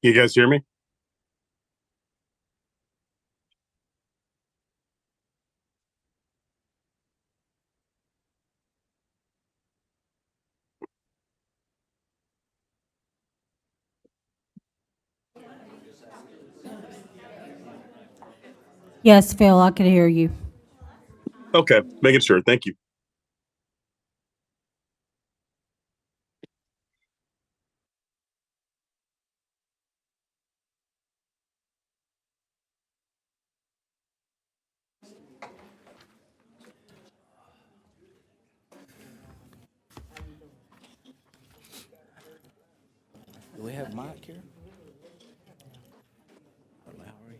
You guys hear me? Yes, Phil, I can hear you. Okay, making sure. Thank you. Do we have Mike here? Or Lowry?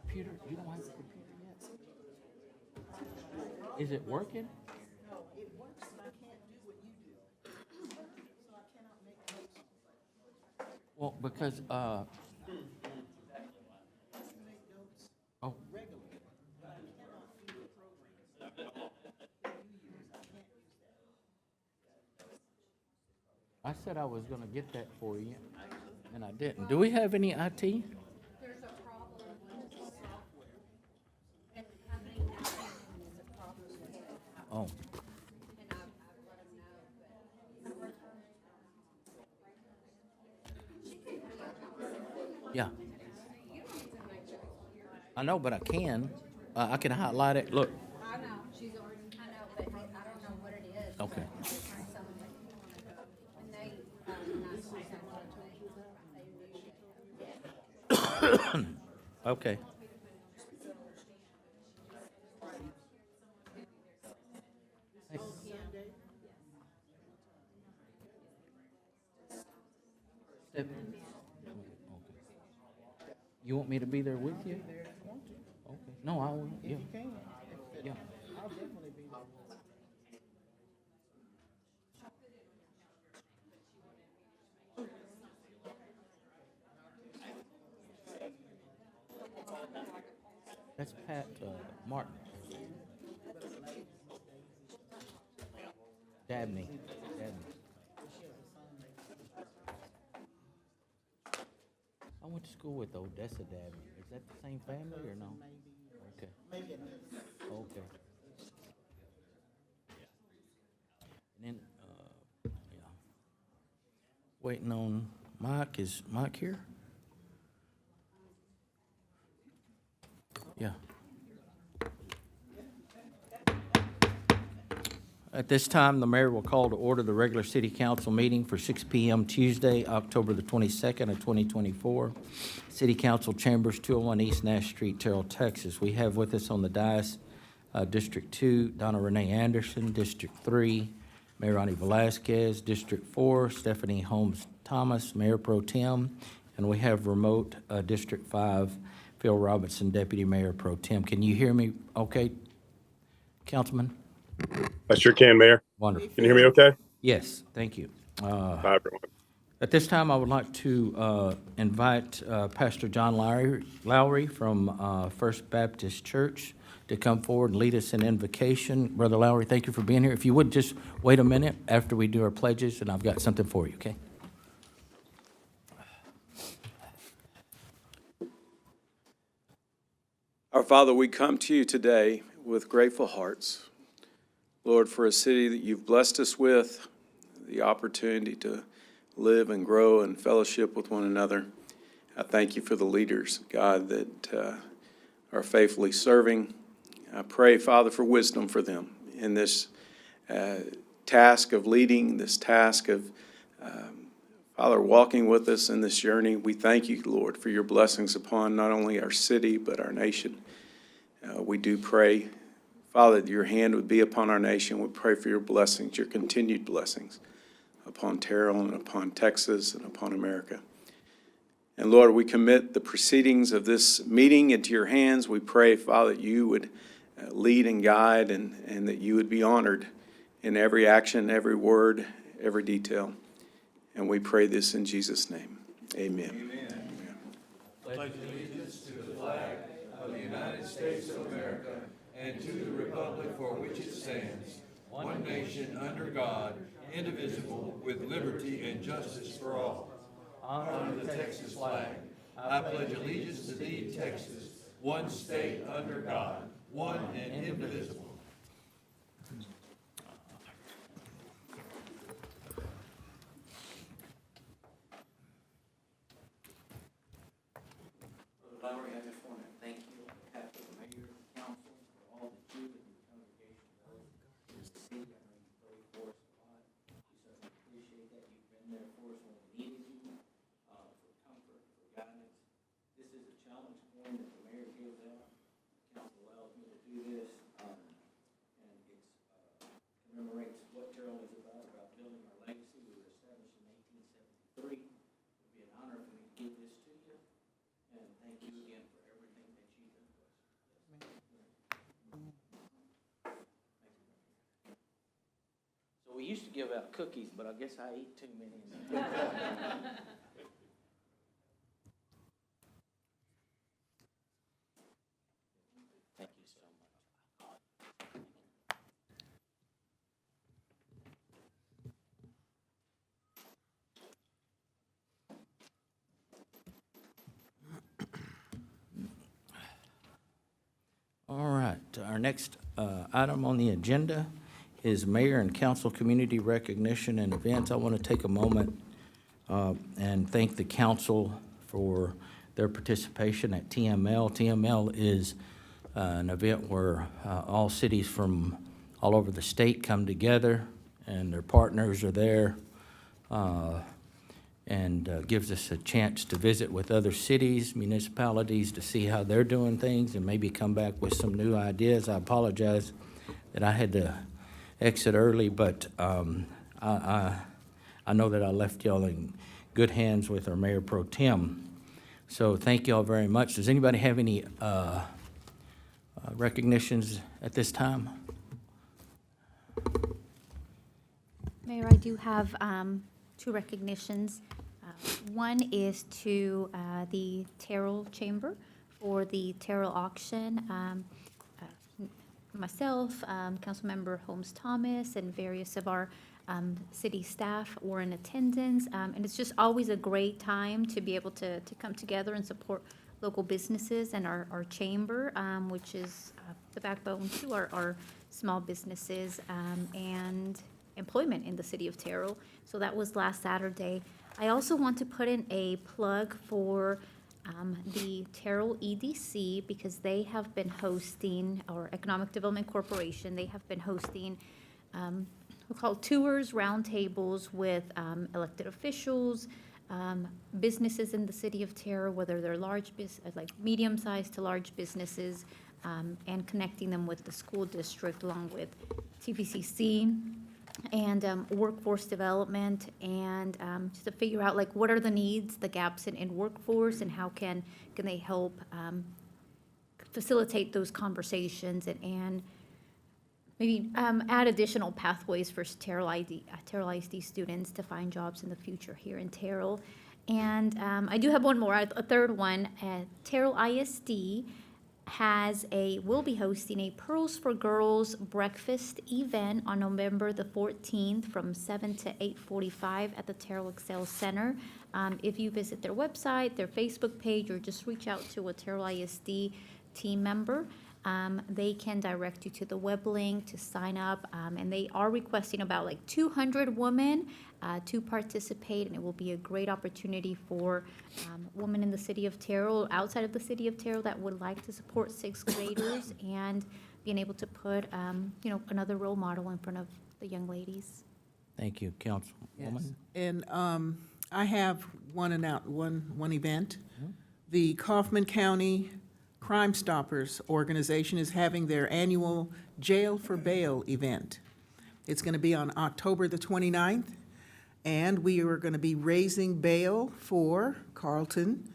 Computer, you don't have the computer yet? Is it working? Well, because, oh. I said I was gonna get that for you, and I didn't. Do we have any IT? Oh. Yeah. I know, but I can. I can highlight it. Look. I know, she's already, I know, but I don't know what it is. Okay. When they, Okay. Step- You want me to be there with you? Okay. No, I will. Yeah. Yeah. That's Pat Martin. Dabney. Dabney. I went to school with Odessa Dabney. Is that the same family or no? Okay. Okay. And then, yeah. Waiting on Mike. Is Mike here? Yeah. At this time, the mayor will call to order the regular city council meeting for 6 p.m. Tuesday, October the 22nd of 2024. City Council Chambers, 201 East Nash Street, Terrell, Texas. We have with us on the dais District 2, Donna Renee Anderson, District 3, Mayor Ronnie Velasquez, District 4, Stephanie Holmes Thomas, Mayor Pro Tem, and we have remote District 5, Phil Robinson, Deputy Mayor Pro Tem. Can you hear me okay, Councilman? I sure can, Mayor. Wonderful. Can you hear me okay? Yes, thank you. Hi, everyone. At this time, I would like to invite Pastor John Lowry from First Baptist Church to come forward and lead us in invocation. Brother Lowry, thank you for being here. If you would just wait a minute after we do our pledges, and I've got something for you, okay? Our Father, we come to you today with grateful hearts, Lord, for a city that you've blessed us with, the opportunity to live and grow and fellowship with one another. I thank you for the leaders, God, that are faithfully serving. I pray, Father, for wisdom for them in this task of leading, this task of, Father, walking with us in this journey. We thank you, Lord, for your blessings upon not only our city, but our nation. We do pray, Father, that your hand would be upon our nation. We pray for your blessings, your continued blessings upon Terrell and upon Texas and upon America. And Lord, we commit the proceedings of this meeting into your hands. We pray, Father, that you would lead and guide and that you would be honored in every action, every word, every detail. And we pray this in Jesus' name. Amen. and to the republic for which it stands, one nation under God, indivisible, with liberty and justice for all. Honor the Texas flag. I pledge allegiance to thee, Texas, one state under God, one and indivisible. Lowry, I just want to thank you on behalf of the mayor and council for all that you and your congregation does. It's the city, I know you pray for us a lot. We certainly appreciate that. You've been there for us when we needed you, for comfort, for guidance. This is a challenge coin that the mayor gives out. Council allows me to do this, and it commemorates what Terrell is about building our legacy. We were established in 1873. It would be an honor for me to give this to you. And thank you again for everything that you've done for us. So we used to give out cookies, but I guess I eat too many. Thank you so much. All right, our next item on the agenda is mayor and council community recognition and events. I want to take a moment and thank the council for their participation at TML. TML is an event where all cities from all over the state come together and their partners are there, and gives us a chance to visit with other cities, municipalities, to see how they're doing things and maybe come back with some new ideas. I apologize that I had to exit early, but I know that I left y'all in good hands with our Mayor Pro Tem. So thank y'all very much. Does anybody have any recognitions at this time? Mayor, I do have two recognitions. One is to the Terrell Chamber for the Terrell auction. Myself, Councilmember Holmes Thomas, and various of our city staff were in attendance. And it's just always a great time to be able to come together and support local businesses and our chamber, which is the backbone to our small businesses and employment in the city of Terrell. So that was last Saturday. I also want to put in a plug for the Terrell EDC, because they have been hosting, or Economic Development Corporation, they have been hosting we'll call tours, roundtables with elected officials, businesses in the city of Terrell, whether they're large like medium-sized to large businesses, and connecting them with the school district along with TVCC and workforce development, and just to figure out like what are the needs, the gaps in workforce, and how can they help facilitate those conversations and maybe add additional pathways for Terrell ISD students to find jobs in the future here in Terrell. And I do have one more, a third one. Terrell ISD will be hosting a Pearls for Girls breakfast event on November the 14th from 7 to 8:45 at the Terrell Excel Center. If you visit their website, their Facebook page, or just reach out to a Terrell ISD team member, they can direct you to the web link to sign up. And they are requesting about like 200 women to participate, and it will be a great opportunity for women in the city of Terrell, outside of the city of Terrell, that would like to support sixth graders and being able to put, another role model in front of the young ladies. Thank you, Councilwoman. And I have one event. The Kaufman County Crime Stoppers organization is having their annual Jail for Bail event. It's going to be on October the 29th, and we are going to be raising bail for Carlton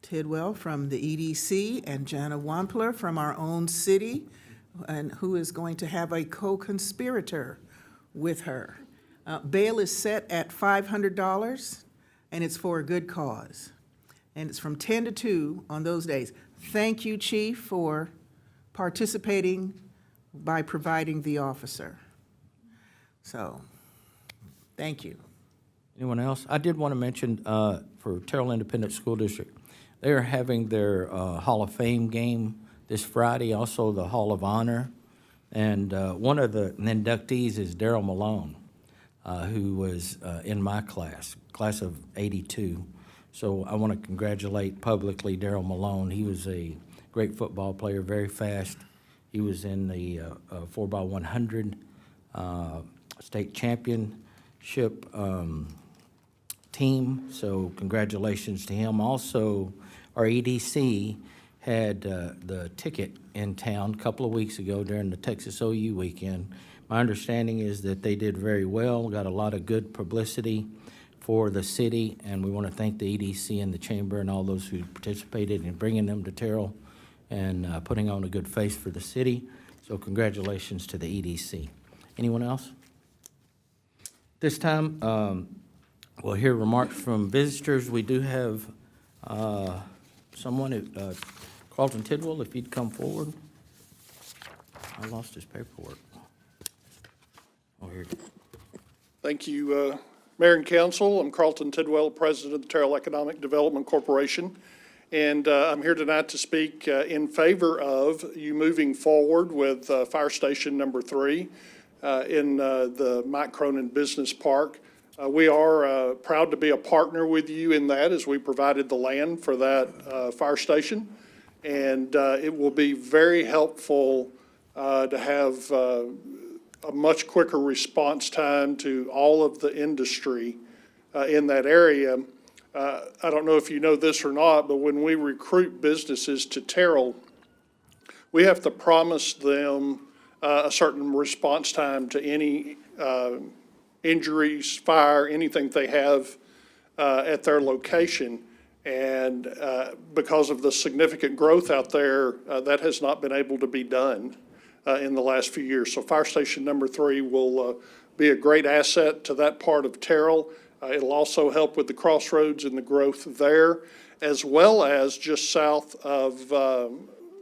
Tidwell from the EDC and Jana Wampler from our own city, and who is going to have a co-conspirator with her. Bail is set at $500, and it's for a good cause. And it's from 10 to 2 on those days. Thank you, Chief, for participating by providing the officer. So, thank you. Anyone else? I did want to mention for Terrell Independent School District, they are having their Hall of Fame game this Friday, also the Hall of Honor. And one of the inductees is Daryl Malone, who was in my class of '82. So I want to congratulate publicly Daryl Malone. He was a great football player, very fast. He was in the 4x100 state championship team, so congratulations to him. Also, our EDC had the ticket in town a couple of weeks ago during the Texas OU weekend. My understanding is that they did very well, got a lot of good publicity for the city, and we want to thank the EDC and the Chamber and all those who participated in bringing them to Terrell and putting on a good face for the city. So congratulations to the EDC. Anyone else? This time, we'll hear remarks from visitors. We do have someone, Carlton Tidwell, if you'd come forward. I lost his paperwork. Oh, here. Thank you, Mayor and Council. I'm Carlton Tidwell, President of the Terrell Economic Development Corporation. And I'm here tonight to speak in favor of you moving forward with Fire Station number 3 in the Mike Cronin Business Park. We are proud to be a partner with you in that, as we provided the land for that fire station. And it will be very helpful to have a much quicker response time to all of the industry in that area. I don't know if you know this or not, but when we recruit businesses to Terrell, we have to promise them a certain response time to any injuries, fire, anything they have at their location. And because of the significant growth out there, that has not been able to be done in the last few years. So Fire Station number 3 will be a great asset to that part of Terrell. It'll also help with the crossroads and the growth there, as well as just south of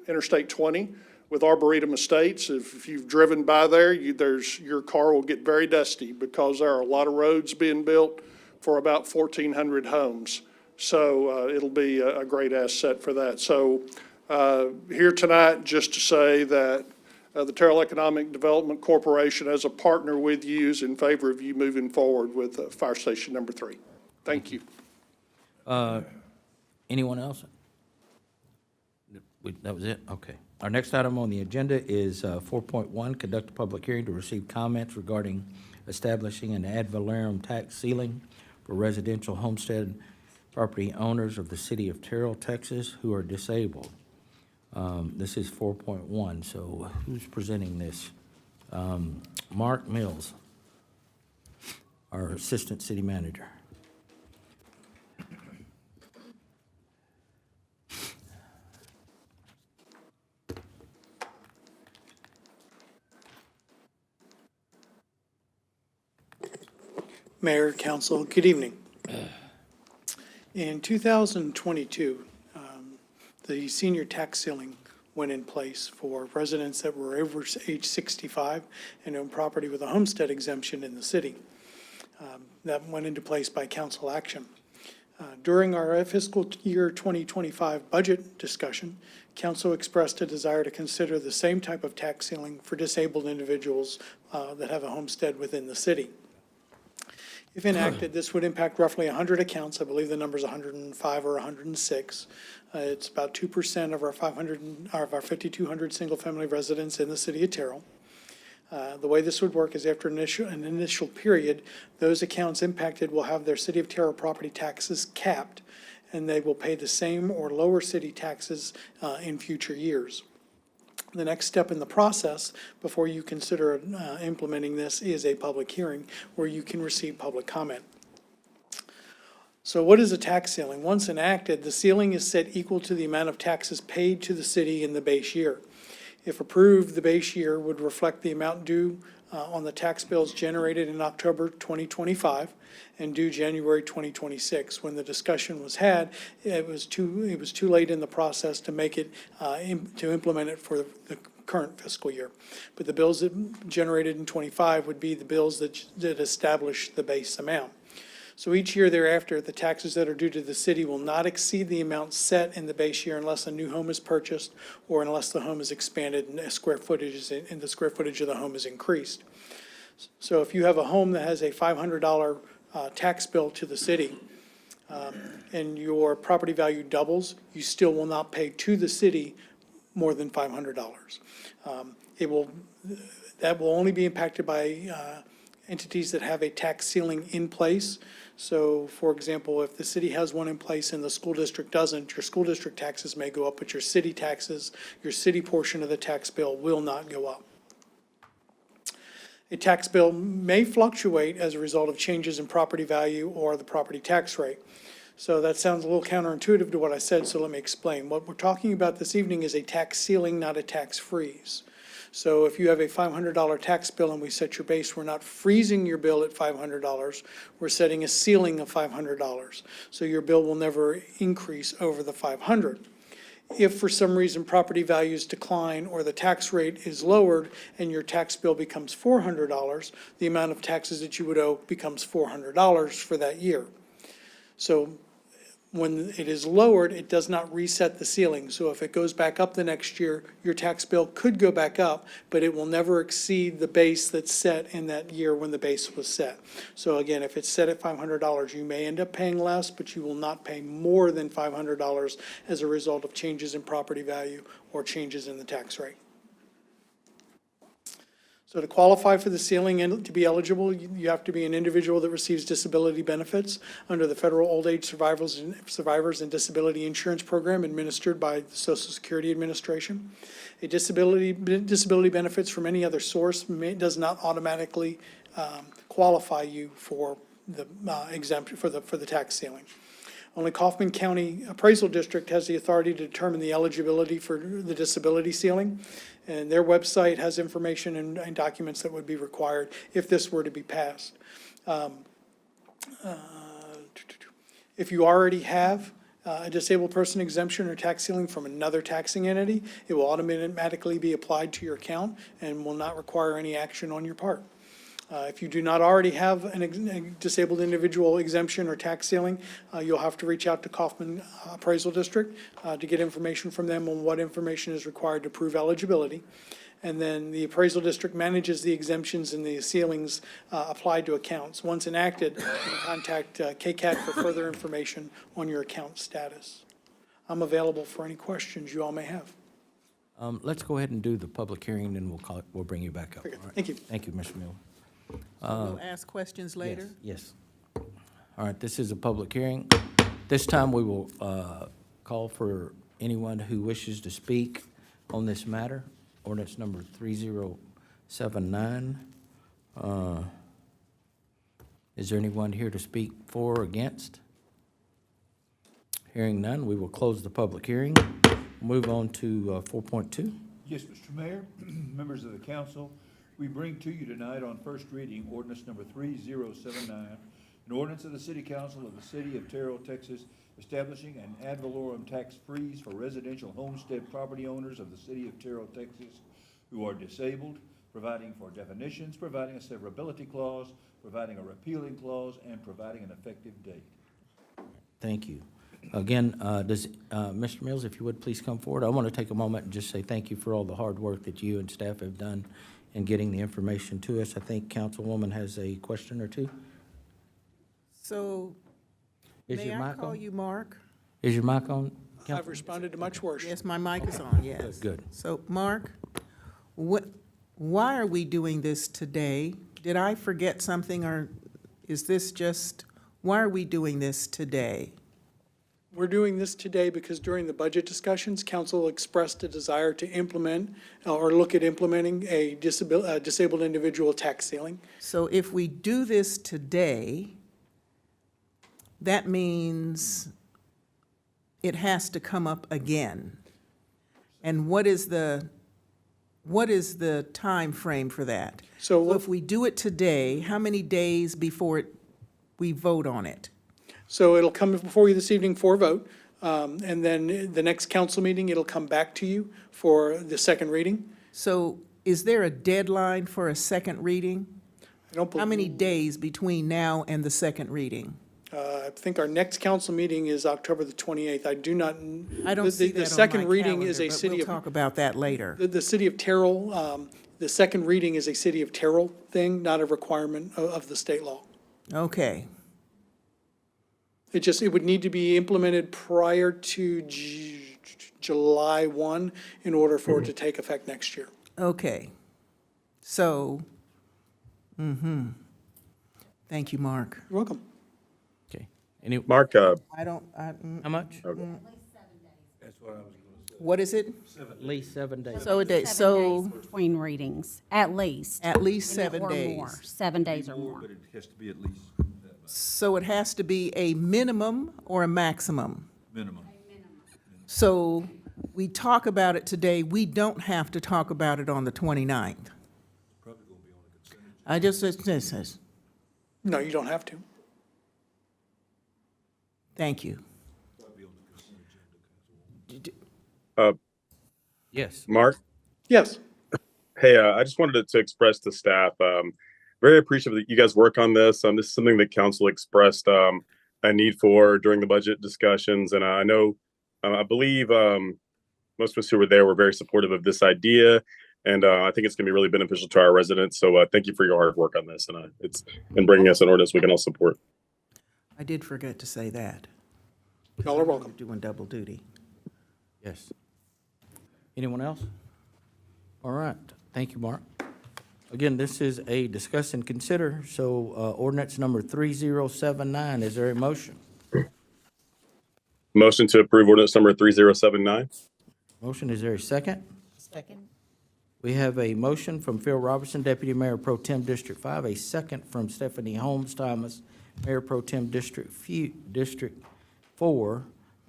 Interstate 20 with Arboretum Estates. If you've driven by there, your car will get very dusty because there are a lot of roads being built for about 1,400 homes. So it'll be a great asset for that. So here tonight just to say that the Terrell Economic Development Corporation, as a partner with you, is in favor of you moving forward with Fire Station number 3. Thank you. Anyone else? That was it? Okay. Our next item on the agenda is 4.1, conduct a public hearing to receive comments regarding establishing an ad valorem tax ceiling for residential homestead property owners of the city of Terrell, Texas, who are disabled. This is 4.1, so who's presenting this? Mark Mills, our Assistant City Manager. Mayor, Council, good evening. In 2022, the senior tax ceiling went in place for residents that were over age 65 and owned property with a homestead exemption in the city. That went into place by council action. During our fiscal year 2025 budget discussion, council expressed a desire to consider the same type of tax ceiling for disabled individuals that have a homestead within the city. If enacted, this would impact roughly 100 accounts. I believe the number is 105 or 106. It's about 2% of our 5,200 single-family residents in the city of Terrell. The way this would work is after an initial period, those accounts impacted will have their city of Terrell property taxes capped, and they will pay the same or lower city taxes in future years. The next step in the process before you consider implementing this is a public hearing where you can receive public comment. So what is a tax ceiling? Once enacted, the ceiling is set equal to the amount of taxes paid to the city in the base year. If approved, the base year would reflect the amount due on the tax bills generated in October 2025 and due January 2026. When the discussion was had, it was too late in the process to make it, to implement it for the current fiscal year. But the bills that generated in '25 would be the bills that establish the base amount. So each year thereafter, the taxes that are due to the city will not exceed the amount set in the base year unless a new home is purchased or unless the home is expanded and the square footage of the home is increased. So if you have a home that has a $500 tax bill to the city, and your property value doubles, you still will not pay to the city more than $500. That will only be impacted by entities that have a tax ceiling in place. So, for example, if the city has one in place and the school district doesn't, your school district taxes may go up, but your city taxes, your city portion of the tax bill will not go up. A tax bill may fluctuate as a result of changes in property value or the property tax rate. So that sounds a little counterintuitive to what I said, so let me explain. What we're talking about this evening is a tax ceiling, not a tax freeze. So if you have a $500 tax bill and we set your base, we're not freezing your bill at $500. We're setting a ceiling of $500. So your bill will never increase over the $500. If for some reason property values decline or the tax rate is lowered and your tax bill becomes $400, the amount of taxes that you would owe becomes $400 for that year. So when it is lowered, it does not reset the ceiling. So if it goes back up the next year, your tax bill could go back up, but it will never exceed the base that's set in that year when the base was set. So again, if it's set at $500, you may end up paying less, but you will not pay more than $500 as a result of changes in property value or changes in the tax rate. So to qualify for the ceiling and to be eligible, you have to be an individual that receives disability benefits under the Federal Old Age Survivors and Disability Insurance Program administered by the Social Security Administration. A disability benefits from any other source does not automatically qualify you for the exemption for the tax ceiling. Only Kaufman County Appraisal District has the authority to determine the eligibility for the disability ceiling. And their website has information and documents that would be required if this were to be passed. If you already have a disabled person exemption or tax ceiling from another taxing entity, it will automatically be applied to your account and will not require any action on your part. If you do not already have a disabled individual exemption or tax ceiling, you'll have to reach out to Kaufman Appraisal District to get information from them on what information is required to prove eligibility. And then the appraisal district manages the exemptions and the ceilings applied to accounts. Once enacted, you can contact KCAT for further information on your account status. I'm available for any questions you all may have. Let's go ahead and do the public hearing, and we'll bring you back up. Okay, All right. thank you. Thank you, Mr. Miller. We'll ask questions later. Yes. All right, this is a public hearing. This time, we will call for anyone who wishes to speak on this matter. Ordinance number 3079. Is there anyone here to speak for or against? Hearing none, we will close the public hearing. Move on to 4.2. Yes, Mr. Mayor, members of the council, we bring to you tonight on first reading ordinance number 3079, an ordinance of the City Council of the City of Terrell, Texas, establishing an ad valorem tax freeze for residential homestead property owners of the City of Terrell, Texas, who are disabled, providing for definitions, providing a severability clause, providing a repealing clause, and providing an effective date. Thank you. Again, Mr. Mills, if you would please come forward. I want to take a moment and just say thank you for all the hard work that you and staff have done in getting the information to us. I think Councilwoman has a question or two. So, Is may your I mic call on? you Mark? Is your mic on? I've responded to much worse. Yes, my mic is on, yes. Good. So, Mark, why are we doing this today? Did I forget something, or is this just, why are we doing this today? We're doing this today because during the budget discussions, council expressed a desire to implement or look at implementing a disabled individual tax ceiling. So if we do this today, that means it has to come up again. And what is the time frame for that? So So if we do it today, how many days before we vote on it? So it'll come before you this evening for a vote, and then the next council meeting, it'll come back to you for the second reading. So is there a deadline for a second reading? I don't How many believe, days between now and the second reading? I think our next council meeting is October the 28th. I do not. I don't the- see The that on second my reading is calendar, a but city we'll of, talk about that later. the city of Terrell, the second reading is a city of Terrell thing, not a requirement of the state law. Okay, It would need to be implemented prior to July 1 in order for it to take effect next year. okay. So, thank you, Mark. You're welcome. Okay. Any, Mark, how much? What is it? At least 7 days. So a day, 7 so days between readings, at least. at least And 7 or days. more, 7 days or more. But it has to be at least So it has to be a minimum or a maximum? minimum. So we talk about it today, we don't have to talk about it on the 29th. I just, says, No, you don't have to. thank you. Yes. Mark, Yes. hey, I just wanted to express to staff, very appreciative that you guys work on this. This is something that council expressed a need for during the budget discussions. And I know, I believe most of us who were there were very supportive of this idea. And I think it's going to be really beneficial to our residents. So thank you for your hard work on this. And and bringing us an ordinance we can all support. I did forget to say that. Y'all are welcome. Doing double duty. Yes. Anyone else? All right. Thank you, Mark. Again, this is a discuss and consider, so ordinance number 3079. Is there a motion? Motion to approve ordinance number 3079. Motion, is there a second? Second. We have a motion from Phil Robertson, Deputy Mayor Pro Tem District 5, a second from Stephanie Holmes Thomas, Mayor Pro Tem District 4,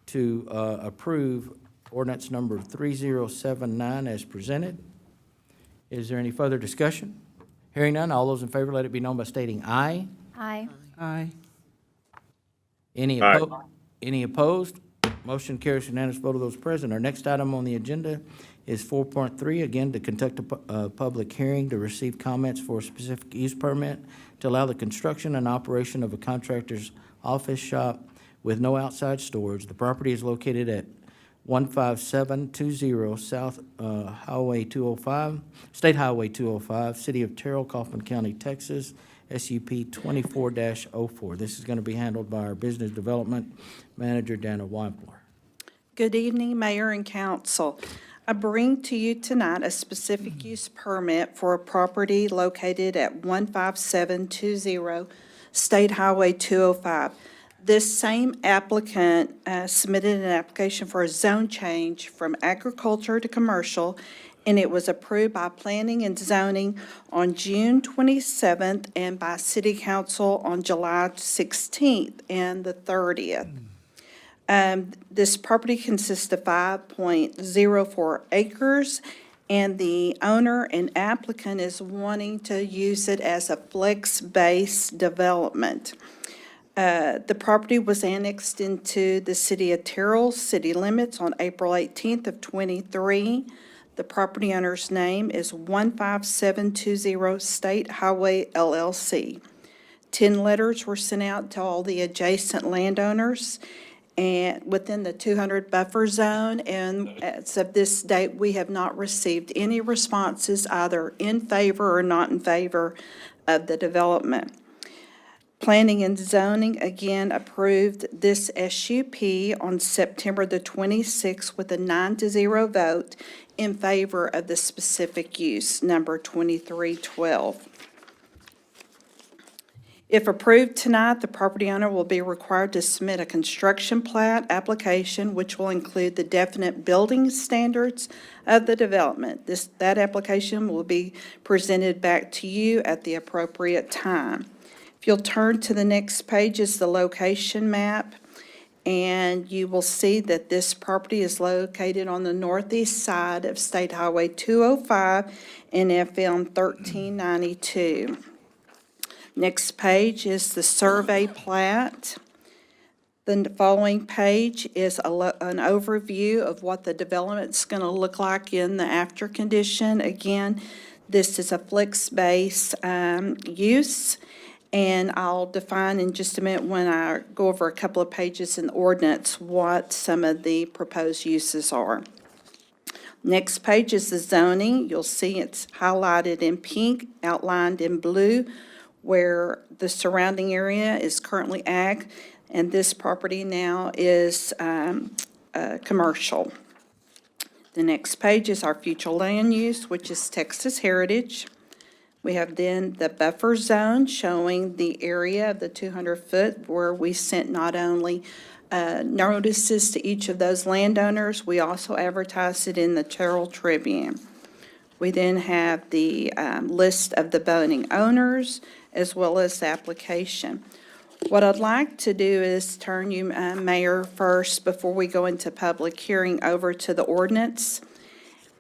to approve ordinance number 3079 as presented. Is there any further discussion? Hearing none, all those in favor, let it be known by stating aye. Aye. Aye. Any Aye. Any opposed? Motion carries unanimous vote of those present. Our next item on the agenda is 4.3, again, to conduct a public hearing to receive comments for a specific use permit to allow the construction and operation of a contractor's office shop with no outside storage. The property is located at 15720 South Highway 205, State Highway 205, City of Terrell, Kaufman County, Texas, SUP 24-04. This is going to be handled by our Business Development Manager, Dana Wampler. Good evening, Mayor and Council. I bring to you tonight a specific use permit for a property located at 15720 State Highway 205. This same applicant submitted an application for a zone change from agriculture to commercial, and it was approved by Planning and Zoning on June 27th and by City Council on July 16th and the 30th. This property consists of 5.04 acres, and the owner and applicant is wanting to use it as a flex-based development. The property was annexed into the city of Terrell city limits on April 18th of '23. The property owner's name is 15720 State Highway LLC. 10 letters were sent out to all the adjacent landowners and within the 200 buffer zone, and as of this date, we have not received any responses either in favor or not in favor of the development. Planning and Zoning again approved this SUP on September the 26th with a 9-0 vote in favor of the specific use, number 2312. If approved tonight, the property owner will be required to submit a construction plat application, which will include the definite building standards of the development. That application will be presented back to you at the appropriate time. If you'll turn to the next page is the location map, and you will see that this property is located on the northeast side of State Highway 205 and FM 1392. Next page is the survey plat. The following page is an overview of what the development's going to look like in the after condition. Again, this is a flex-base use, and I'll define in just a minute when I go over a couple of pages in the ordinance what some of the proposed uses are. Next page is the zoning. You'll see it's highlighted in pink, outlined in blue, where the surrounding area is currently ag, and this property now is commercial. The next page is our future land use, which is Texas Heritage. We have then the buffer zone showing the area of the 200-foot where we sent not only notices to each of those landowners, we also advertised it in the Terrell Tribune. We then have the list of the voting owners as well as the application. What I'd like to do is turn you, Mayor, first, before we go into public hearing, over to the ordinance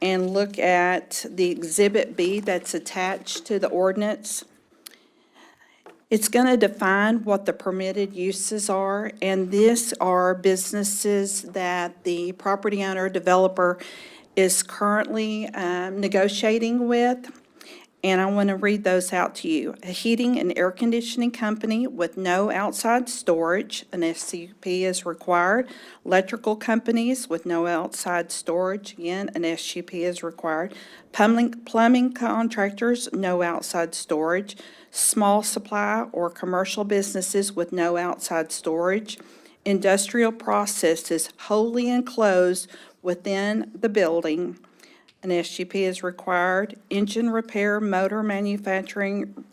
and look at the Exhibit B that's attached to the ordinance. It's going to define what the permitted uses are, and these are businesses that the property owner developer is currently negotiating with. And I want to read those out to you. A heating and air conditioning company with no outside storage, an SUP is required. Electrical companies with no outside storage, again, an SUP is required. Plumbing contractors, no outside storage. Small supply or commercial businesses with no outside storage. Industrial processes wholly enclosed within the building, an SUP is required. Engine repair, motor manufacturing,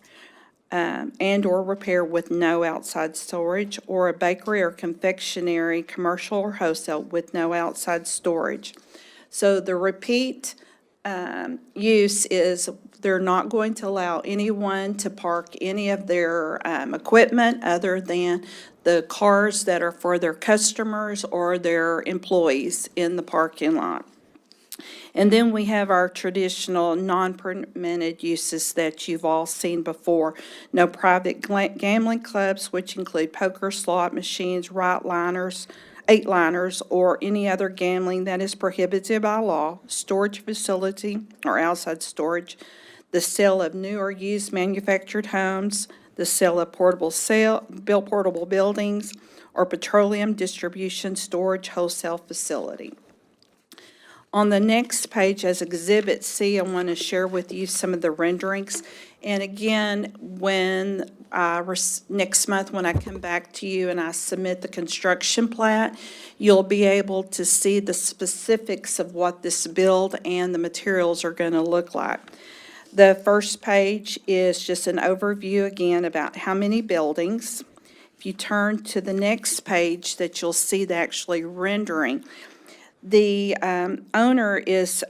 and/or repair with no outside storage, or a bakery or confectionery, commercial or wholesale, with no outside storage. So the repeat use is they're not going to allow anyone to park any of their equipment other than the cars that are for their customers or their employees in the parking lot. And then we have our traditional non-permitted uses that you've all seen before. No private gambling clubs, which include poker, slot machines, eight-liners, or any other gambling that is prohibited by law, storage facility or outside storage, the sale of new or used manufactured homes, the sale of portable buildings, or petroleum distribution, storage, wholesale facility. On the next page, as Exhibit C, I want to share with you some of the renderings. And again, when next month, when I come back to you and I submit the construction plat, you'll be able to see the specifics of what this build and the materials are going to look like. The first page is just an overview again about how many buildings. If you turn to the next page, that you'll see the actually rendering. The owner is,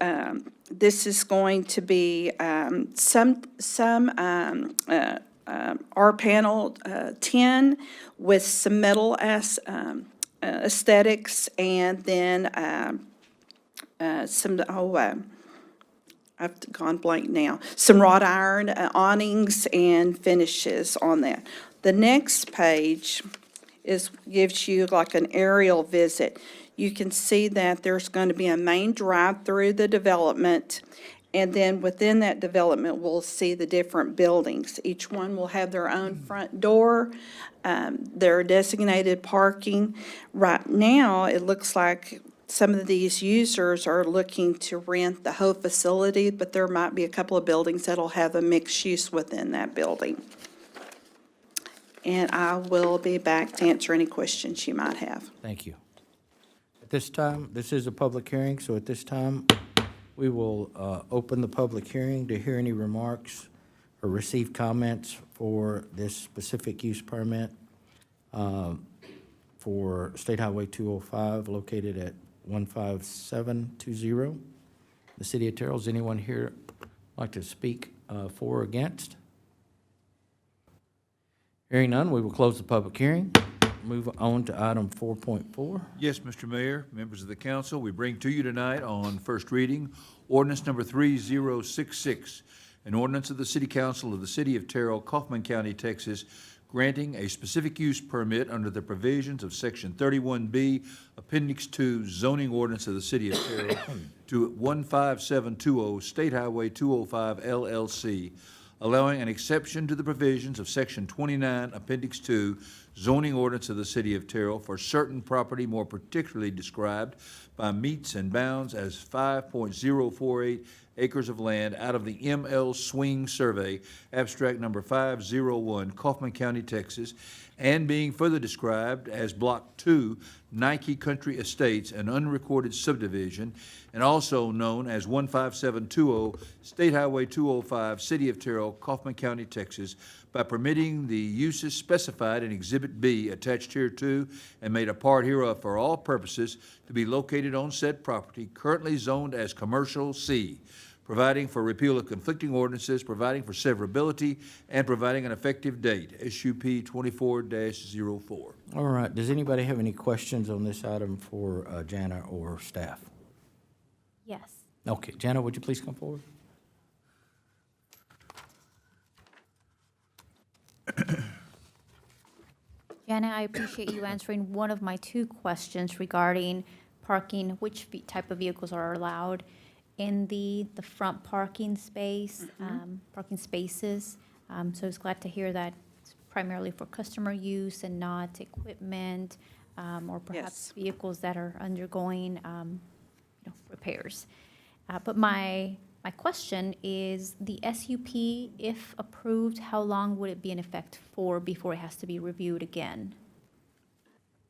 this is going to be some R-panel tin with some metal aesthetics, and then some, I've gone blank now, some wrought iron awnings and finishes on that. The next page gives you like an aerial visit. You can see that there's going to be a main drive through the development, and then within that development, we'll see the different buildings. Each one will have their own front door, their designated parking. Right now, it looks like some of these users are looking to rent the whole facility, but there might be a couple of buildings that'll have a mixed use within that building. And I will be back to answer any questions you might have. Thank you. At this time, this is a public hearing, so at this time, we will open the public hearing to hear any remarks or receive comments for this specific use permit for State Highway 205 located at 15720. The City of Terrell. Does anyone here like to speak for or against? Hearing none, we will close the public hearing. Move on to item 4.4. Yes, Mr. Mayor, members of the council, we bring to you tonight on first reading, ordinance number 3066, an ordinance of the City Council of the City of Terrell, Kaufman County, Texas, granting a specific use permit under the provisions of Section 31B, Appendix 2, zoning ordinance of the City of Terrell to 15720 State Highway 205 LLC, allowing an exception to the provisions of Section 29, Appendix 2, zoning ordinance of the City of Terrell for certain property more particularly described by meets and bounds as 5.048 acres of land out of the ML Swing Survey, abstract number 501, Kaufman County, Texas, and being further described as Block 2, Nike Country Estates, an unrecorded subdivision, and also known as 15720 State Highway 205, City of Terrell, Kaufman County, Texas, by permitting the uses specified in Exhibit B attached hereto and made a part hereof for all purposes to be located on said property currently zoned as Commercial C, providing for repeal of conflicting ordinances, providing for severability, and providing an effective date, SUP 24-04. All right, does anybody have any questions on this item for Jana or staff? Yes. Okay, Jana, would you please come forward? Jana, I appreciate you answering one of my two questions regarding parking, which type of vehicles are allowed in the front parking space, parking spaces. So I was glad to hear that it's primarily for customer use and not equipment, or perhaps Yes. vehicles that are undergoing, repairs. But my question is, the SUP, if approved, how long would it be in effect for before it has to be reviewed again?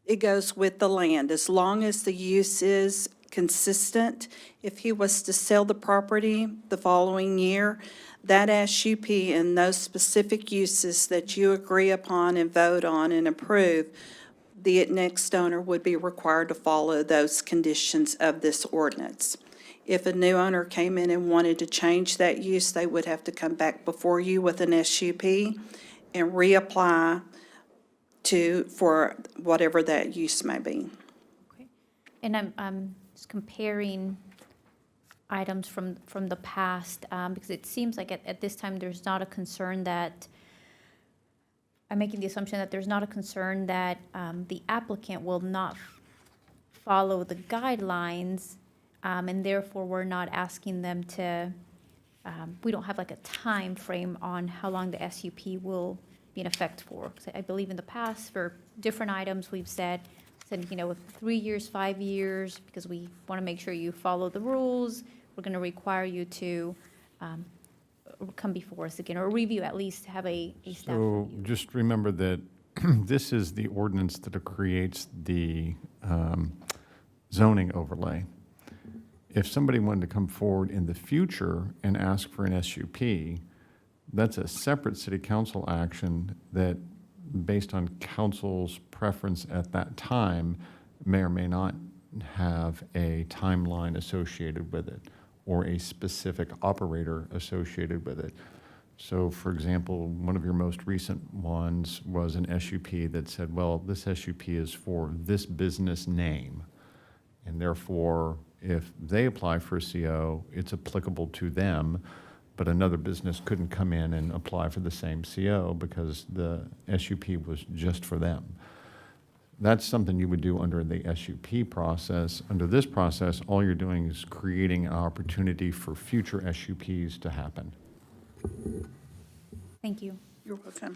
It goes with the land, as long as the use is consistent. If he was to sell the property the following year, that SUP and those specific uses that you agree upon and vote on and approve, the next owner would be required to follow those conditions of this ordinance. If a new owner came in and wanted to change that use, they would have to come back before you with an SUP and reapply for whatever that use may be. Okay. And I'm just comparing items from the past, because it seems like at this time, there's not a concern that, I'm making the assumption that there's not a concern that the applicant will not follow the guidelines, and therefore we're not asking them to, we don't have like a time frame on how long the SUP will be in effect for. 'Cause I believe in the past, for different items, we've said, 3 years, 5 years, because we want to make sure you follow the rules. We're going to require you to come before us again, or review, at least have a staff So review. just remember that this is the ordinance that creates the zoning overlay. If somebody wanted to come forward in the future and ask for an SUP, that's a separate city council action that, based on council's preference at that time, may or may not have a timeline associated with it or a specific operator associated with it. So, for example, one of your most recent ones was an SUP that said, well, this SUP is for this business name, and therefore, if they apply for a CO, it's applicable to them, but another business couldn't come in and apply for the same CO because the SUP was just for them. That's something you would do under the SUP process. Under this process, all you're doing is creating an opportunity for future SUPs to happen. Thank you. You're welcome.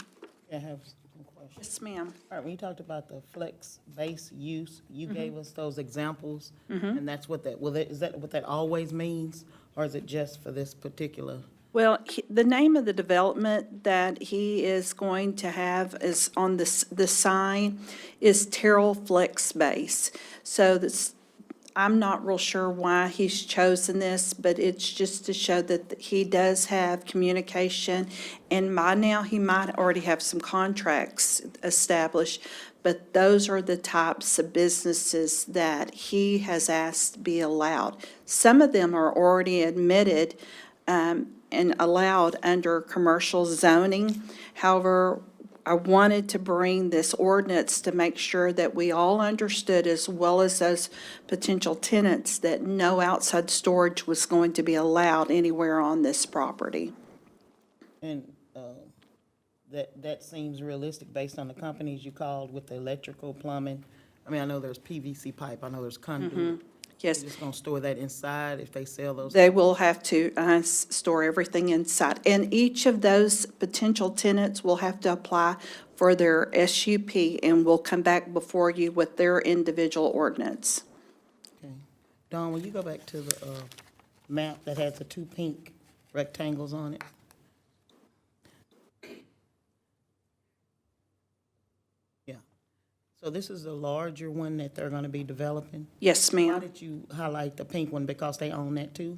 I have some questions. Yes, ma'am. All right, when you talked about the flex base use, you gave us those examples, and that's what is that what that always means, or is it just for this particular? Well, the name of the development that he is going to have is on the sign is Terrell Flex Base. So I'm not real sure why he's chosen this, but it's just to show that he does have communication. And by now, he might already have some contracts established, but those are the types of businesses that he has asked to be allowed. Some of them are already admitted and allowed under commercial zoning. However, I wanted to bring this ordinance to make sure that we all understood, as well as those potential tenants, that no outside storage was going to be allowed anywhere on this property. And that seems realistic based on the companies you called with the electrical, plumbing. I mean, I know there's PVC pipe, I know there's conduit. Yes. They're just gonna store that inside if they sell those? They will have to store everything inside. And each of those potential tenants will have to apply for their SUP, and will come back before you with their individual ordinance. Okay. Dawn, will you go back to the map that has the two pink rectangles on it? Yeah. So this is the larger one that they're gonna be developing? Yes, Why ma'am. did you highlight the pink one? Because they own that too?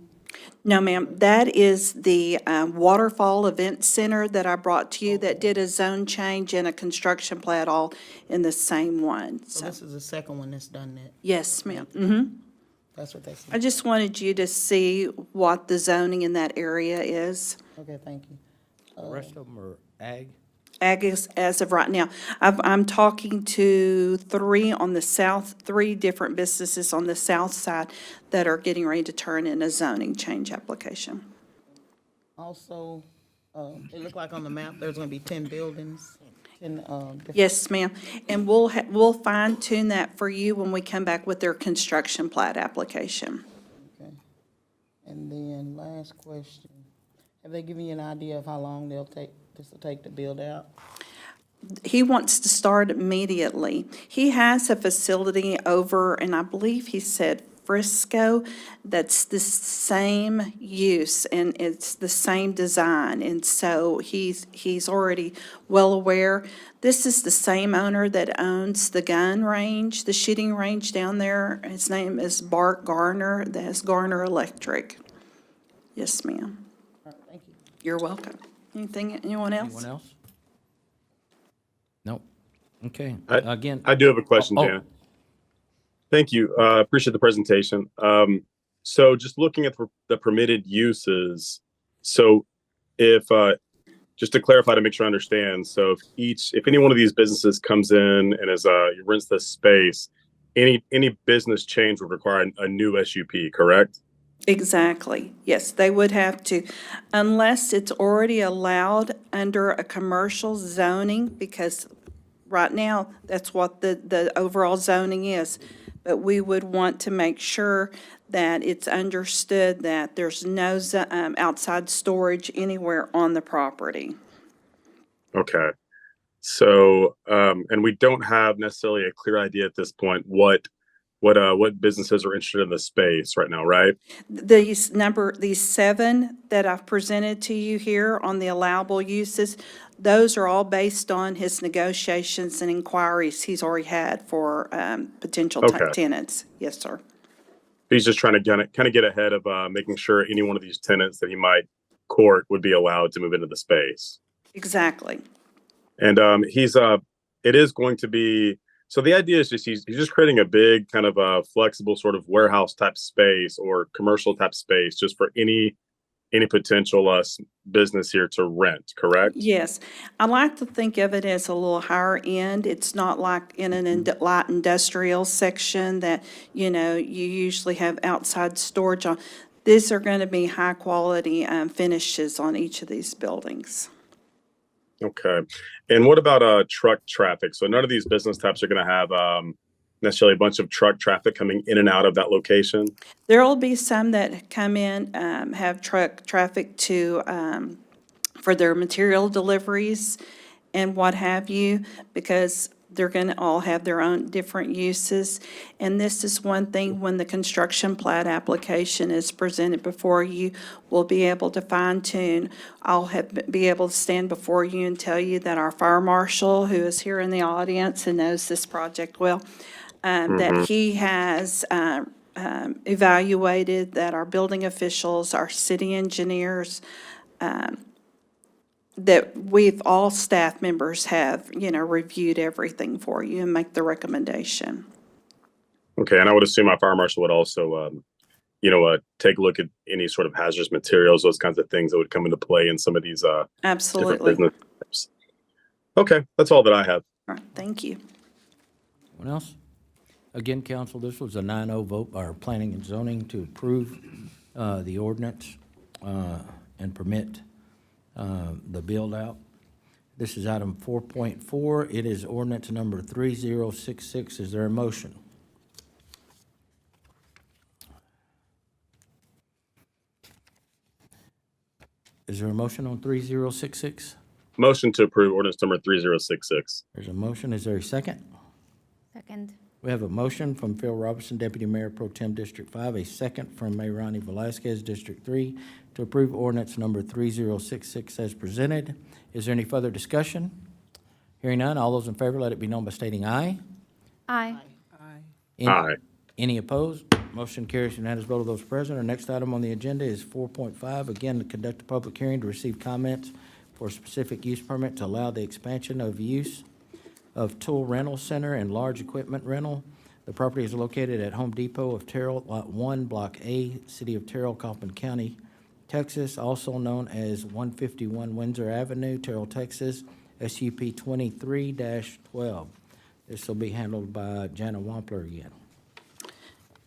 No, ma'am, that is the Waterfall Event Center that I brought to you that did a zone change and a construction plat all in the same one. So So, this is the second one that's done that? yes, ma'am. That's what they said? I just wanted you to see what the zoning in that area is. Okay, thank you. The rest of them are ag? Ag is, as of right now. I'm talking to three different businesses on the south side that are getting ready to turn in a zoning change application. Also, it looked like on the map, there's gonna be 10 buildings, 10, different. Yes, ma'am. And we'll fine tune that for you when we come back with their construction plat application. Okay. And then last question, have they given you an idea of how long this will take to build out? He wants to start immediately. He has a facility over, and I believe he said Frisco, that's the same use and it's the same design. And so he's already well aware. This is the same owner that owns the gun range, the shooting range down there. His name is Bart Garner, that's Garner Electric. Yes, ma'am. All right, thank you. You're welcome. Anyone else? Anyone else? Nope. Okay, I- again. I do have a question, Oh, Janet. Thank you. Appreciate the presentation. So just looking at the permitted uses, so if, just to clarify to make sure I understand, so if any one of these businesses comes in and rents this space, any business change would require a new SUP, correct? Exactly. Yes, they would have to, unless it's already allowed under a commercial zoning, because right now, that's what the overall zoning is. But we would want to make sure that it's understood that there's no outside storage anywhere on the property. Okay. So, and we don't have necessarily a clear idea at this point what businesses are interested in the space right now, right? These 7 that I've presented to you here on the allowable uses, those are all based on his negotiations and inquiries he's already had for potential Okay. tenants. Yes, sir. He's just trying to kind of get ahead of making sure any one of these tenants that he might court would be allowed to move into the space. Exactly. And it is going to be, so the idea is he's just creating a big kind of a flexible sort of warehouse type space or commercial type space just for any potential business here to rent, correct? Yes. I like to think of it as a little higher end. It's not like in an light industrial section that, you usually have outside storage on. These are going to be high quality finishes on each of these buildings. Okay. And what about truck traffic? So none of these business types are going to have necessarily a bunch of truck traffic coming in and out of that location? There will be some that come in, have truck traffic for their material deliveries and what have you, because they're going to all have their own different uses. And this is one thing, when the construction plat application is presented before you, we'll be able to fine tune. Be able to stand before you and tell you that our fire marshal, who is here in the audience and knows this project well, that he has evaluated, that our building officials, our city engineers, that all staff members have, reviewed everything for you and make the recommendation. Okay. And I would assume our fire marshal would also, take a look at any sort of hazardous materials, those kinds of things that would come into play in some of these different Absolutely. business types. Okay, that's all that I have. All right, thank you. Anyone else? Again, council, this was a 9-0 vote by our planning and zoning to approve the ordinance and permit the build-out. This is item 4.4. It is ordinance number 3066. Is there a motion? Is there a motion on 3066? Motion to approve ordinance number 3066. There's a motion. Is there a second? Second. We have a motion from Phil Robertson, Deputy Mayor Pro Tem District 5, a second from Mayor Ronnie Velazquez, District 3, to approve ordinance number 3066 as presented. Is there any further discussion? Hearing none, all those in favor, let it be known by stating aye. Aye. Any- Aye. Any opposed? Motion carries unanimous vote of those present. Our next item on the agenda is 4.5. Again, to conduct a public hearing to receive comments for a specific use permit to allow the expansion of use of tool rental center and large equipment rental. The property is located at Home Depot of Terrell, Lot 1, Block A, City of Terrell, Kaufman County, Texas, also known as 151 Windsor Avenue, Terrell, Texas, SUP 23-12. This will be handled by Jana Wampler again.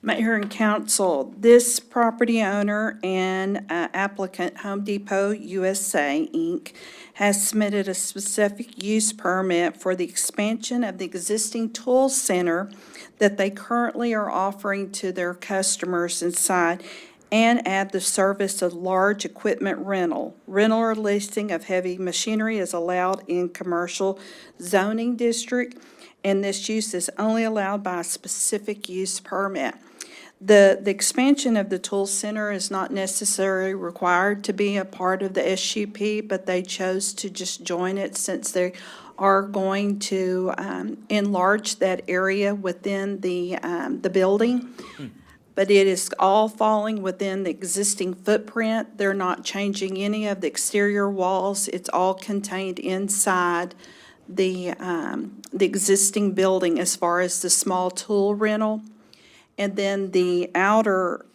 Mayor and council, this property owner and applicant Home Depot USA, Inc., has submitted a specific use permit for the expansion of the existing tool center that they currently are offering to their customers inside and add the service of large equipment rental. Rental or leasing of heavy machinery is allowed in commercial zoning district, and this use is only allowed by a specific use permit. The expansion of the tool center is not necessarily required to be a part of the SUP, but they chose to just join it since they are going to enlarge that area within the building. But it is all falling within the existing footprint. They're not changing any of the exterior walls. It's all contained inside the existing building as far as the small tool rental. And then the outer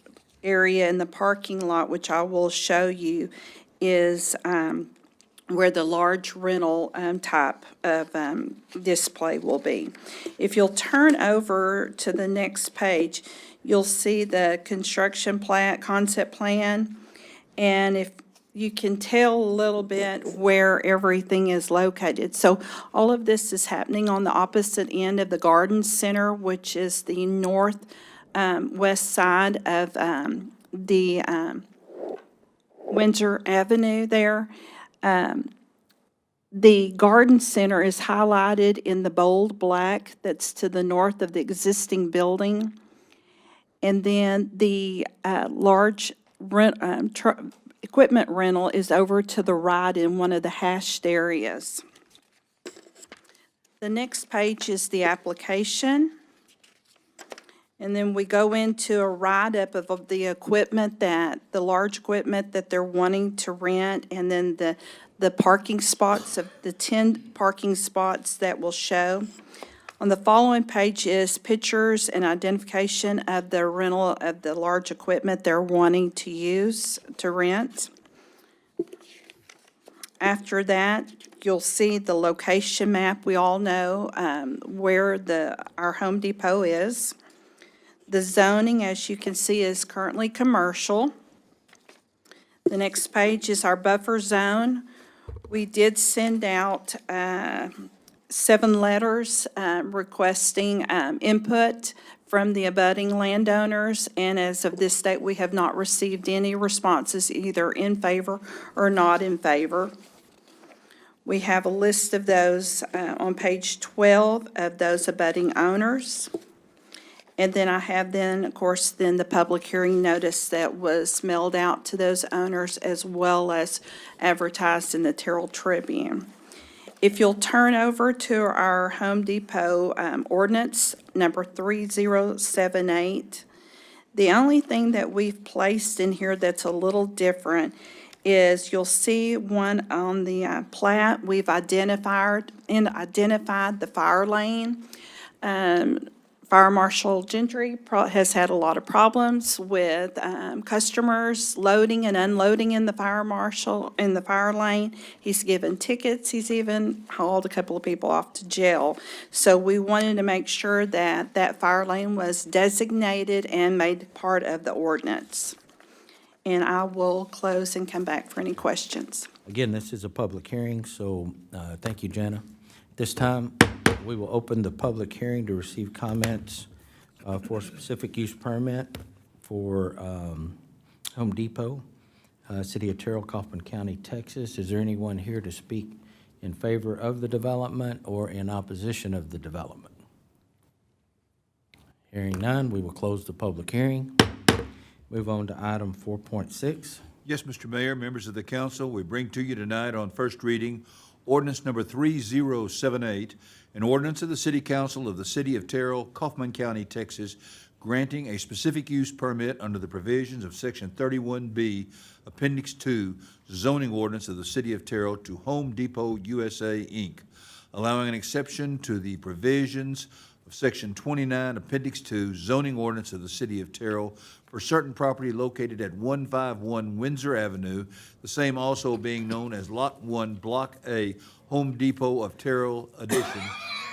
area in the parking lot, which I will show you, is where the large rental type of display will be. If you'll turn over to the next page, you'll see the construction plan, concept plan, and if you can tell a little bit where everything is located. So all of this is happening on the opposite end of the garden center, which is the north west side of the Windsor Avenue there. The garden center is highlighted in the bold black that's to the north of the existing building. And then the large equipment rental is over to the right in one of the hashed areas. The next page is the application. And then we go into a write-up of the equipment the large equipment that they're wanting to rent, and then the parking spots of the 10 parking spots that will show. On the following page is pictures and identification of the rental of the large equipment they're wanting to use to rent. After that, you'll see the location map. We all know where our Home Depot is. The zoning, as you can see, is currently commercial. The next page is our buffer zone. We did send out 7 letters requesting input from the abutting landowners, and as of this date, we have not received any responses either in favor or not in favor. We have a list of those on page 12 of those abutting owners. And then I have of course, the public hearing notice that was mailed out to those owners as well as advertised in the Terrell Tribune. If you'll turn over to our Home Depot ordinance number 3078, the only thing that we've placed in here that's a little different is you'll see one on the plat. We've identified the fire lane Fire Marshal Gentry has had a lot of problems with customers loading and unloading in the fire marshal, in the fire lane. He's given tickets, he's even hauled a couple of people off to jail. So we wanted to make sure that that fire lane was designated and made part of the ordinance. And I will close and come back for any questions. Again, this is a public hearing, so thank you, Jana. This time, we will open the public hearing to receive comments for a specific use permit for Home Depot, City of Terrell, Kaufman County, Texas. Is there anyone here to speak in favor of the development or in opposition of the development? Hearing none, we will close the public hearing. Move on to item 4.6. Yes, Mr. Mayor, members of the council, we bring to you tonight on first reading ordinance number 3078, an ordinance of the City Council of the City of Terrell, Kaufman County, Texas, granting a specific use permit under the provisions of Section 31B, Appendix 2, zoning ordinance of the City of Terrell to Home Depot USA, Inc., allowing an exception to the provisions of Section 29, Appendix 2, zoning ordinance of the City of Terrell for certain property located at 151 Windsor Avenue, the same also being known as Lot 1, Block A, Home Depot of Terrell addition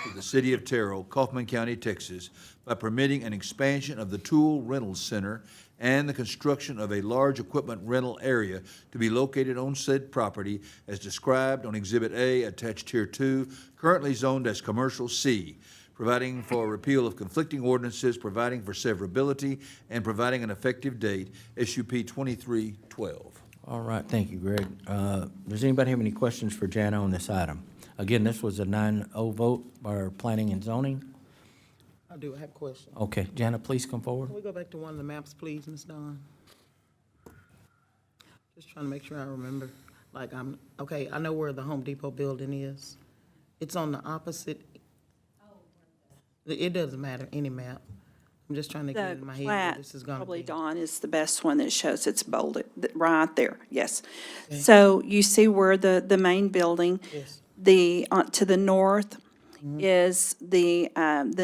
to the City of Terrell, Kaufman County, Texas, by permitting an expansion of the Tool Rental Center and the construction of a large equipment rental area to be located on said property as described on Exhibit A attached here 2, currently zoned as Commercial C, providing for repeal of conflicting ordinances, providing for severability, and providing an effective date, SUP 2312. All right, thank you, Greg. Does anybody have any questions for Jana on this item? Again, this was a 9-0 vote by our planning and zoning. I do have a question. Okay, Jana, please come forward. Can we go back to one of the maps, please, Ms. Dawn? Just trying to make sure I remember. Okay, I know where the Home Depot building is. It's on the opposite. It doesn't matter, any map. I'm just trying to get The in my head where plat, this is gonna probably be. Dawn, is the best one that shows it's bolded, right there, yes. So you see where the main building, Yes. to the north is the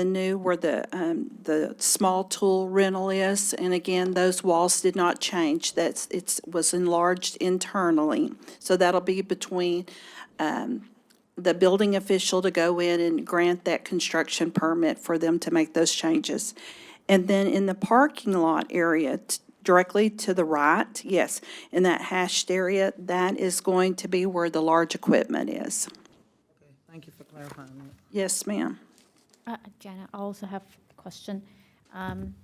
new, where the small tool rental is. And again, those walls did not change. It was enlarged internally. So that'll be between, the building official to go in and grant that construction permit for them to make those changes. And then in the parking lot area, directly to the right, yes, in that hashed area, that is going to be where the large equipment is. Okay, thank you for clarifying that. Yes, ma'am. Jana, I also have a question. I'm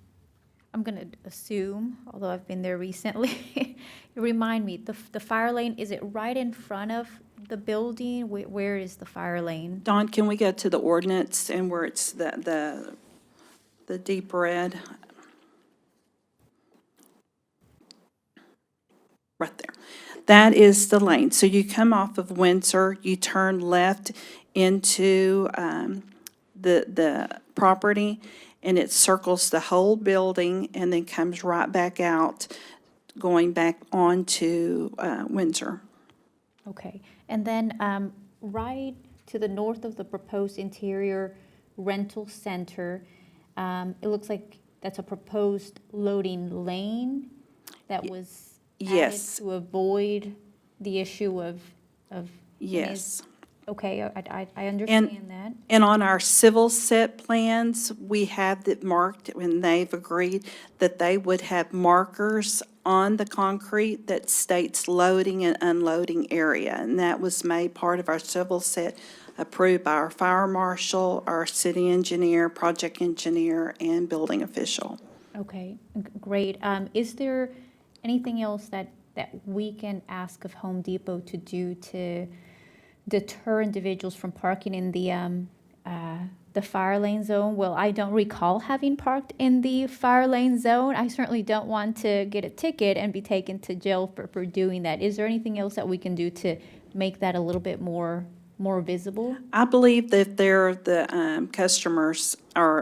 going to assume, although I've been there recently, remind me, the fire lane, is it right in front of the building? Where is the fire lane? Dawn, can we go to the ordinance and where it's the deep red? Right there. That is the lane. So you come off of Windsor, you turn left into the property, and it circles the whole building and then comes right back out, going back onto Windsor. Okay. And then right to the north of the proposed interior rental center, it looks like that's a proposed loading lane that was added Yes. to avoid the issue of. Yes. Okay, I understand that. And on our civil set plans, we have it marked, and they've agreed that they would have markers on the concrete that states loading and unloading area. And that was made part of our civil set, approved by our fire marshal, our city engineer, project engineer, and building official. Okay, great. Is there anything else that we can ask of Home Depot to do to deter individuals from parking in the fire lane zone? Well, I don't recall having parked in the fire lane zone. I certainly don't want to get a ticket and be taken to jail for doing that. Is there anything else that we can do to make that a little bit more visible? I believe that the customers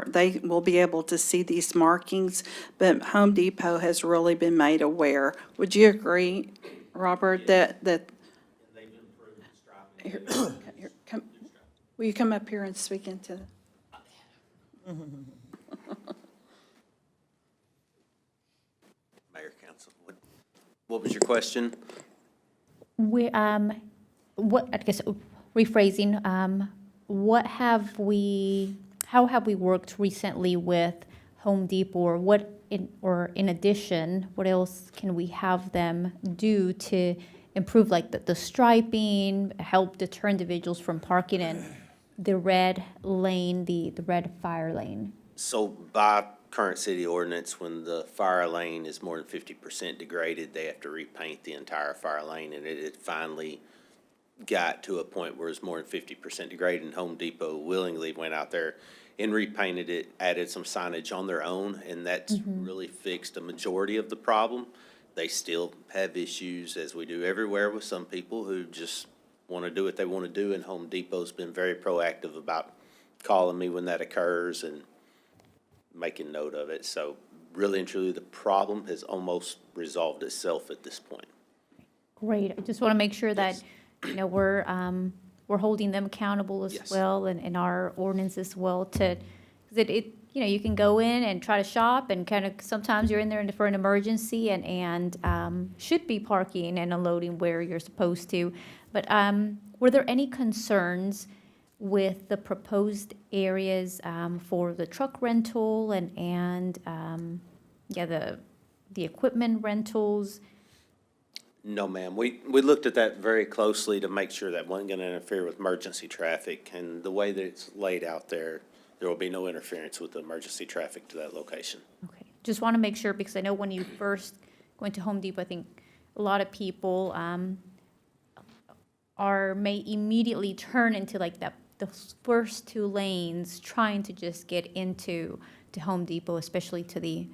they will be able to see these markings, but Home Depot has really been made aware. Would you agree, Robert, that? Here, will you come up here and speak into? Mayor, Council, what was your question? We, what, I guess, rephrasing, how have we worked recently with Home Depot, or in addition, what else can we have them do to improve, like, the striping, help deter individuals from parking in the red lane, the red fire lane? So by current city ordinance, when the fire lane is more than 50% degraded, they have to repaint the entire fire lane, and it finally got to a point where it's more than 50% degraded, and Home Depot willingly went out there and repainted it, added some signage on their own, and that's really fixed a majority of the problem. They still have issues, as we do everywhere, with some people who just want to do what they want to do, and Home Depot's been very proactive about calling me when that occurs and making note of it. So really and truly, the problem has almost resolved itself at this point. Great. I just want to make sure that, you know, we're holding them accountable as Yes. well, and our ordinance as well, to, because you know, you can go in and try to shop, and kind of, sometimes you're in there for an emergency, and should be parking and unloading where you're supposed to. But were there any concerns with the proposed areas for the truck rental and the equipment rentals? No, ma'am. We looked at that very closely to make sure that wasn't going to interfere with emergency traffic. And the way that it's laid out there, there will be no interference with the emergency traffic to that location. Okay, just want to make sure, because I know when you first go into Home Depot, I think a lot of people may immediately turn into like the first two lanes, trying to just get to Home Depot, especially to the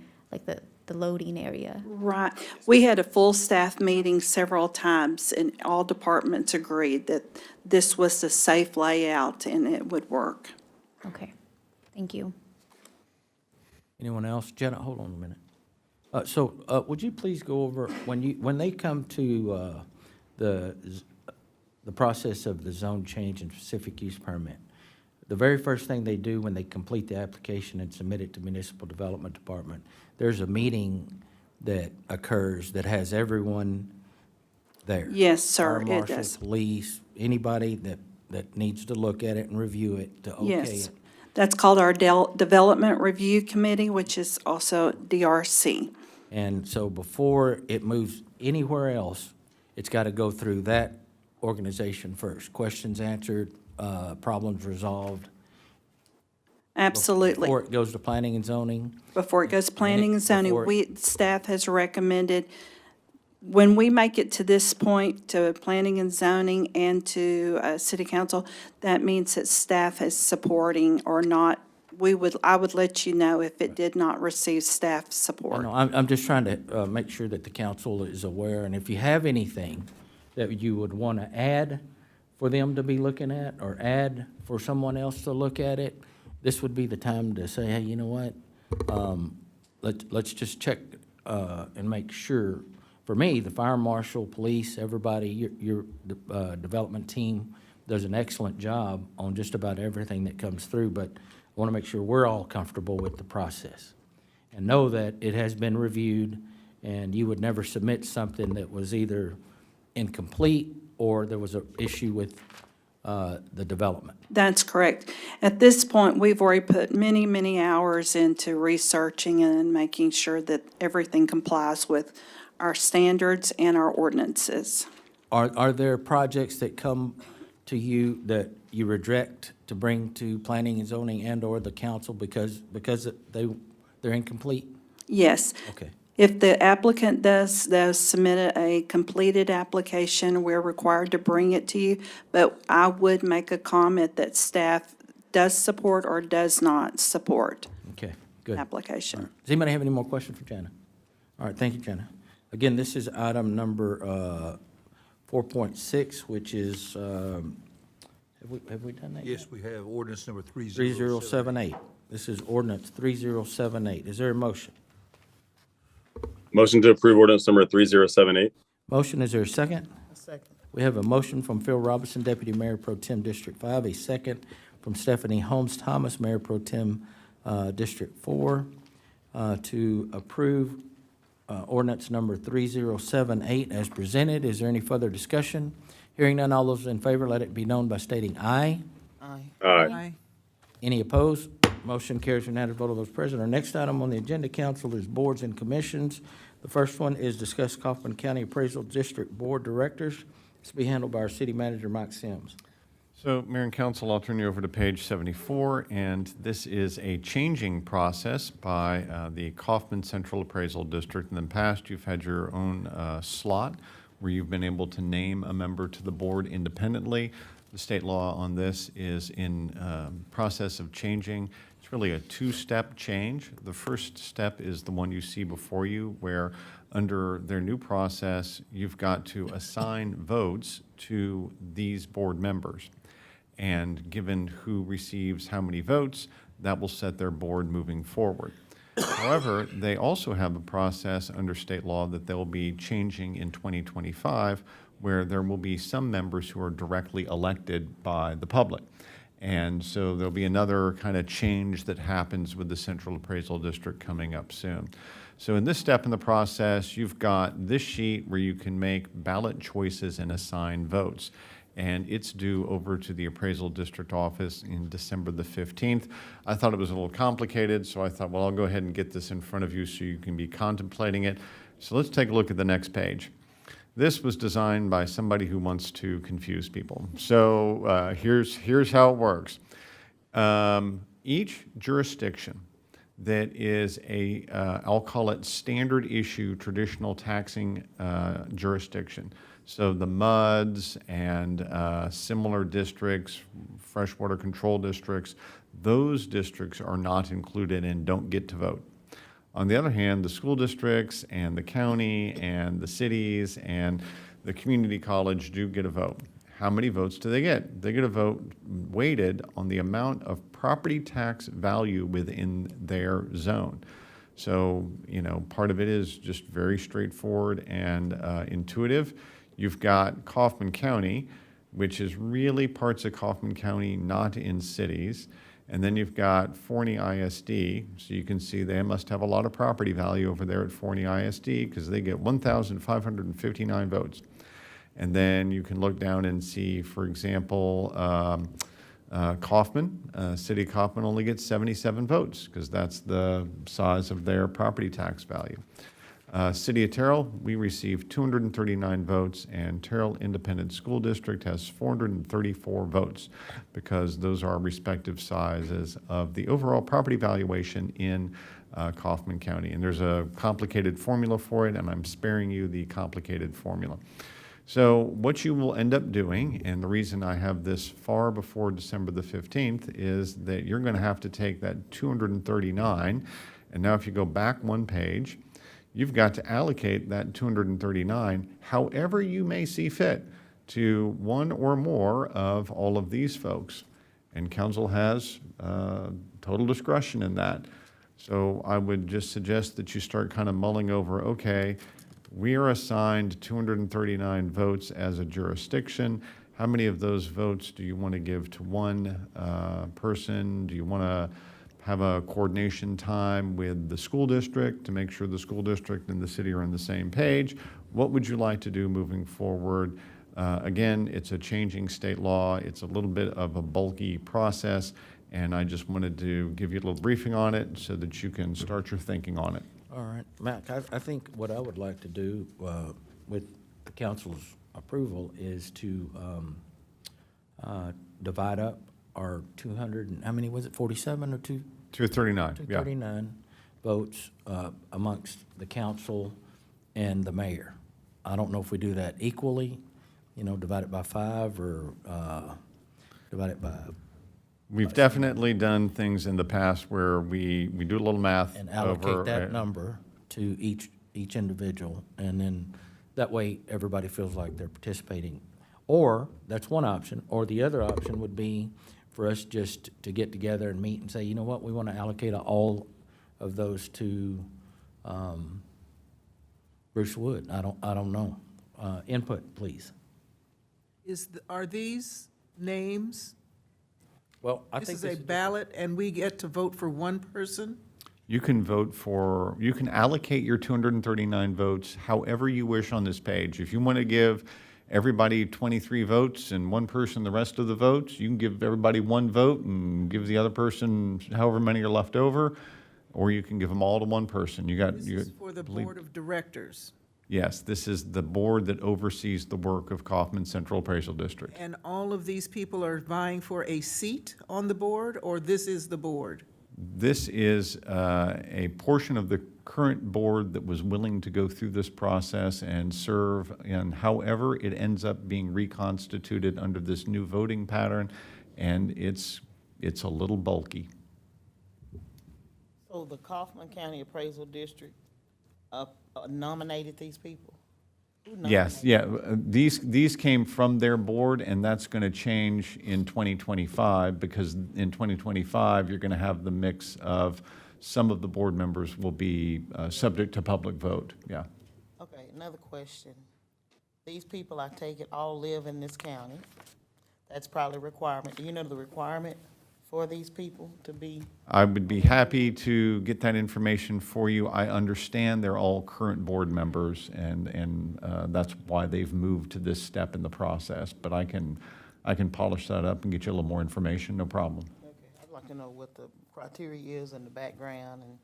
loading area. Right. We had a full staff meeting several times, and all departments agreed that this was a safe layout and it would work. Okay, thank you. Anyone else? Jenna, hold on a minute. Would you please go over, when they come to the process of the zone change and specific use permit, the very first thing they do when they complete the application and submit it to Municipal Development Department, there's a meeting that occurs that has everyone there. Yes, sir, Fire it marshal, does. police, anybody that needs to look at it and review it to okay Yes. it. That's called our Development Review Committee, which is also DRC. And so before it moves anywhere else, it's got to go through that organization first. Questions answered, problems resolved. Absolutely. Before it goes to planning and zoning. Before it goes to planning and zoning, Before- staff has recommended, when we make it to this point, to planning and zoning and to city council, that means that staff is supporting or not. I would let you know if it did not receive staff support. No, I'm just trying to make sure that the council is aware, and if you have anything that you would want to add for them to be looking at, or add for someone else to look at it, this would be the time to say, hey, you know what? Let's just check and make sure. For me, the fire marshal, police, everybody, your development team does an excellent job on just about everything that comes through, but I want to make sure we're all comfortable with the process and know that it has been reviewed, and you would never submit something that was either incomplete or there was an issue with the development. That's correct. At this point, we've already put many, many hours into researching and making sure that everything complies with our standards and our ordinances. Are there projects that come to you that you regret to bring to planning and zoning and/or the council because they're incomplete? Yes. Okay. If the applicant does submit a completed application, we're required to bring it to you. But I would make a comment that staff does support or does not support Okay, good. application. Does anybody have any more questions for Jana? All right, thank you, Jana. Again, this is item number 4.6, which is, have we done that yet? Yes, we have ordinance number 3078. This is ordinance 3078. Is there a motion? Motion to approve ordinance number 3078. Motion, is there a second? A second. We have a motion from Phil Robinson, Deputy Mayor Pro Tem District 5, a second from Stephanie Holmes Thomas, Mayor Pro Tem District 4, to approve ordinance number 3078 as presented. Is there any further discussion? Hearing none, all those in favor, let it be known by stating aye. Aye. Aye. Any opposed? Motion carries unanimous vote of those present. Our next item on the agenda, council, is boards and commissions. The first one is discuss Kaufman County Appraisal District Board Directors. This will be handled by our city manager, Mike Sims. So, Mayor and Council, I'll turn you over to page 74, and this is a changing process by the Kaufman Central Appraisal District. In the past, you've had your own slot where you've been able to name a member to the board independently. The state law on this is in process of changing. It's really a two-step change. The first step is the one you see before you, where under their new process, you've got to assign votes to these board members. And given who receives how many votes, that will set their board moving forward. However, they also have a process under state law that they'll be changing in 2025, where there will be some members who are directly elected by the public. And so there'll be another kind of change that happens with the Central Appraisal District coming up soon. So in this step in the process, you've got this sheet where you can make ballot choices and assign votes. And it's due over to the Appraisal District office in December the 15th. I thought it was a little complicated, so I thought, well, I'll go ahead and get this in front of you so you can be contemplating it. So let's take a look at the next page. This was designed by somebody who wants to confuse people. So here's how it works. Each jurisdiction that is I'll call it standard issue traditional taxing jurisdiction. So the MUDs and similar districts, freshwater control districts, those districts are not included and don't get to vote. On the other hand, the school districts and the county and the cities and the community college do get a vote. How many votes do they get? They get a vote weighted on the amount of property tax value within their zone. So, part of it is just very straightforward and intuitive. You've got Kaufman County, which is really parts of Kaufman County, not in cities. And then you've got Forney ISD, so you can see they must have a lot of property value over there at Forney ISD because they get 1,559 votes. And then you can look down and see, for example, Kaufman, City of Kaufman only gets 77 votes because that's the size of their property tax value. City of Terrell, we received 239 votes, and Terrell Independent School District has 434 votes because those are respective sizes of the overall property valuation in Kaufman County. And there's a complicated formula for it, and I'm sparing you the complicated formula. So what you will end up doing, and the reason I have this far before December the 15th, is that you're going to have to take that 239, and now if you go back one page, you've got to allocate that 239 however you may see fit to one or more of all of these folks. And council has total discretion in that. So I would just suggest that you start kind of mulling over, okay, we are assigned 239 votes as a jurisdiction. How many of those votes do you want to give to one person? Do you want to have a coordination time with the school district to make sure the school district and the city are on the same page? What would you like to do moving forward? Again, it's a changing state law. It's a little bit of a bulky process, and I just wanted to give you a little briefing on it so that you can start your thinking on it. All right, Mac, I think what I would like to do with the council's approval is to divide up our 200, and how many was it, 47 or 239, yeah. 239 votes amongst the council and the mayor. I don't know if we do that equally, divide it by 5 or divide it by. We've definitely done things in the past where we do a little math. And allocate that number to each individual, and then that way everybody feels like they're participating. Or, that's one option, or the other option would be for us just to get together and meet and say, you know what, we want to allocate all of those to Bruce Wood. I don't know. Input, please. Are these names Well, I This think is this a is. ballot, and we get to vote for one person? You can vote for, you can allocate your 239 votes however you wish on this page. If you want to give everybody 23 votes and one person the rest of the votes, you can give everybody one vote and give the other person however many are left over, or you can give them all to one person. You got, This you is for the believe- Board of Directors. Yes, this is the board that oversees the work of Kaufman Central Appraisal District. And all of these people are vying for a seat on the board, or this is the board? This is a portion of the current board that was willing to go through this process and serve, and however it ends up being reconstituted under this new voting pattern, and it's a little bulky. So the Kaufman County Appraisal District nominated these people? Who Yes, nominated? yeah, these came from their board, and that's going to change in 2025, because in 2025, you're going to have the mix of some of the board members will be subject to public vote, yeah. Okay, another question. These people, I take it, all live in this county. That's probably a requirement. Do you know the requirement for these people to be? I would be happy to get that information for you. I understand they're all current board members, and that's why they've moved to this step in the process. But I can polish that up and get you a little more information, no problem. Okay, I'd like to know what the criteria is and the background, and,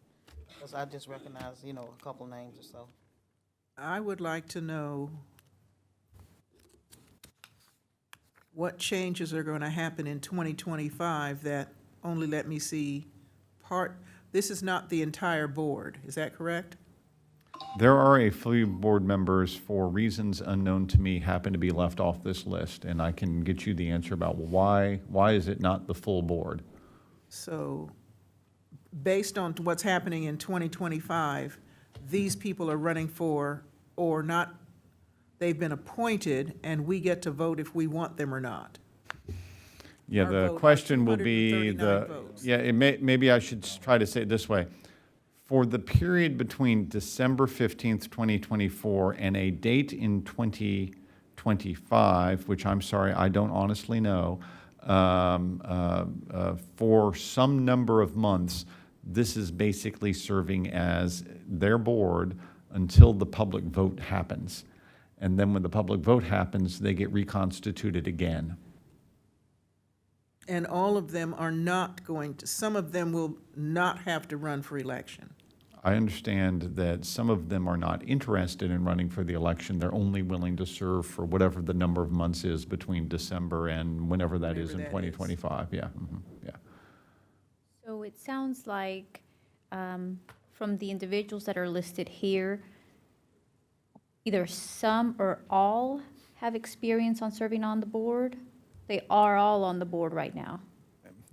because I just recognize, a couple names or so. I would like to know what changes are going to happen in 2025 that only let me see part. This is not the entire board, is that correct? There are a few board members, for reasons unknown to me, happen to be left off this list, and I can get you the answer about why is it not the full board? So, based on what's happening in 2025, these people are running for, or not, they've been appointed, and we get to vote if we want them or not. Yeah, Our the vote, question will be 239 votes. maybe I should try to say it this way. For the period between December 15th, 2024, and a date in 2025, which I'm sorry, I don't honestly know, for some number of months, this is basically serving as their board until the public vote happens. And then when the public vote happens, they get reconstituted again. And all of them are not going to, some of them will not have to run for election. I understand that some of them are not interested in running for the election. They're only willing to serve for whatever the number of months is between December and whenever that is in Whenever that is. 2025, yeah, yeah. So it sounds like, from the individuals that are listed here, either some or all have experience on serving on the board. They are all on the board right now.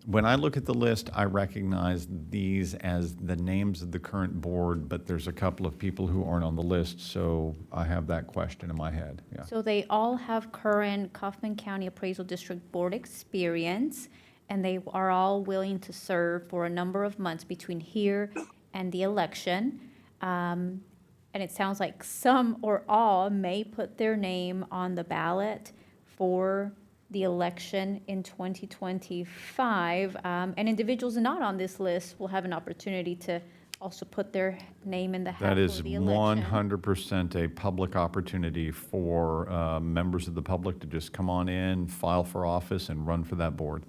When I look at the list, I recognize these as the names of the current board, but there's a couple of people who aren't on the list, so I have that question in my head, yeah. So they all have current Kaufman County Appraisal District Board experience, and they are all willing to serve for a number of months between here and the election. And it sounds like some or all may put their name on the ballot for the election in 2025. And individuals not on this list will have an opportunity to also put their name in the hat That for is the election. 100% a public opportunity for members of the public to just come on in, file for office, and run for that board.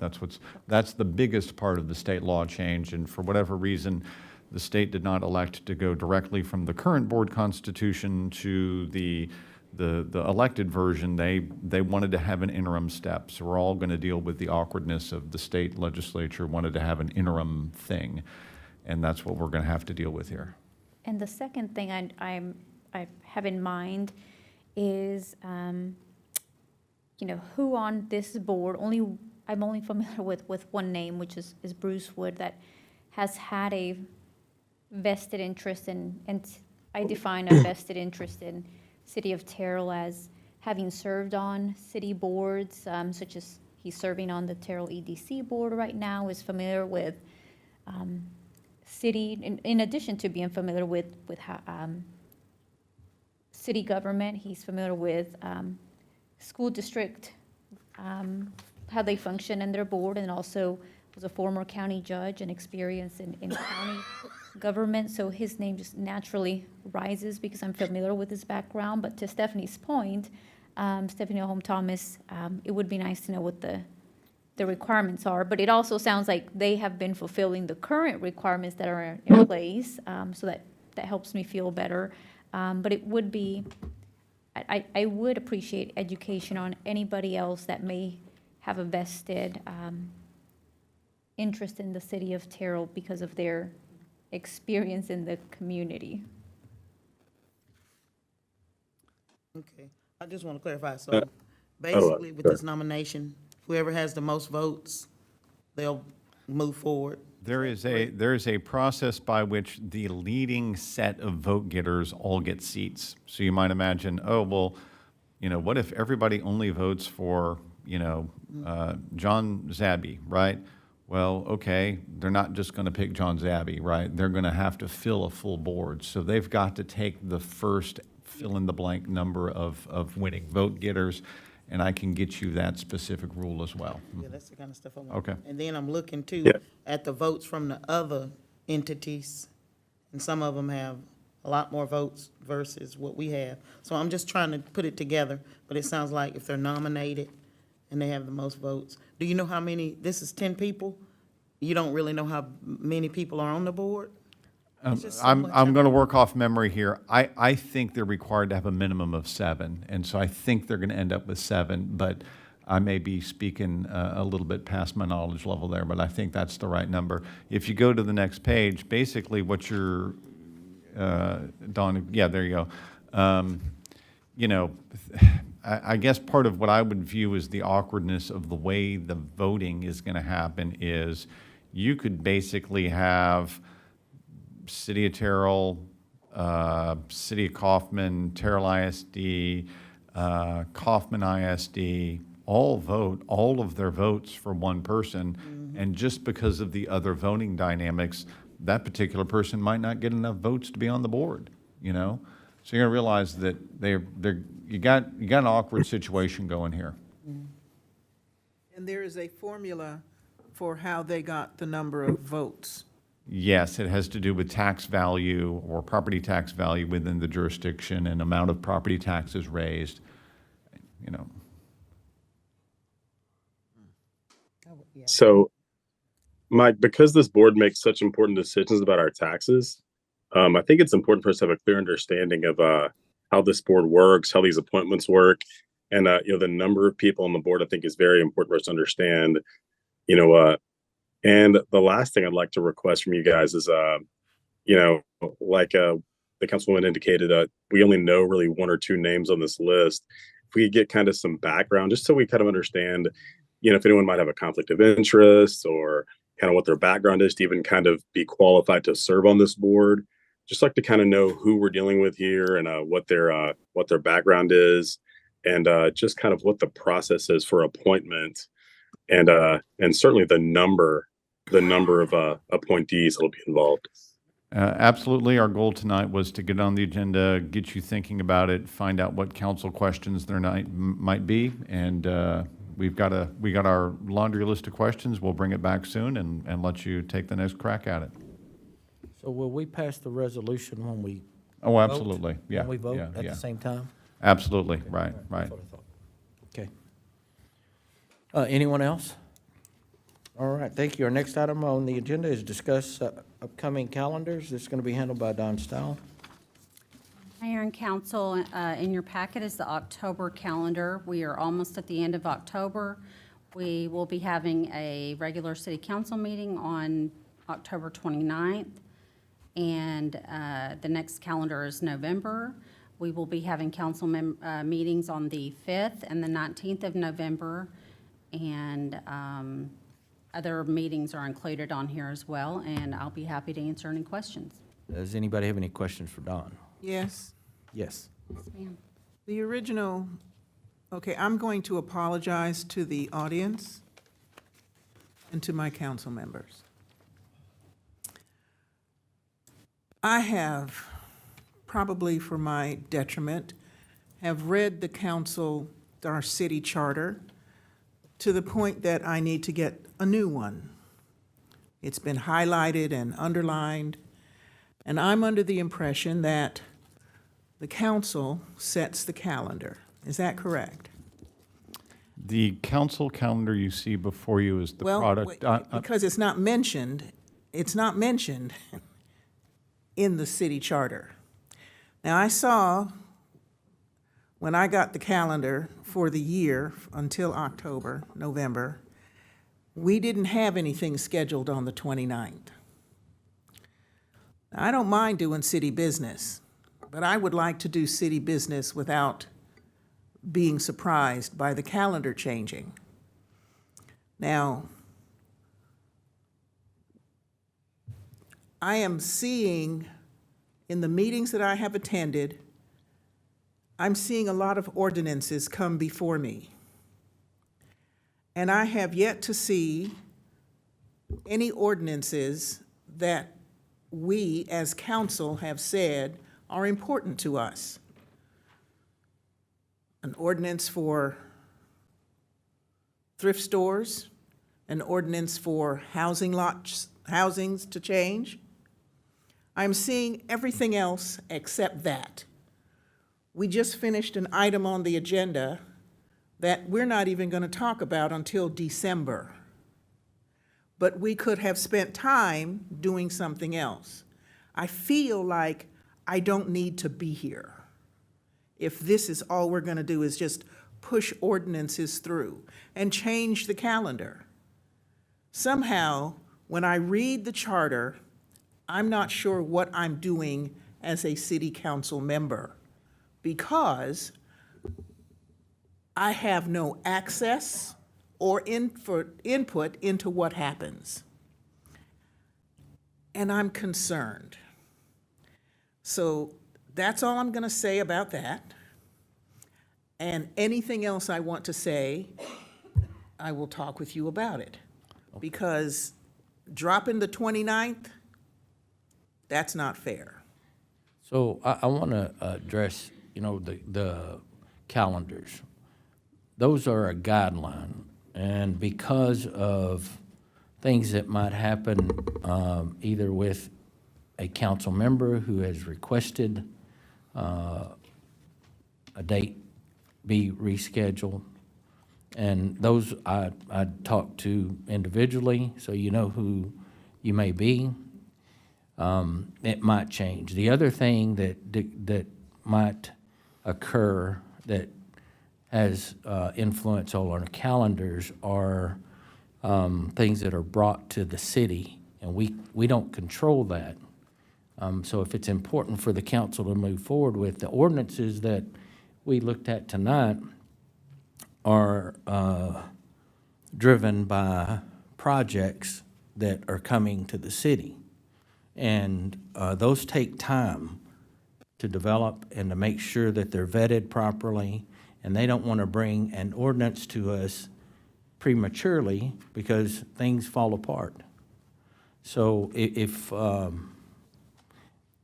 That's the biggest part of the state law change, and for whatever reason, the state did not elect to go directly from the current board constitution to the elected version. They wanted to have an interim step, so we're all going to deal with the awkwardness of the state legislature wanted to have an interim thing, and that's what we're going to have to deal with here. And the second thing I have in mind is, who on this board, I'm only familiar with one name, which is Bruce Wood, that has had a vested interest in, and I define a vested interest in City of Terrell as having served on city boards, such as he's serving on the Terrell EDC board right now, is familiar with city, in addition to being familiar with city government, he's familiar with school district how they function in their board, and also was a former county judge and experience in county government. So his name just naturally rises because I'm familiar with his background. But to Stephanie's point, Stephanie Holm Thomas, it would be nice to know what the requirements are, but it also sounds like they have been fulfilling the current requirements that are in place, so that helps me feel better. But it would be, I would appreciate education on anybody else that may have a vested interest in the city of Terrell because of their experience in the community. Okay, I just want to clarify, so basically with this nomination, whoever has the most votes, they'll move forward. There is a process by which the leading set of vote getters all get seats. So you might imagine, oh, well, what if everybody only votes for, John Zabby, right? Well, okay, they're not just going to pick John Zabby, right? They're going to have to fill a full board. So they've got to take the first fill-in-the-blank number of winning vote getters, and I can get you that specific rule as well. Yeah, that's the kind of stuff I want. Okay. And then I'm looking too Yeah. at the votes from the other entities, and some of them have a lot more votes versus what we have. So I'm just trying to put it together, but it sounds like if they're nominated and they have the most votes, do you know how many, this is 10 people? You don't really know how many people are on the board? It's just so much. I'm going to work off memory here. I think they're required to have a minimum of 7, and so I think they're going to end up with 7, but I may be speaking a little bit past my knowledge level there, but I think that's the right number. If you go to the next page, basically what you're, Dawn, yeah, there you go. I guess part of what I would view as the awkwardness of the way the voting is going to happen is you could basically have City of Terrell, City of Kaufman, Terrell ISD, Kaufman ISD, all vote all of their votes for one person. And just because of the other voting dynamics, that particular person might not get enough votes to be on the board, So you're gonna realize that you got an awkward situation going here. And there is a formula for how they got the number of votes. Yes, it has to do with tax value or property tax value within the jurisdiction and amount of property taxes raised, So, Mike, because this board makes such important decisions about our taxes, I think it's important for us to have a clear understanding of how this board works, how these appointments work, and the number of people on the board. I think is very important for us to understand. And the last thing I'd like to request from you guys is, like the councilwoman indicated, we only know really 1 or 2 names on this list. If we could get kind of some background, just so we kind of understand, if anyone might have a conflict of interest or kind of what their background is to even kind of be qualified to serve on this board. Just like to kind of know who we're dealing with here and what their background is, and just kind of what the process is for appointment, and certainly the number of appointees that'll be involved. Absolutely. Our goal tonight was to get on the agenda, get you thinking about it, find out what council questions there might be, and we got our laundry list of questions. We'll bring it back soon and let you take the next crack at it. So will we pass the resolution when we Oh, vote? absolutely. Yeah. When we vote yeah, at yeah. the same time? Absolutely. Right. That's what I thought. Okay. Anyone else? All right, thank you. Our next item on the agenda is discuss upcoming calendars. This is going to be handled by Don Style. Mayor and council, in your packet is the October calendar. We are almost at the end of October. We will be having a regular city council meeting on October 29th, and the next calendar is November. We will be having council meetings on the 5th and the 19th of November, and other meetings are included on here as well, and I'll be happy to answer any questions. Does anybody have any questions for Don? Yes. Yes. Yes, ma'am. The original, okay, I'm going to apologize to the audience and to my council members. I have, probably for my detriment, have read our city charter, to the point that I need to get a new one. It's been highlighted and underlined, and I'm under the impression that the council sets the calendar. Is that correct? The council calendar you see before you is the Well, product. because it's not mentioned in the city charter. Now, I saw, when I got the calendar for the year until October, November, we didn't have anything scheduled on the 29th. Now, I don't mind doing city business, but I would like to do city business without being surprised by the calendar changing. Now, I am seeing, in the meetings that I have attended, I'm seeing a lot of ordinances come before me. And I have yet to see any ordinances that we as council have said are important to us. An ordinance for thrift stores, an ordinance for housings to change. I'm seeing everything else except that. We just finished an item on the agenda that we're not even going to talk about until December. But we could have spent time doing something else. I feel like I don't need to be here if this is all we're going to do is just push ordinances through and change the calendar. Somehow, when I read the charter, I'm not sure what I'm doing as a city council member because I have no access or input into what happens. And I'm concerned. So that's all I'm going to say about that. And anything else I want to say, I will talk with you about it. Because dropping the 29th, that's not fair. So I want to address, the calendars. Those are a guideline, and because of things that might happen, either with a council member who has requested a date be rescheduled, and those I talk to individually, so you know who you may be. It might change. The other thing that might occur that has influence on our calendars are things that are brought to the city, and we don't control that. So if it's important for the council to move forward with, the ordinances that we looked at tonight are driven by projects that are coming to the city. And those take time to develop and to make sure that they're vetted properly. And they don't want to bring an ordinance to us prematurely because things fall apart. So if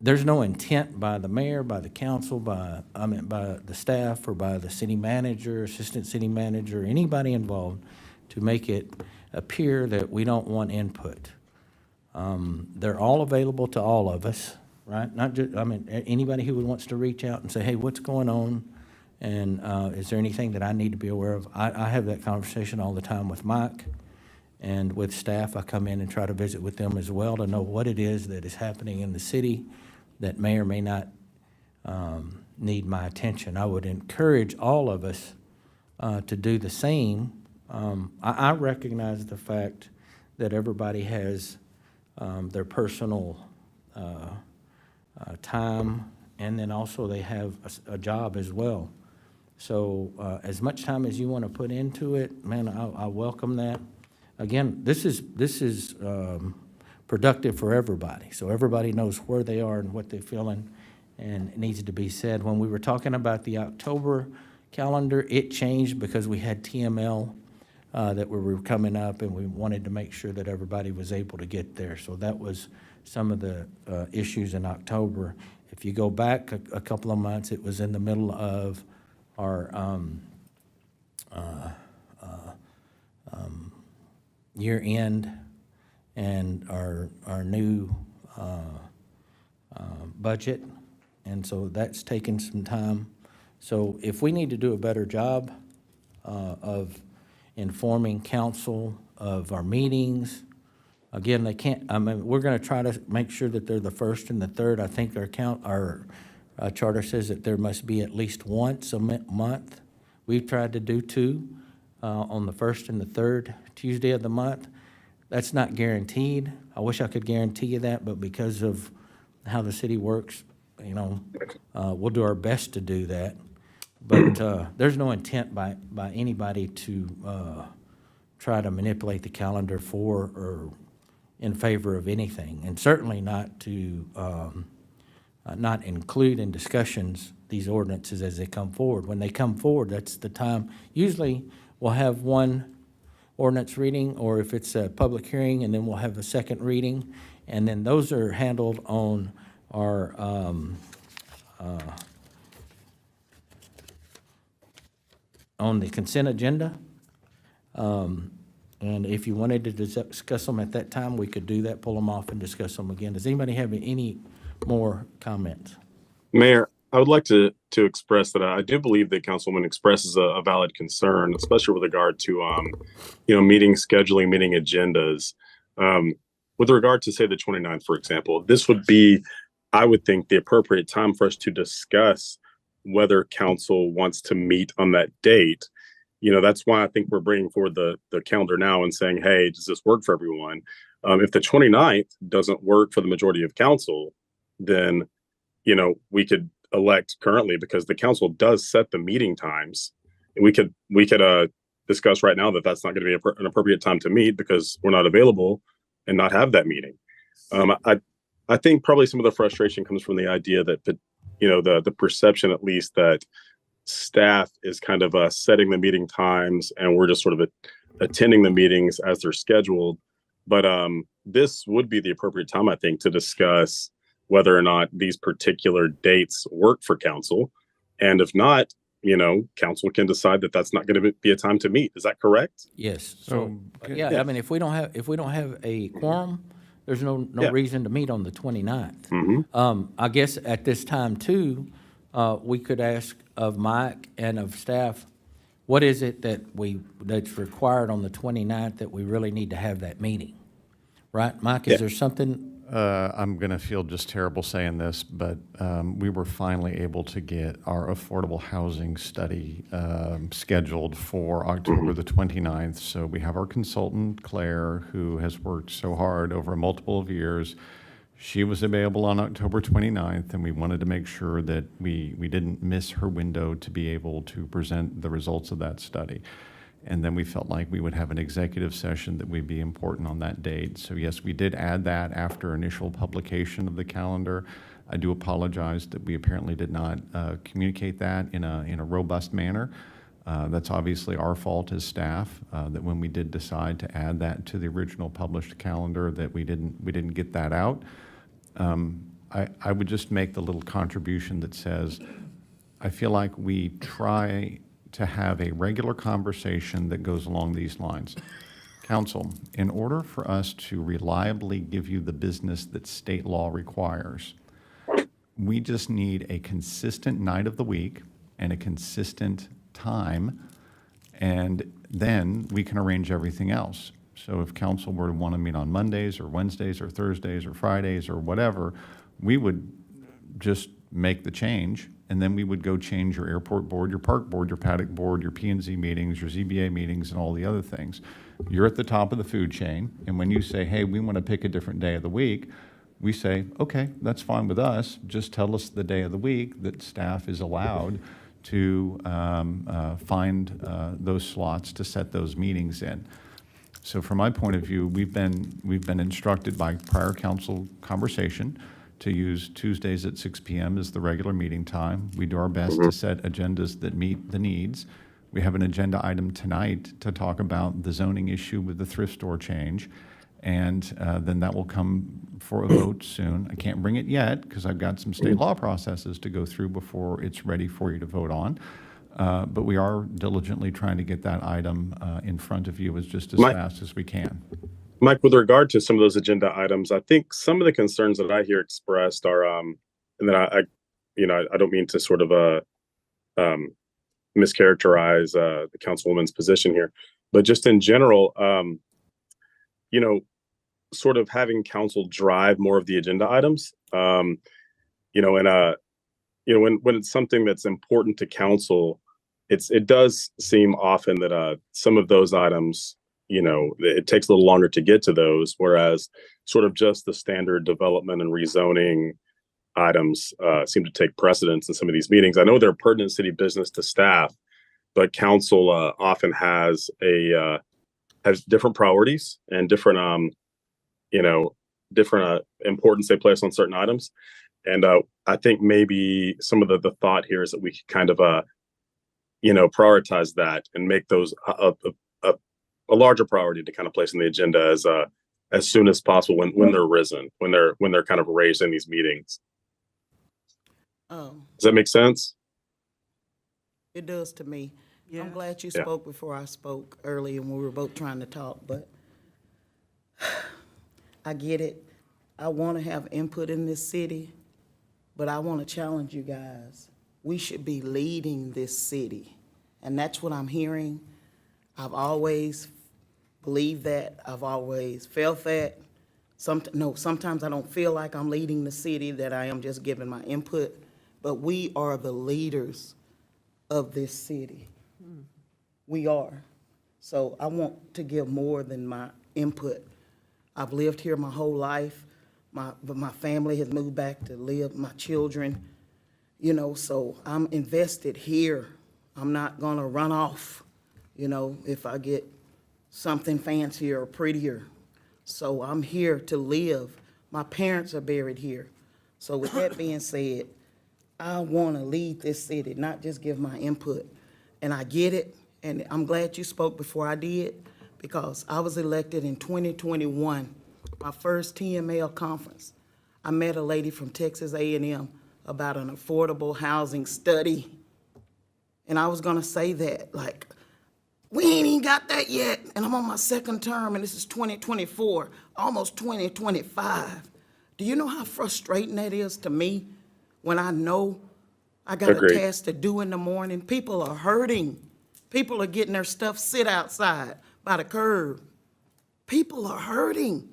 there's no intent by the mayor, by the council, by the staff, or by the city manager, assistant city manager, anybody involved, to make it appear that we don't want input. They're all available to all of us, right? Not just, anybody who wants to reach out and say, hey, what's going on? And is there anything that I need to be aware of? I have that conversation all the time with Mike and with staff. I come in and try to visit with them as well to know what it is that is happening in the city that may or may not need my attention. I would encourage all of us to do the same. I recognize the fact that everybody has their personal time, and then also they have a job as well. So as much time as you want to put into it, man, I welcome that. Again, this is productive for everybody, so everybody knows where they are and what they're feeling, and it needs to be said. When we were talking about the October calendar, it changed because we had TML that were coming up, and we wanted to make sure that everybody was able to get there. So that was some of the issues in October. If you go back a couple of months, it was in the middle of our year end and our new budget, and so that's taken some time. So if we need to do a better job of informing council of our meetings, again, they can't, I mean, we're gonna try to make sure that they're the first and the third. I think our charter says that there must be at least once a month. We've tried to do two on the first and the third Tuesday of the month. That's not guaranteed. I wish I could guarantee you that, but because of how the city works, you know, we'll do our best to do that. But there's no intent by anybody to try to manipulate the calendar for or in favor of anything, and certainly not to not include in discussions these ordinances as they come forward. When they come forward, that's the time. Usually, we'll have one ordinance reading, or if it's a public hearing, and then we'll have a second reading, and then those are handled on our on the consent agenda. And if you wanted to discuss them at that time, we could do that, pull them off and discuss them again. Does anybody have any more comments? Mayor, I would like to express that I do believe that Councilwoman expresses a valid concern, especially with regard to, meeting scheduling, meeting agendas. With regard to, say, the 29th, for example, this would be, I would think, the appropriate time for us to discuss whether council wants to meet on that date. That's why I think we're bringing forward the calendar now and saying, hey, does this work for everyone? If the 29th doesn't work for the majority of council, then, we could elect currently, because the council does set the meeting times. We could discuss right now that that's not going to be an appropriate time to meet because we're not available and not have that meeting. I think probably some of the frustration comes from the idea that, the perception, at least, that staff is kind of setting the meeting times and we're just sort of attending the meetings as they're scheduled. But this would be the appropriate time, I think, to discuss whether or not these particular dates work for council. And if not, council can decide that that's not going to be a time to meet. Is that correct? Yes. So, Yeah, I mean, if we don't have a quorum, there's no reason to meet on the 29th. Mm-hmm. I guess at this time too, we could ask of Mike and of staff, what is it that's required on the 29th that we really need to have that meeting? Right, Mike, is there something? I'm going to feel just terrible saying this, but we were finally able to get our affordable housing study scheduled for October the 29th. So we have our consultant, Claire, who has worked so hard over multiple of years. She was available on October 29th, and we wanted to make sure that we didn't miss her window to be able to present the results of that study. And then we felt like we would have an executive session that would be important on that date. So yes, we did add that after initial publication of the calendar. I do apologize that we apparently did not communicate that in a robust manner. That's obviously our fault as staff, that when we did decide to add that to the original published calendar, that we didn't get that out. I would just make the little contribution that says, I feel like we try to have a regular conversation that goes along these lines. Council, in order for us to reliably give you the business that state law requires, we just need a consistent night of the week and a consistent time, and then we can arrange everything else. So if council were to want to meet on Mondays or Wednesdays or Thursdays or Fridays or whatever, we would just make the change, and then we would go change your airport board, your park board, your paddock board, your P&Z meetings, your ZBA meetings, and all the other things. You're at the top of the food chain, and when you say, hey, we want to pick a different day of the week, we say, okay, that's fine with us. Just tell us the day of the week that staff is allowed to find those slots to set those meetings in. So from my point of view, we've been instructed by prior council conversation to use Tuesdays at 6 p.m. as the regular meeting time. We do our best to set agendas that meet the needs. We have an agenda item tonight to talk about the zoning issue with the thrift store change, and then that will come for a vote soon. I can't bring it yet because I've got some state law processes to go through before it's ready for you to vote on. But we are diligently trying to get that item in front of you as just as Mike- fast as we can. Mike, with regard to some of those agenda items, I think some of the concerns that I hear expressed are, and then I don't mean to sort of mischaracterize the councilwoman's position here, but just in general, sort of having council drive more of the agenda items, when it's something that's important to council, it does seem often that some of those items, it takes a little longer to get to those, whereas sort of just the standard development and rezoning items seem to take precedence in some of these meetings. I know they're pertinent city business to staff, but council often has different priorities and different importance they place on certain items. And I think maybe some of the thought here is that we could kind of prioritize that and make those a larger priority to kind of place on the agenda as soon as possible when they're risen, when they're kind of raised in these meetings. Does that make sense? It does to me. Yeah. I'm glad you Yeah. spoke before I spoke earlier when we were both trying to talk, but I get it. I want to have input in this city, but I want to challenge you guys. We should be leading this city, and that's what I'm hearing. I've always believed that. I've always felt that. Sometimes I don't feel like I'm leading the city, that I am just giving my input, but we are the leaders of this city. We are. So I want to give more than my input. I've lived here my whole life. But my family has moved back to live, my children, so I'm invested here. I'm not gonna run off, if I get something fancier or prettier. So I'm here to live. My parents are buried here. So with that being said, I wanna lead this city, not just give my input. And I get it, and I'm glad you spoke before I did, because I was elected in 2021. My first TML conference, I met a lady from Texas A&M about an affordable housing study. And I was gonna say that, like, we ain't even got that yet, and I'm on my second term, and this is 2024, almost 2025. Do you know how frustrating that is to me when I know I got Agreed. a task to do in the morning? People are hurting. People are getting their stuff sit outside by the curb. People are hurting.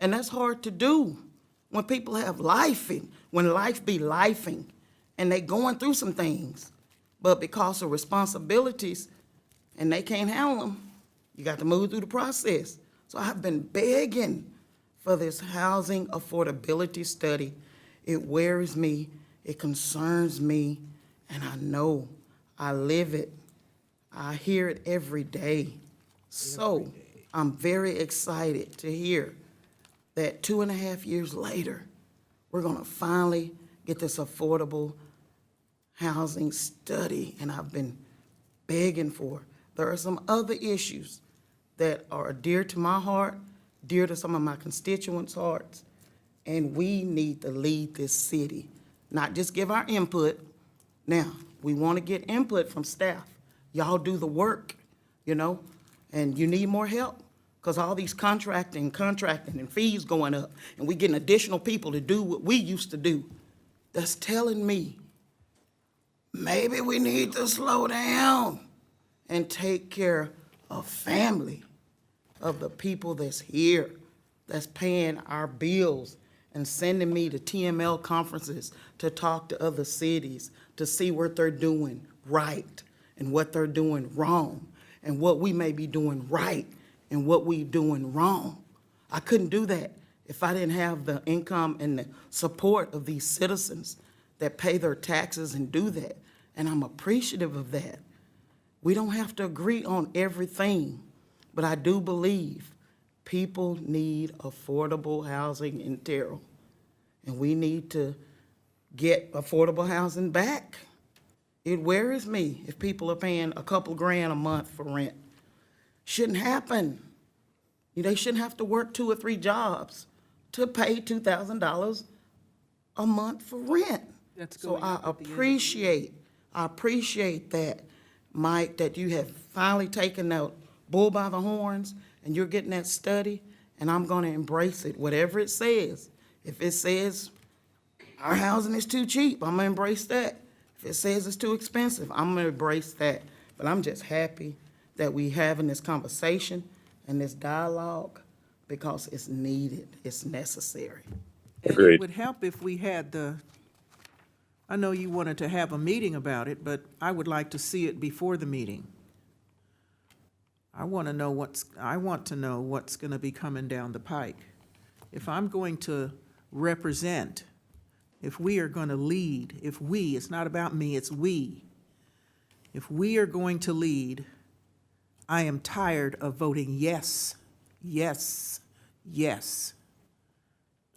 And that's hard to do when people have life, and when life be lifing, and they going through some things. But because of responsibilities, and they can't handle them, you got to move through the process. So I've been begging for this housing affordability study. It worries me, it concerns me, and I know I live it. I hear it every day. So I'm very excited to hear that 2.5 years later, we're gonna finally get this affordable housing study, and I've been begging for. There are some other issues that are dear to my heart, dear to some of my constituents' hearts, and we need to lead this city, not just give our input. Now, we wanna get input from staff. Y'all do the work, and you need more help. Because all these contracting and fees going up, and we getting additional people to do what we used to do. That's telling me maybe we need to slow down and take care of family, of the people that's here, that's paying our bills and sending me to TML conferences to talk to other cities, to see what they're doing right and what they're doing wrong, and what we may be doing right and what we doing wrong. I couldn't do that if I didn't have the income and the support of these citizens that pay their taxes and do that. And I'm appreciative of that. We don't have to agree on everything, but I do believe people need affordable housing in Terrell. And we need to get affordable housing back. It worries me if people are paying a couple grand a month for rent. Shouldn't happen. They shouldn't have to work 2 or 3 jobs to pay $2,000 a month for rent. That's So going I up at the end of the appreciate that. Mike, that you have finally taken the bull by the horns and you're getting that study, and I'm gonna embrace it, whatever it says. If it says our housing is too cheap, I'm gonna embrace that. If it says it's too expensive, I'm gonna embrace that. But I'm just happy that we having this conversation and this dialogue because it's needed, it's necessary. And Agreed. it would help if we had I know you wanted to have a meeting about it, but I would like to see it before the meeting. I want to know what's going to be coming down the pike. If I'm going to represent, if we are going to lead, it's not about me, it's we. If we are going to lead, I am tired of voting yes, yes, yes.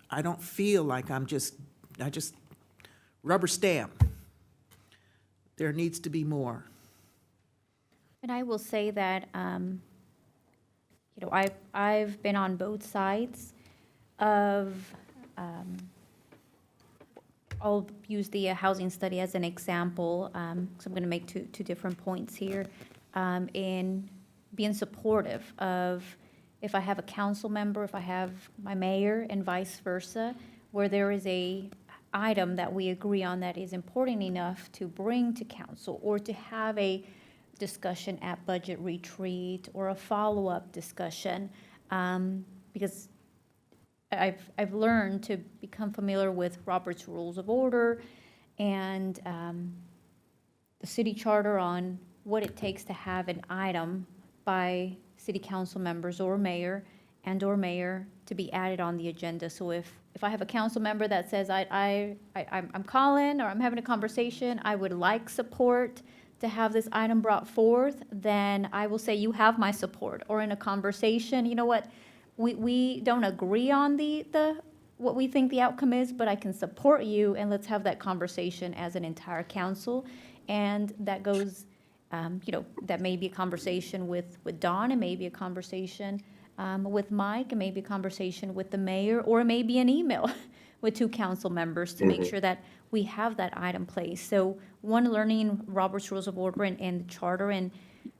I don't feel like I just rubber stamp. There needs to be more. And I will say that, I've been on both sides of, I'll use the housing study as an example, because I'm going to make two different points here, in being supportive of if I have a council member, if I have my mayor, and vice versa, where there is a item that we agree on that is important enough to bring to council or to have a discussion at budget retreat or a follow-up discussion, because I've learned to become familiar with Robert's Rules of Order and the city charter on what it takes to have an item by city council members or mayor to be added on the agenda. So if I have a council member that says I'm calling or I'm having a conversation, I would like support to have this item brought forth, then I will say you have my support. Or in a conversation, you know what, we don't agree on what we think the outcome is, but I can support you and let's have that conversation as an entire council. And that goes, that may be a conversation with Dawn, it may be a conversation with Mike, it may be a conversation with the mayor, or it may be an email with two council members to make sure that we have that item placed. So one, learning Robert's Rules of Order and the charter and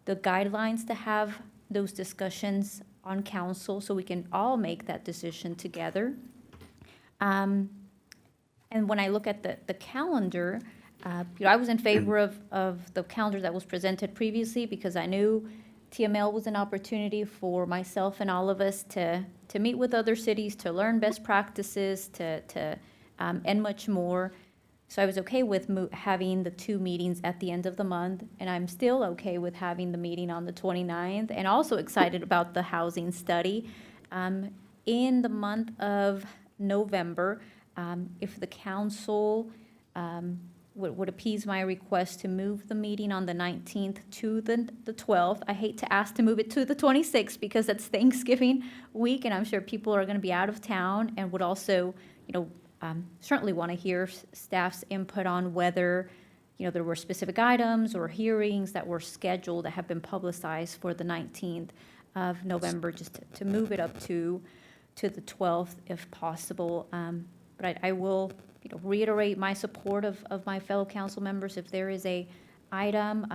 the guidelines to have those discussions on council so we can all make that decision together. And when I look at the calendar, I was in favor of the calendar that was presented previously because I knew TML was an opportunity for myself and all of us to meet with other cities, to learn best practices, and much more. So I was okay with having the two meetings at the end of the month, and I'm still okay with having the meeting on the 29th, and also excited about the housing study. In the month of November, if the council would appease my request to move the meeting on the 19th to the 12th. I hate to ask to move it to the 26th because that's Thanksgiving week, and I'm sure people are going to be out of town and would also, certainly want to hear staff's input on whether, there were specific items or hearings that were scheduled that have been publicized for the 19th of November, just to move it up to the 12th if possible. But I will reiterate my support of my fellow council members. If there is a item,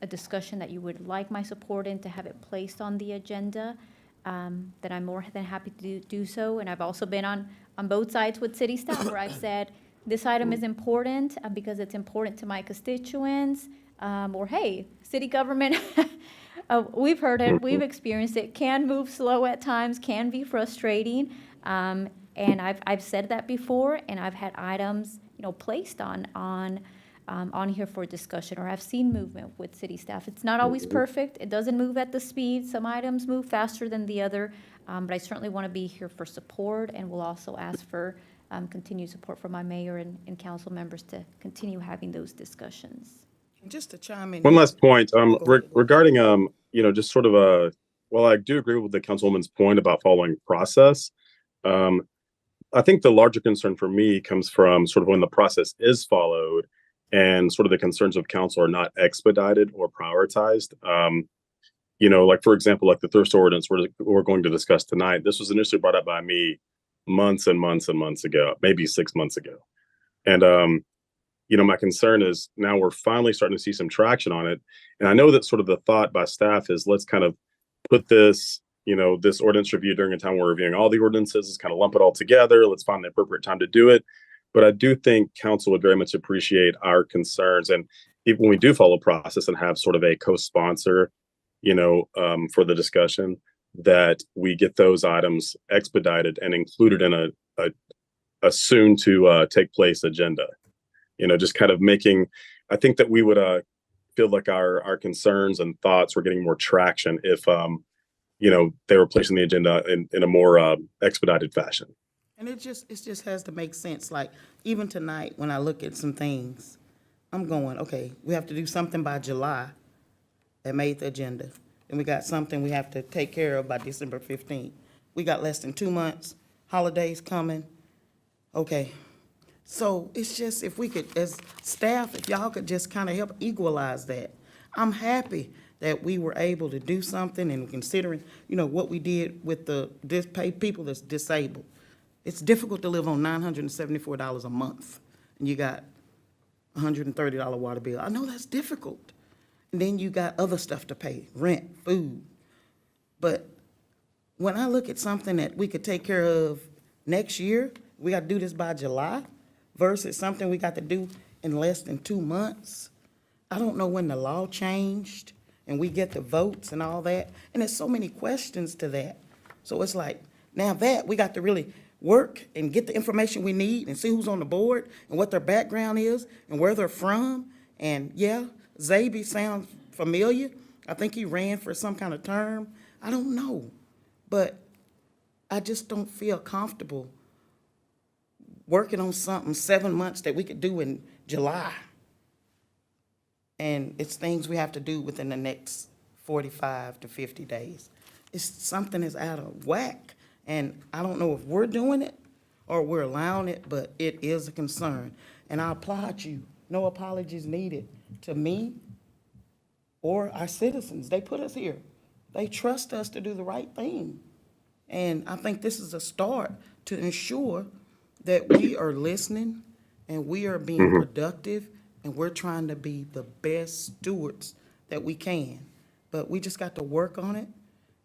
a discussion that you would like my support in to have it placed on the agenda, then I'm more than happy to do so. And I've also been on both sides with city staff where I've said, this item is important because it's important to my constituents, or hey, city government, we've heard it, we've experienced it, can move slow at times, can be frustrating. And I've said that before, and I've had items, placed on here for discussion, or I've seen movement with city staff. It's not always perfect. It doesn't move at the speed. Some items move faster than the other, but I certainly want to be here for support, and will also ask for continued support from my mayor and council members to continue having those discussions. Just to chime in. One last point, regarding, just sort of well, I do agree with the councilwoman's point about following process. I think the larger concern for me comes from sort of when the process is followed and sort of the concerns of council are not expedited or prioritized. Like, for example, like the thirst ordinance we're going to discuss tonight, this was initially brought up by me months and months and months ago, maybe 6 months ago. And my concern is now we're finally starting to see some traction on it. And I know that sort of the thought by staff is let's kind of put this, this ordinance review during a time we're reviewing all the ordinances, let's kind of lump it all together. Let's find the appropriate time to do it. But I do think council would very much appreciate our concerns. And if, when we do follow process and have sort of a co-sponsor, for the discussion, that we get those items expedited and included in a soon to take place agenda. Just kind of making, I think that we would feel like our concerns and thoughts were getting more traction if, they were placing the agenda in a more expedited fashion. And it just has to make sense. Like, even tonight, when I look at some things, I'm going, okay, we have to do something by July that made the agenda. And we got something we have to take care of by December 15th. We got less than 2 months, holidays coming. Okay. So it's just, if we could, as staff, if y'all could just kind of help equalize that. I'm happy that we were able to do something, and considering, what we did with the people that's disabled. It's difficult to live on $974 a month, and you got $130 water bill. I know that's difficult. And then you got other stuff to pay, rent, food. But when I look at something that we could take care of next year, we got to do this by July, versus something we got to do in less than 2 months. I don't know when the law changed and we get the votes and all that. And there's so many questions to that. So it's like, now that we got to really work and get the information we need and see who's on the board and what their background is and where they're from. And yeah, Zaby sounds familiar. I think he ran for some kind of term. I don't know. But I just don't feel comfortable working on something 7 months that we could do in July. And it's things we have to do within the next 45 to 50 days. It's something is out of whack. And I don't know if we're doing it or we're allowing it, but it is a concern. And I applaud you. No apologies needed to me or our citizens. They put us here. They trust us to do the right thing. And I think this is a start to ensure that we are listening and we are being productive and we're trying to be the best stewards that we can. But we just got to work on it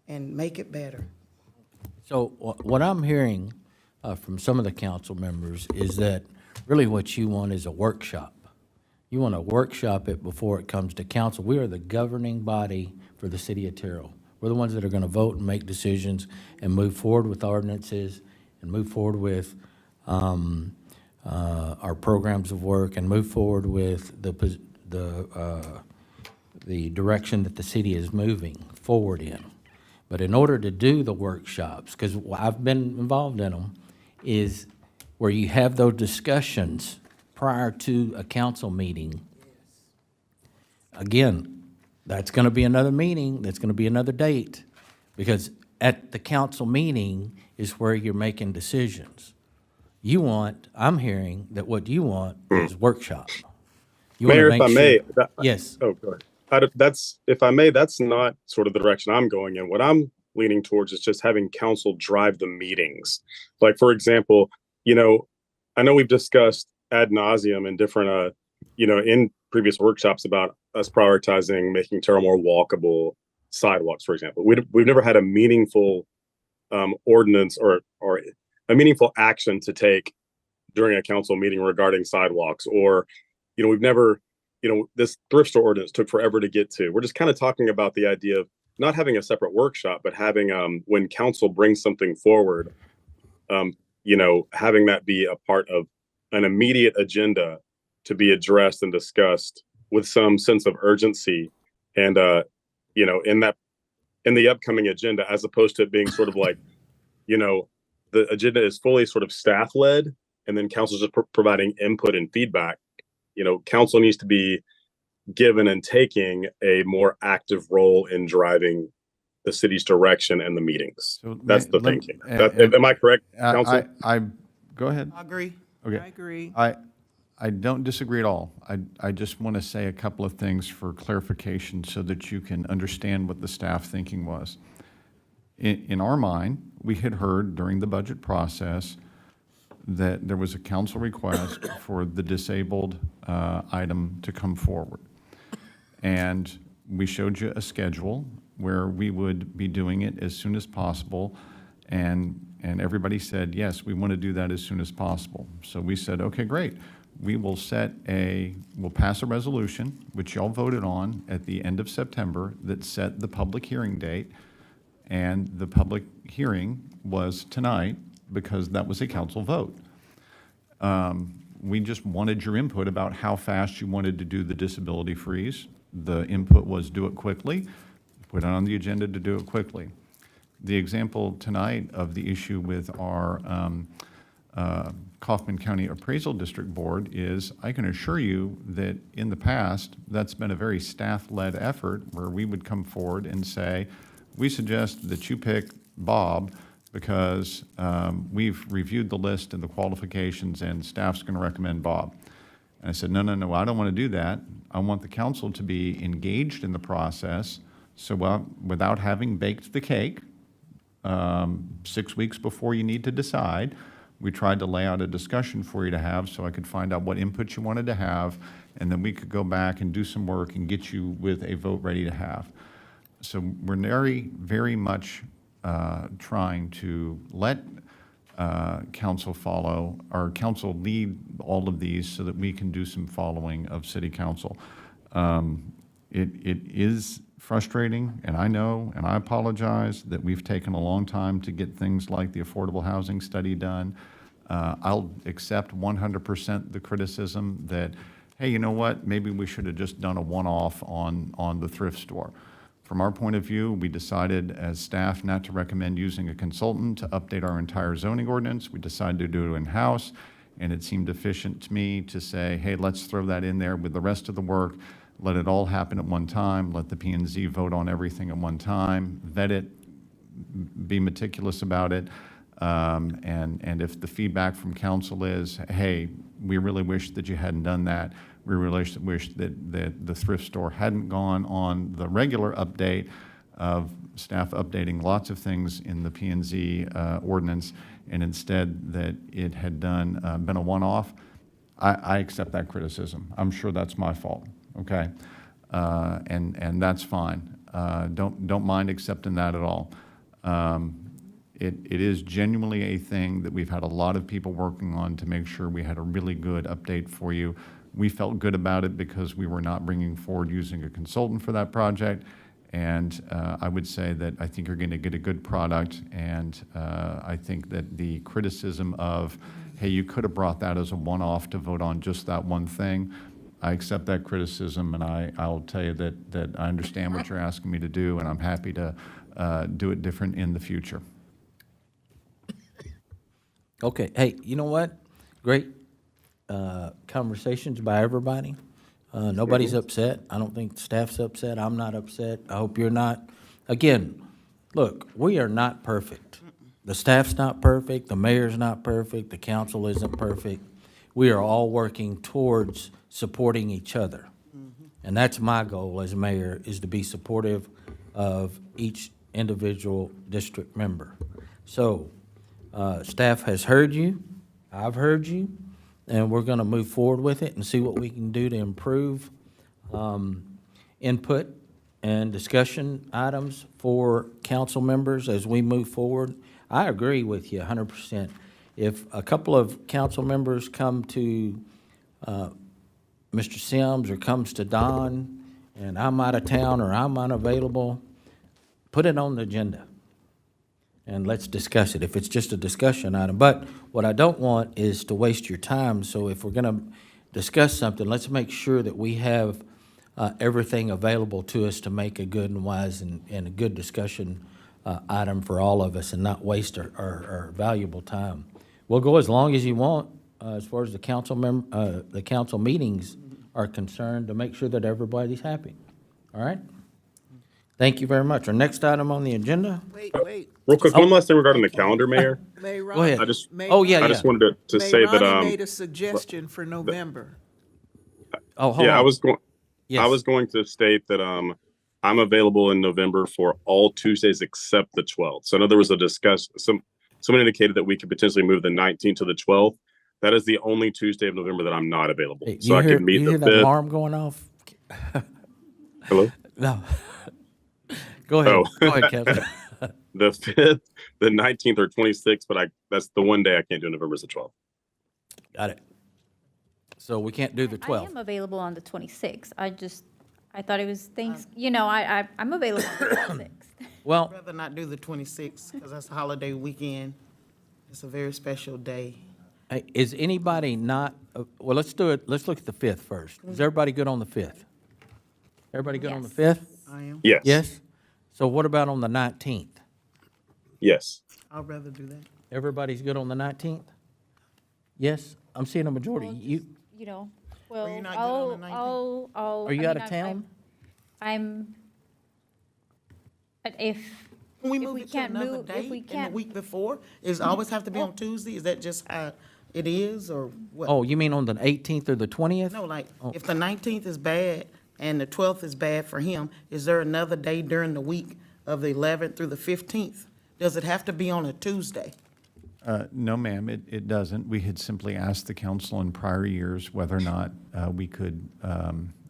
and make it better. So what I'm hearing from some of the council members is that really what you want is a workshop. You want to workshop it before it comes to council. We are the governing body for the city of Terrell. We're the ones that are going to vote and make decisions and move forward with ordinances and move forward with our programs of work and move forward with the direction that the city is moving forward in. But in order to do the workshops, because I've been involved in them, is where you have those discussions prior to a council meeting. Again, that's going to be another meeting, that's going to be another date, because at the council meeting is where you're making decisions. I'm hearing that what you want is workshop. You wanna Mayor, make if I may, sure- Yes. Oh, go ahead. If I may, that's not sort of the direction I'm going in. What I'm leaning towards is just having council drive the meetings. Like, for example, I know we've discussed ad nauseum in different, in previous workshops about us prioritizing making Terrell more walkable sidewalks, for example. We've never had a meaningful ordinance or a meaningful action to take during a council meeting regarding sidewalks, or, we've never, this thrift store ordinance took forever to get to. We're just kind of talking about the idea of not having a separate workshop, but having, when council brings something forward, having that be a part of an immediate agenda to be addressed and discussed with some sense of urgency. And, in the upcoming agenda, as opposed to it being sort of like, the agenda is fully sort of staff led, and then council's just providing input and feedback. Council needs to be given and taking a more active role in driving the city's direction and the meetings. So That's the let- thinking. Am I correct, council? Go ahead. I agree. Okay. I agree. I don't disagree at all. I just want to say a couple of things for clarification so that you can understand what the staff thinking was. In our mind, we had heard during the budget process that there was a council request for the disabled item to come forward. And we showed you a schedule where we would be doing it as soon as possible. And everybody said, yes, we want to do that as soon as possible. So we said, okay, great. We will we'll pass a resolution, which y'all voted on at the end of September, that set the public hearing date. And the public hearing was tonight because that was a council vote. We just wanted your input about how fast you wanted to do the disability freeze. The input was do it quickly, put it on the agenda to do it quickly. The example tonight of the issue with our Kaufman County Appraisal District Board is, I can assure you that in the past, that's been a very staff-led effort where we would come forward and say, we suggest that you pick Bob because we've reviewed the list and the qualifications and staff's going to recommend Bob. And I said, no, I don't want to do that. I want the council to be engaged in the process. So without having baked the cake 6 weeks before you need to decide, we tried to lay out a discussion for you to have so I could find out what input you wanted to have, and then we could go back and do some work and get you with a vote ready to have. So we're very much trying to let council follow, or council lead all of these so that we can do some following of city council. It is frustrating, and I know, and I apologize, that we've taken a long time to get things like the affordable housing study done. I'll accept 100% the criticism that, hey, you know what, maybe we should have just done a one-off on the thrift store. From our point of view, we decided as staff not to recommend using a consultant to update our entire zoning ordinance. We decided to do it in-house, and it seemed efficient to me to say, hey, let's throw that in there with the rest of the work, let it all happen at one time, let the P&Z vote on everything at one time, vet it, be meticulous about it, and if the feedback from council is, hey, we really wish that you hadn't done that, we really wish that the thrift store hadn't gone on the regular update of staff updating lots of things in the P&Z ordinance, and instead that it had been a one-off, I accept that criticism. I'm sure that's my fault, okay? And that's fine. Don't mind accepting that at all. It is genuinely a thing that we've had a lot of people working on to make sure we had a really good update for you. We felt good about it because we were not bringing forward using a consultant for that project. And I would say that I think you're going to get a good product. And I think that the criticism of, hey, you could have brought that as a one-off to vote on just that one thing, I accept that criticism, and I'll tell you that I understand what you're asking me to do, and I'm happy to do it different in the future. Okay, hey, you know what? Great conversations by everybody. Nobody's upset. I don't think the staff's upset. I'm not upset. I hope you're not. Again, look, we are not perfect. The staff's not perfect. The mayor's not perfect. The council isn't perfect. We are all working towards supporting each other. And that's my goal as mayor, is to be supportive of each individual district member. So, staff has heard you, I've heard you, and we're gonna move forward with it and see what we can do to improve input and discussion items for council members as we move forward. I agree with you 100%. If a couple of council members come to Mr. Sims or comes to Don, and I'm out of town or I'm unavailable, put it on the agenda and let's discuss it, if it's just a discussion item. But what I don't want is to waste your time, so if we're gonna discuss something, let's make sure that we have everything available to us to make a good and wise and a good discussion item for all of us and not waste our valuable time. We'll go as long as you want, as far as the council meetings are concerned, to make sure that everybody's happy. All right? Thank you very much. Our next item on the agenda. Wait. Real quick, one last thing regarding the calendar, Mayor. May Go ahead. I just, Oh, yeah, I just wanted to say that, Ronnie made a suggestion for November. Oh, hold yeah, on. I was going Yes. to state that, I'm available in November for all Tuesdays except the 12th. So I know there was a someone indicated that we could potentially move the 19th to the 12th. That is the only Tuesday of November that I'm not available. Hey, So I could meet you the hear that 5th. alarm going off? Hello? No. Go ahead. Oh. Go ahead, Councilman. The 5th, the 19th, or 26th, but that's the one day I can't do November is the 12th. Got it. So we can't do the I 12th. am available on the 26th. I thought it was I'm available on the 26th. Well, I'd rather not do the 26th, because that's a holiday weekend. It's a very special day. hey, is anybody not, well, let's do it, let's look at the 5th first. Is everybody good on the 5th? Everybody good on the Yes. 5th? I am. Yes. Yes? So what about on the 19th? Yes. I'd rather do that. Everybody's good on the 19th? Yes? I'm seeing a majority. Well, You, You know, well, you not good on the 19th? I'll. are you I out mean, of town? But if, Can we If move we it to can't another move- if date we in the can't- week before? Is it always have to be on Tuesday? Is that just how it is, or what? Oh, you mean on the 18th or the 20th? No, like, Oh. if the 19th is bad and the 12th is bad for him, is there another day during the week of the 11th through the 15th? Does it have to be on a Tuesday? No, ma'am, it doesn't. We had simply asked the council in prior years whether or not we could,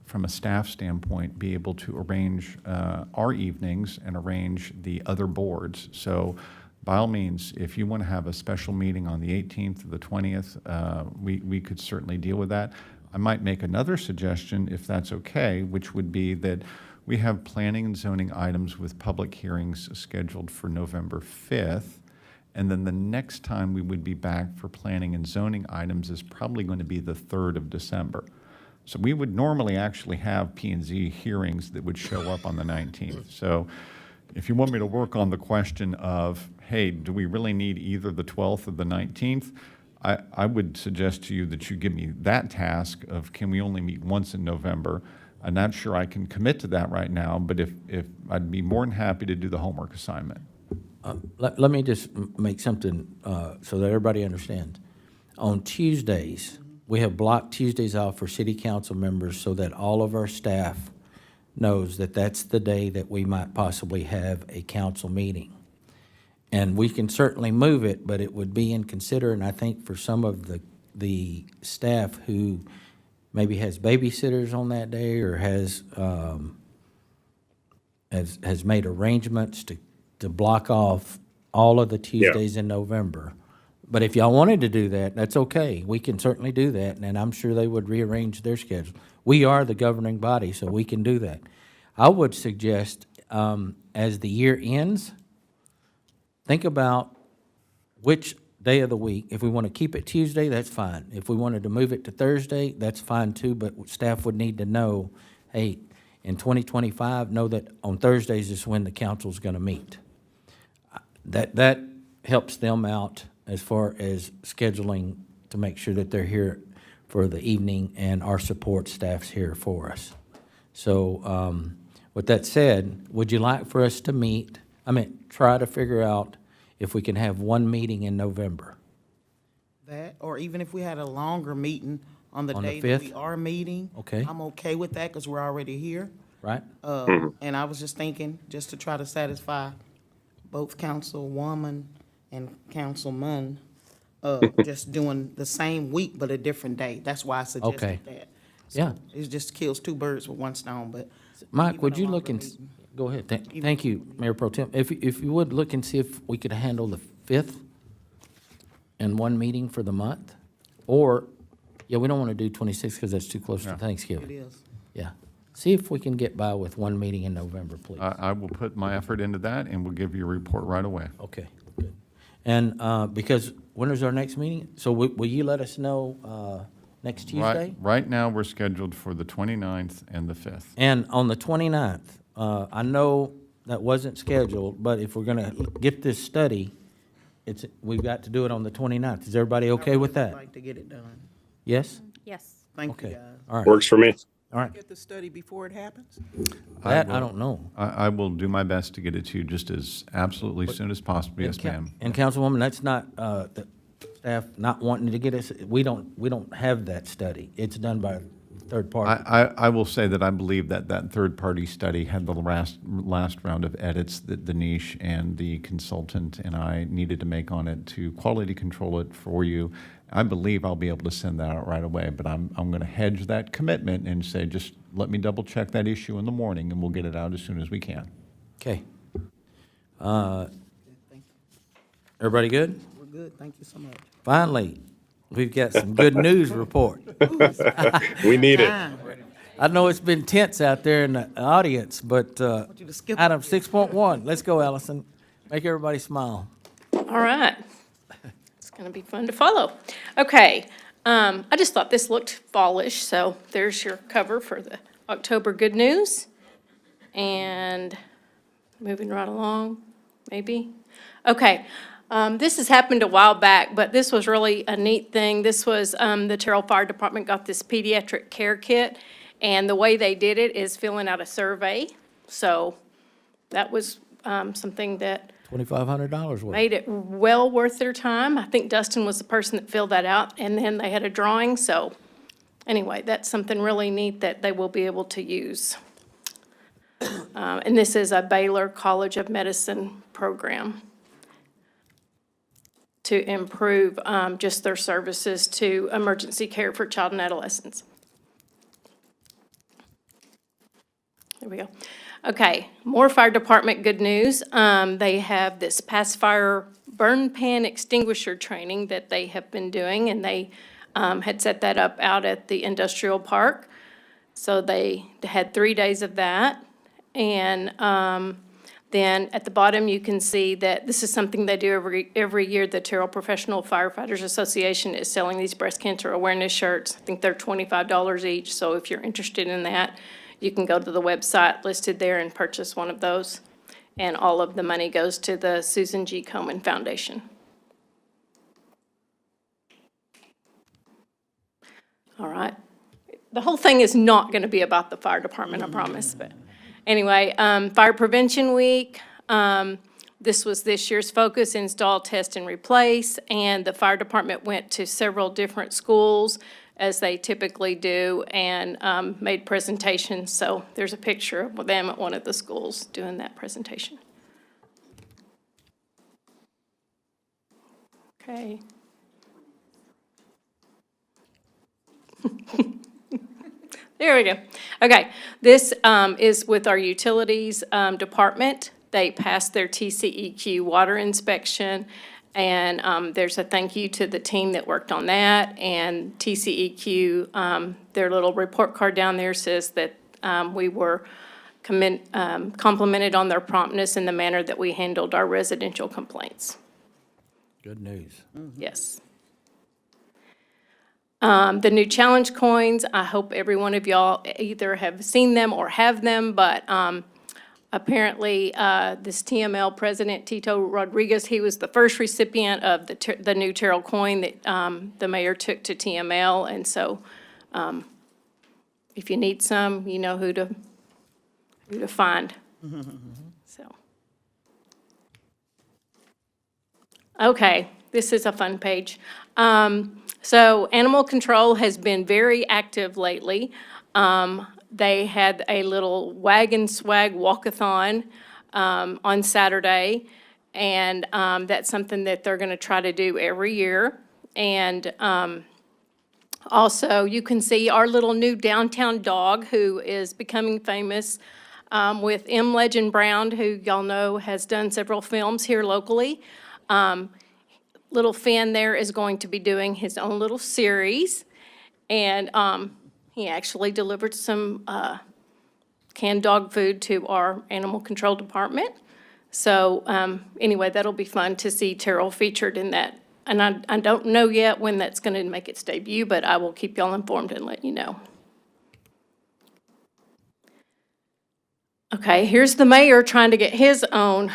from a staff standpoint, be able to arrange our evenings and arrange the other boards. So by all means, if you want to have a special meeting on the 18th or the 20th, we could certainly deal with that. I might make another suggestion, if that's okay, which would be that we have planning and zoning items with public hearings scheduled for November 5th. And then the next time we would be back for planning and zoning items is probably going to be the 3rd of December. So we would normally actually have P and Z hearings that would show up on the 19th. So if you want me to work on the question of, hey, do we really need either the 12th or the 19th? I would suggest to you that you give me that task of, can we only meet once in November? I'm not sure I can commit to that right now, but if I'd be more than happy to do the homework assignment. Let me just make something so that everybody understands. On Tuesdays, we have blocked Tuesdays off for city council members so that all of our staff knows that that's the day that we might possibly have a council meeting. And we can certainly move it, but it would be inconsiderate, I think, for some of the staff who maybe has babysitters on that day or has made arrangements to block off all of the Tuesdays in November. But if y'all wanted to do that, that's okay. We can certainly do that, and I'm sure they would rearrange their schedule. We are the governing body, so we can do that. I would suggest, as the year ends, think about which day of the week. If we want to keep it Tuesday, that's fine. If we wanted to move it to Thursday, that's fine too, but staff would need to know, hey, in 2025, know that on Thursdays is when the council's going to meet. That helps them out as far as scheduling to make sure that they're here for the evening and our support staff's here for us. So with that said, would you like for us to meet, try to figure out if we can have one meeting in November? That, or even if we had a longer meeting on the On the day that 5th? we are meeting. Okay. I'm okay with that, because we're already here. Right? And I was just thinking, just to try to satisfy both Councilwoman and Councilman, just doing the same week but a different day. That's why I Okay. suggested that. So Yeah. it just kills two birds with one stone, but. Mike, even would a you longer look and, meeting. go ahead. Thank you, Mayor Pro Tem. If you would look and see if we could handle the 5th in one meeting for the month? Or, yeah, we don't want to do 26 because that's too close to It Thanksgiving. is. Yeah. See if we can get by with one meeting in November, please. I will put my effort into that, and we'll give you a report right away. Okay, good. And because when is our next meeting? So will you let us know next Tuesday? Right now, we're scheduled for the 29th and the 5th. And on the 29th, I know that wasn't scheduled, but if we're going to get this study, we've got to do it on the 29th. Is everybody okay with I'd that? like to get it done. Yes? yes. Thank you, Okay. guys. All right, Works for me. all right. Get the study before it happens? That, will- I don't know. I will do my best to get it to you just as absolutely soon as possible. Yes, ma'am. And Councilwoman, that's not, the staff not wanting to get us, we don't have that study. It's done by third party. I will say that I believe that that third-party study had the last round of edits that the niche and the consultant and I needed to make on it to quality control it for you. I believe I'll be able to send that out right away, but I'm going to hedge that commitment and say, just let me double-check that issue in the morning, and we'll get it out as soon as we can. Okay. Everybody good? We're good, thank you so much. Finally, we've got some good news report. We need it. I know it's been tense out there in the audience, but Want you to skip item 6.1, let's go, Allison. Make everybody smile. All right. It's going to be fun to follow. Okay, I just thought this looked fallish, so there's your cover for the October good news. And moving right along, maybe. Okay, this has happened a while back, but this was really a neat thing. This was, the Terrell Fire Department got this pediatric care kit, and the way they did it is filling out a survey. So that was something that $2,500 worth. made it well worth their time. I think Dustin was the person that filled that out, and then they had a drawing, so anyway, that's something really neat that they will be able to use. And this is a Baylor College of Medicine program to improve just their services to emergency care for child and adolescents. There we go. Okay, more fire department good news. They have this pacifier burn pan extinguisher training that they have been doing, and they had set that up out at the industrial park. So they had 3 days of that. And then at the bottom, you can see that this is something they do every year. The Terrell Professional Firefighters Association is selling these breast cancer awareness shirts. I think they're $25 each, so if you're interested in that, you can go to the website listed there and purchase one of those. And all of the money goes to the Susan G. Komen Foundation. All right. The whole thing is not going to be about the fire department, I promise, but anyway, Fire Prevention Week. This was this year's focus, install, test, and replace, and the fire department went to several different schools, as they typically do, and made presentations. So there's a picture of them at one of the schools doing that presentation. Okay. There we go. Okay, this is with our utilities department. They passed their TCEQ water inspection, and there's a thank you to the team that worked on that. And TCEQ, their little report card down there says that we were complimented on their promptness and the manner that we handled our residential complaints. Good news. Yes. The new challenge coins, I hope every one of y'all either have seen them or have them, but apparently this TML president, Tito Rodriguez, he was the first recipient of the new Terrell coin that the mayor took to TML, and so if you need some, you know who to find. So. Okay, this is a fun page. So animal control has been very active lately. They had a little wagon swag walkathon on Saturday, and that's something that they're going to try to do every year. And also, you can see our little new downtown dog, who is becoming famous with M. Legend Brown, who y'all know has done several films here locally. Little Finn there is going to be doing his own little series, and he actually delivered some canned dog food to our animal control department. So anyway, that'll be fun to see Terrell featured in that. And I don't know yet when that's going to make its debut, but I will keep y'all informed and let you know. Okay, here's the mayor trying to get his own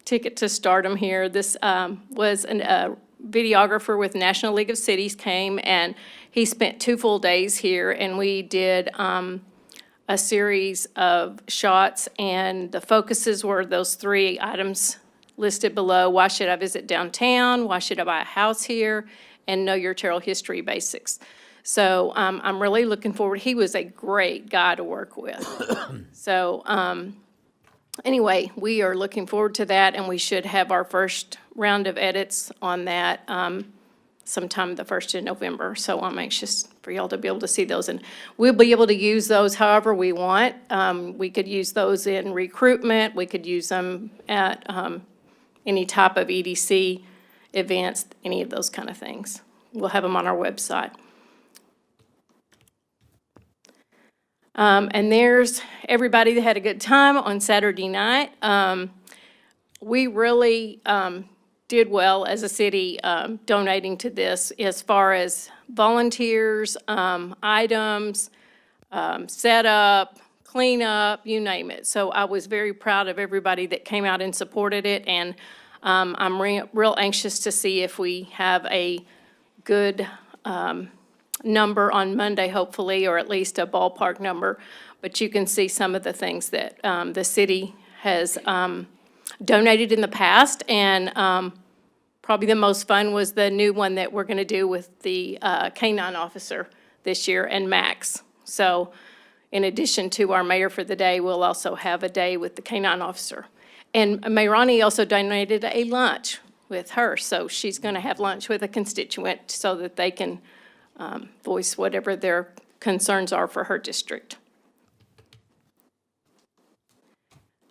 ticket to stardom here. This was a videographer with National League of Cities came, and he spent 2 full days here, and we did a series of shots, and the focuses were those 3 items listed below. Why should I visit downtown? Why should I buy a house here? and Know Your Terrell History Basics. So I'm really looking forward. He was a great guy to work with. So anyway, we are looking forward to that, and we should have our first round of edits on that sometime the 1st of November. So I'm anxious for y'all to be able to see those. And we'll be able to use those however we want. We could use those in recruitment. We could use them at any type of EDC events, any of those kind of things. We'll have them on our website. And there's everybody that had a good time on Saturday night. We really did well as a city donating to this as far as volunteers, items, setup, cleanup, you name it. So I was very proud of everybody that came out and supported it, and I'm real anxious to see if we have a good number on Monday, hopefully, or at least a ballpark number. But you can see some of the things that the city has donated in the past, and probably the most fun was the new one that we're going to do with the K-9 officer this year and Max. So in addition to our mayor for the day, we'll also have a day with the K-9 officer. And Mayrani also donated a lunch with her, so she's going to have lunch with a constituent so that they can voice whatever their concerns are for her district.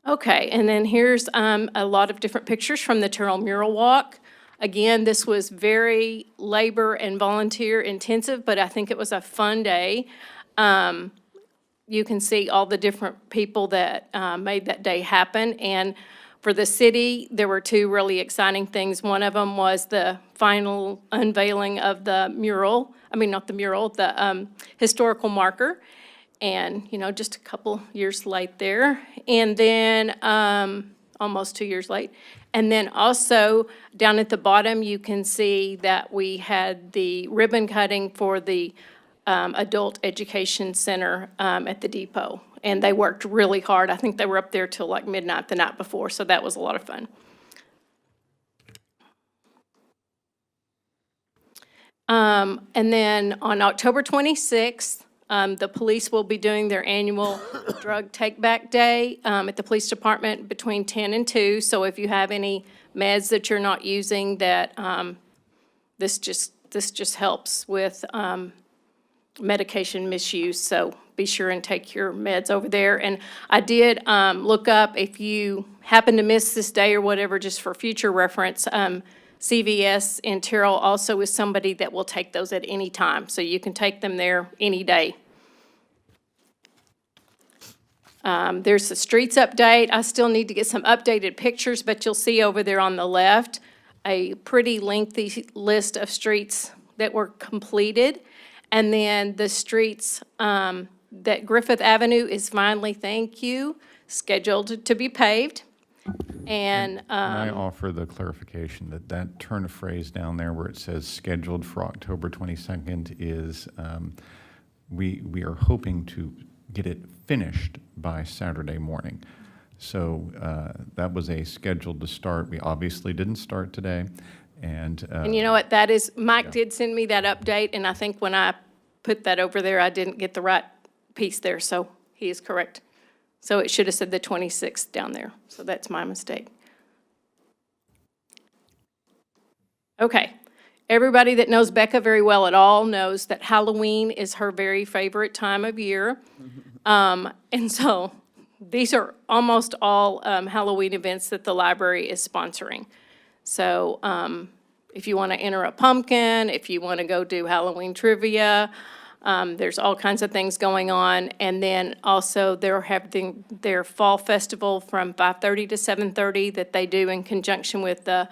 Okay, and then here's a lot of different pictures from the Terrell Mural Walk. Again, this was very labor and volunteer intensive, but I think it was a fun day. You can see all the different people that made that day happen. And for the city, there were two really exciting things. One of them was the final unveiling of the mural. I mean, not the mural, the historical marker. And, you know, just a couple years late there. And then, almost 2 years late. And then also, down at the bottom, you can see that we had the ribbon cutting for the Adult Education Center at the depot. And they worked really hard. I think they were up there till like midnight the night before, so that was a lot of fun. And then on October 26th, the police will be doing their annual drug take-back day at the police department between 10 and 2. So if you have any meds that you're not using, that this just helps with medication misuse. So be sure and take your meds over there. And I did look up, if you happen to miss this day or whatever, just for future reference, CVS in Terrell also is somebody that will take those at any time. So you can take them there any day. There's the streets update. I still need to get some updated pictures, but you'll see over there on the left a pretty lengthy list of streets that were completed. And then the streets that Griffith Avenue is finally, thank you, scheduled to be paved. And Can I offer the clarification that that turn of phrase down there where it says scheduled for October 22nd is, we are hoping to get it finished by Saturday morning. So that was a scheduled to start. We obviously didn't start today. And you know what, that is, Mike did send me that update, and I think when I put that over there, I didn't get the right piece there, so he is correct. So it should have said the 26th down there, so that's my mistake. Okay, everybody that knows Becca very well at all knows that Halloween is her very favorite time of year. And so these are almost all Halloween events that the library is sponsoring. So if you want to enter a pumpkin, if you want to go do Halloween trivia, there's all kinds of things going on. And then also they're having their fall festival from 5:30 to 7:30 that they do in conjunction with the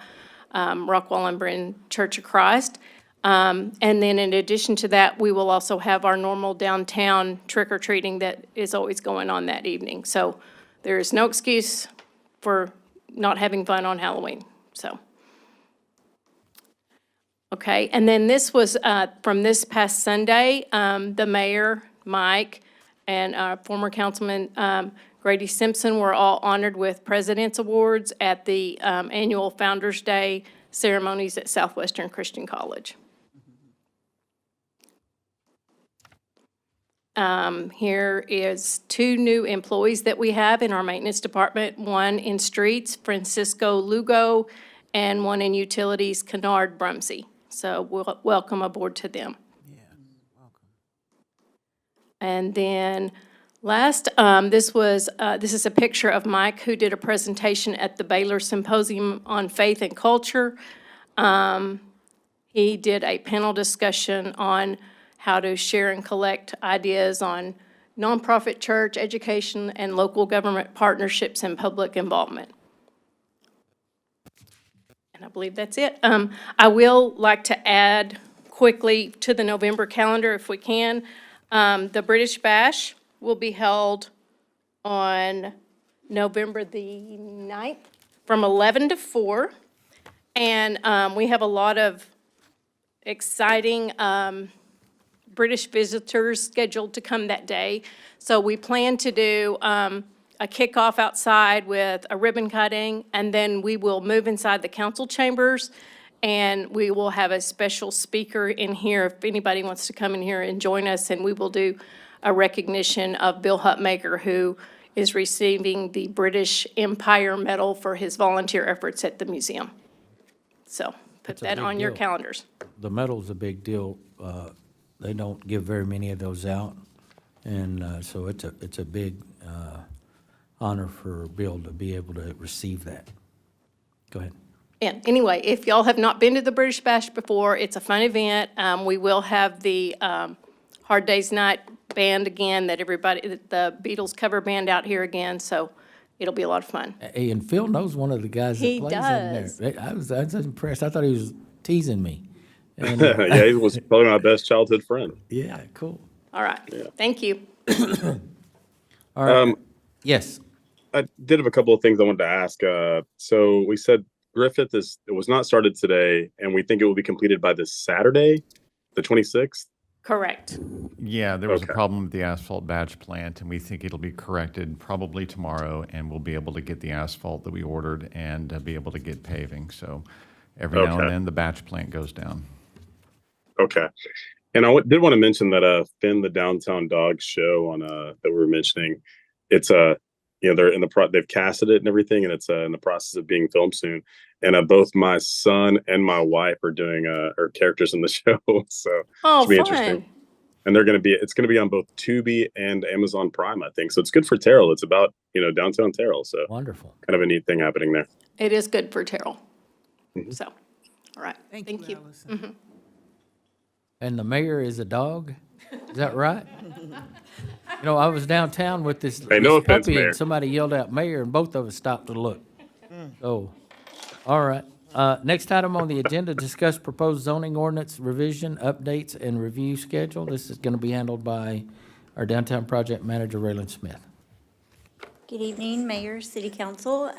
Rockwall and Bryn Church of Christ. And then in addition to that, we will also have our normal downtown trick-or-treating that is always going on that evening. So there is no excuse for not having fun on Halloween, so. Okay, and then this was from this past Sunday, the mayor, Mike, and former councilman Grady Simpson were all honored with President's Awards at the annual Founders Day ceremonies at Southwestern Christian College. Here is 2 new employees that we have in our maintenance department, one in streets, Francisco Lugo, and one in utilities, Kennard Brumsey. So we'll welcome aboard to them. And then last, this is a picture of Mike, who did a presentation at the Baylor Symposium on Faith and Culture. He did a panel discussion on how to share and collect ideas on nonprofit church, education, and local government partnerships and public involvement. And I believe that's it. I will like to add quickly to the November calendar, if we can. The British Bash will be held on November the 9th from 11 to 4. And we have a lot of exciting British visitors scheduled to come that day. So we plan to do a kickoff outside with a ribbon cutting, and then we will move inside the council chambers, and we will have a special speaker in here if anybody wants to come in here and join us, and we will do a recognition of Bill Hutmaker, who is receiving the British Empire Medal for his volunteer efforts at the museum. So put That's a that big on your deal. calendars. The medal's a big deal. They don't give very many of those out, and so it's a big honor for Bill to be able to receive that. Go ahead. And anyway, if y'all have not been to the British Bash before, it's a fun event. We will have the Hard Day's Night band again, the Beatles cover band out here again, so it'll be a lot of fun. Hey, and Phil knows one of the guys that He plays does. in there. I was impressed. I thought he was teasing me. And, Yeah, he was probably my best childhood friend. yeah, cool. All right, thank you. All right. Yes. I did have a couple of things I wanted to ask. So we said Griffith it was not started today, and we think it will be completed by this Saturday, the 26th. Correct. Yeah, there was a Okay. problem with the asphalt batch plant, and we think it'll be corrected probably tomorrow, and we'll be able to get the asphalt that we ordered and be able to get paving. So every now and Okay. then, the batch plant goes down. Okay. And I did want to mention that Finn the Downtown Dog show on that we were mentioning, it's they're in they've casted it and everything, and it's in the process of being filmed soon. And both my son and my wife are doing are characters in the show, so Oh, should be fun. interesting. And it's going to be on both Tubi and Amazon Prime, I think. So it's good for Terrell. It's about downtown Terrell, so Wonderful. kind of a neat thing happening there. It is good for Terrell. Mm-hmm. So, all right, Thank thank you, you. Allison. And the mayor is a dog? Is that right? I was downtown with this Hey, no this offense, puppy, Mayor. and somebody yelled out mayor, and both of us stopped to look. So, all right. Next item on the agenda, discuss proposed zoning ordinance revision, updates, and review schedule. This is going to be handled by our downtown project manager, Raylan Smith. Good evening, Mayor, City Council.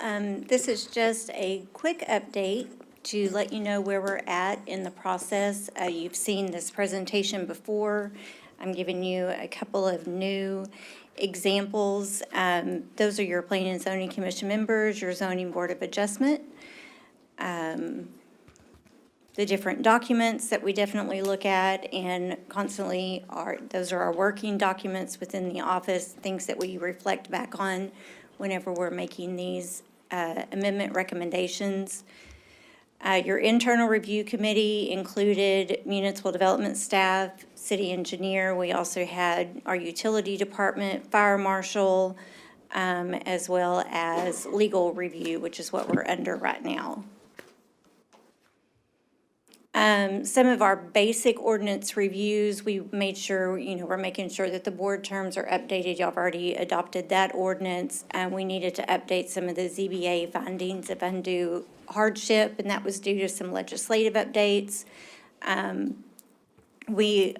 This is just a quick update to let you know where we're at in the process. You've seen this presentation before. I'm giving you a couple of new examples. Those are your Planning and Zoning Commission members, your Zoning Board of Adjustment. The different documents that we definitely look at and constantly those are our working documents within the office, things that we reflect back on whenever we're making these amendment recommendations. Your internal review committee included municipal development staff, city engineer. We also had our utility department, fire marshal, as well as legal review, which is what we're under right now. Some of our basic ordinance reviews, we made sure, we're making sure that the board terms are updated. Y'all have already adopted that ordinance. We needed to update some of the ZBA findings of undue hardship, and that was due to some legislative updates. We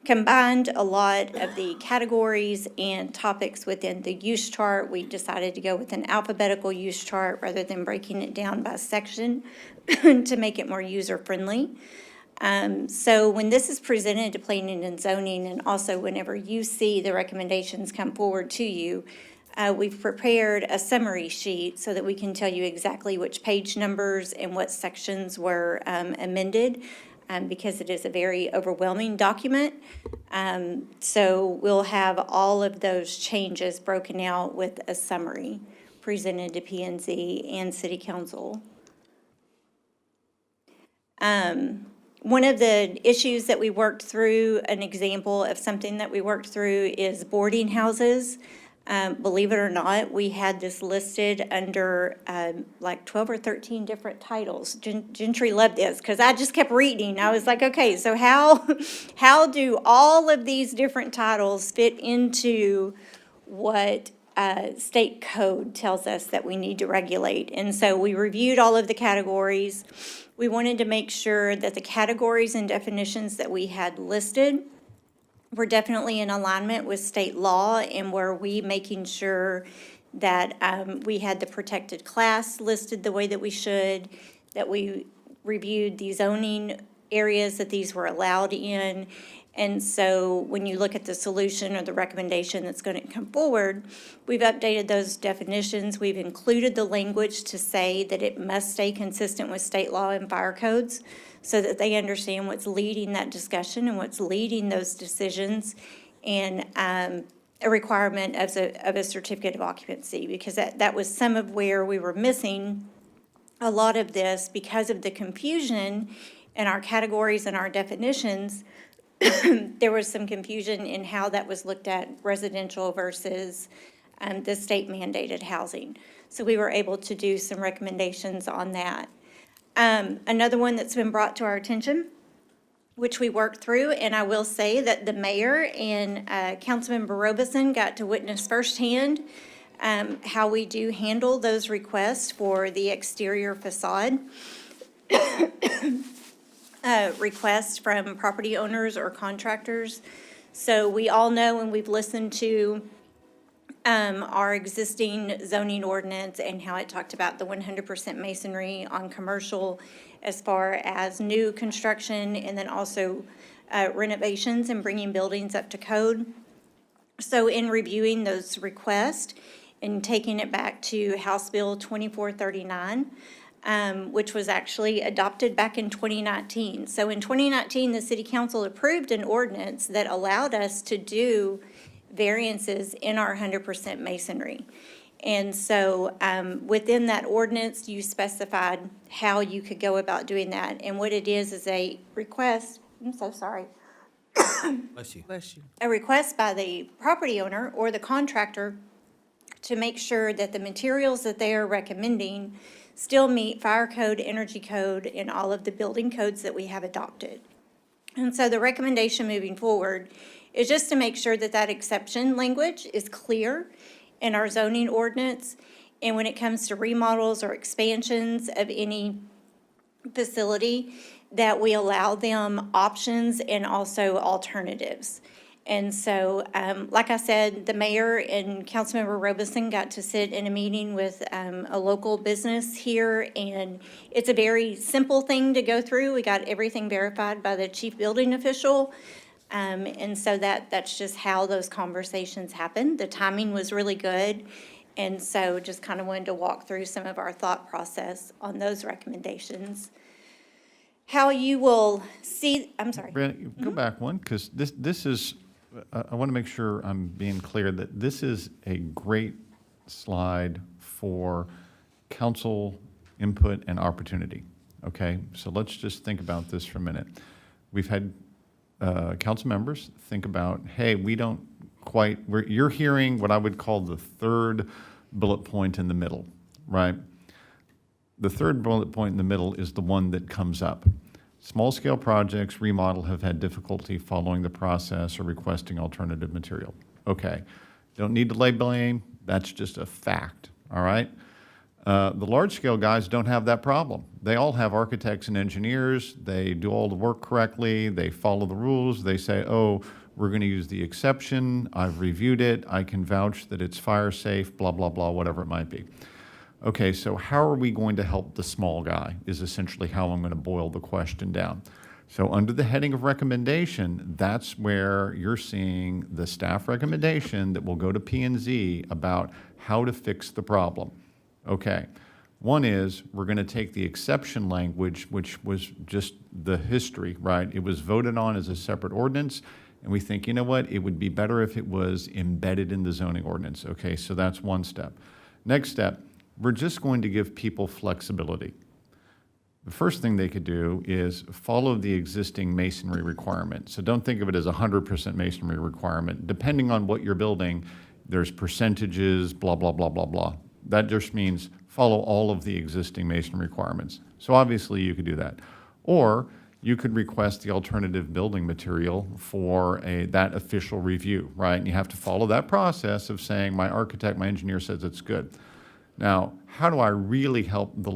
combined a lot of the categories and topics within the use chart. We decided to go with an alphabetical use chart rather than breaking it down by section to make it more user-friendly. So when this is presented to planning and zoning, and also whenever you see the recommendations come forward to you, we've prepared a summary sheet so that we can tell you exactly which page numbers and what sections were amended. because it is a very overwhelming document. So we'll have all of those changes broken out with a summary presented to P&Z and City Council. One of the issues that we worked through, an example of something that we worked through is boarding houses. Believe it or not, we had this listed under like 12 or 13 different titles. Gentry loved this because I just kept reading. I was like, okay, so how do all of these different titles fit into what state code tells us that we need to regulate? And so we reviewed all of the categories. We wanted to make sure that the categories and definitions that we had listed were definitely in alignment with state law, and were we making sure that we had the protected class listed the way that we should, that we reviewed the zoning areas that these were allowed in. And so when you look at the solution or the recommendation that's going to come forward, we've updated those definitions. We've included the language to say that it must stay consistent with state law and fire codes so that they understand what's leading that discussion and what's leading those decisions, and a requirement of a certificate of occupancy, because that was some of where we were missing a lot of this because of the confusion in our categories and our definitions. There was some confusion in how that was looked at, residential versus the state mandated housing. So we were able to do some recommendations on that. Another one that's been brought to our attention, which we worked through, and I will say that the mayor and Councilmember Robeson got to witness firsthand how we do handle those requests for the exterior facade. Requests from property owners or contractors. So we all know, and we've listened to our existing zoning ordinance and how it talked about the 100% masonry on commercial as far as new construction, and then also renovations and bringing buildings up to code. So in reviewing those requests and taking it back to House Bill 2439, which was actually adopted back in 2019. So in 2019, the City Council approved an ordinance that allowed us to do variances in our 100% masonry. And so within that ordinance, you specified how you could go about doing that. And what it is a request, I'm so sorry. Bless you. Bless you. A request by the property owner or the contractor to make sure that the materials that they are recommending still meet fire code, energy code, and all of the building codes that we have adopted. And so the recommendation moving forward is just to make sure that that exception language is clear in our zoning ordinance. And when it comes to remodels or expansions of any facility, that we allow them options and also alternatives. And so, like I said, the mayor and Councilmember Robeson got to sit in a meeting with a local business here, and it's a very simple thing to go through. We got everything verified by the chief building official. And so that's just how those conversations happened. The timing was really good. And so just kind of wanted to walk through some of our thought process on those recommendations. How you will see, I'm sorry. Brandon, go back one, because this is, I want to make sure I'm being clear that this is a great slide for council input and opportunity, okay? So let's just think about this for a minute. We've had council members think about, hey, we don't quite, you're hearing what I would call the third bullet point in the middle, right? The third bullet point in the middle is the one that comes up. Small-scale projects, remodel, have had difficulty following the process or requesting alternative material. Okay, don't need to lay blame, that's just a fact, all right? The large-scale guys don't have that problem. They all have architects and engineers, they do all the work correctly, they follow the rules, they say, oh, we're gonna use the exception, I've reviewed it, I can vouch that it's fire safe, blah, blah, blah, whatever it might be. Okay, so how are we going to help the small guy is essentially how I'm going to boil the question down. So under the heading of recommendation, that's where you're seeing the staff recommendation that will go to P&Z about how to fix the problem. Okay, One is, we're going to take the exception language, which was just the history, right? It was voted on as a separate ordinance, and we think, you know what, it would be better if it was embedded in the zoning ordinance. Okay, so that's one step. Next step, we're just going to give people flexibility. The first thing they could do is follow the existing masonry requirement. So don't think of it as a 100% masonry requirement. Depending on what you're building, there's percentages, blah, blah, blah, blah, blah. That just means follow all of the existing masonry requirements. So obviously you could do that. Or you could request the alternative building material for that official review, right? And you have to follow that process of saying, my architect, my engineer says it's good. Now, how do I really help the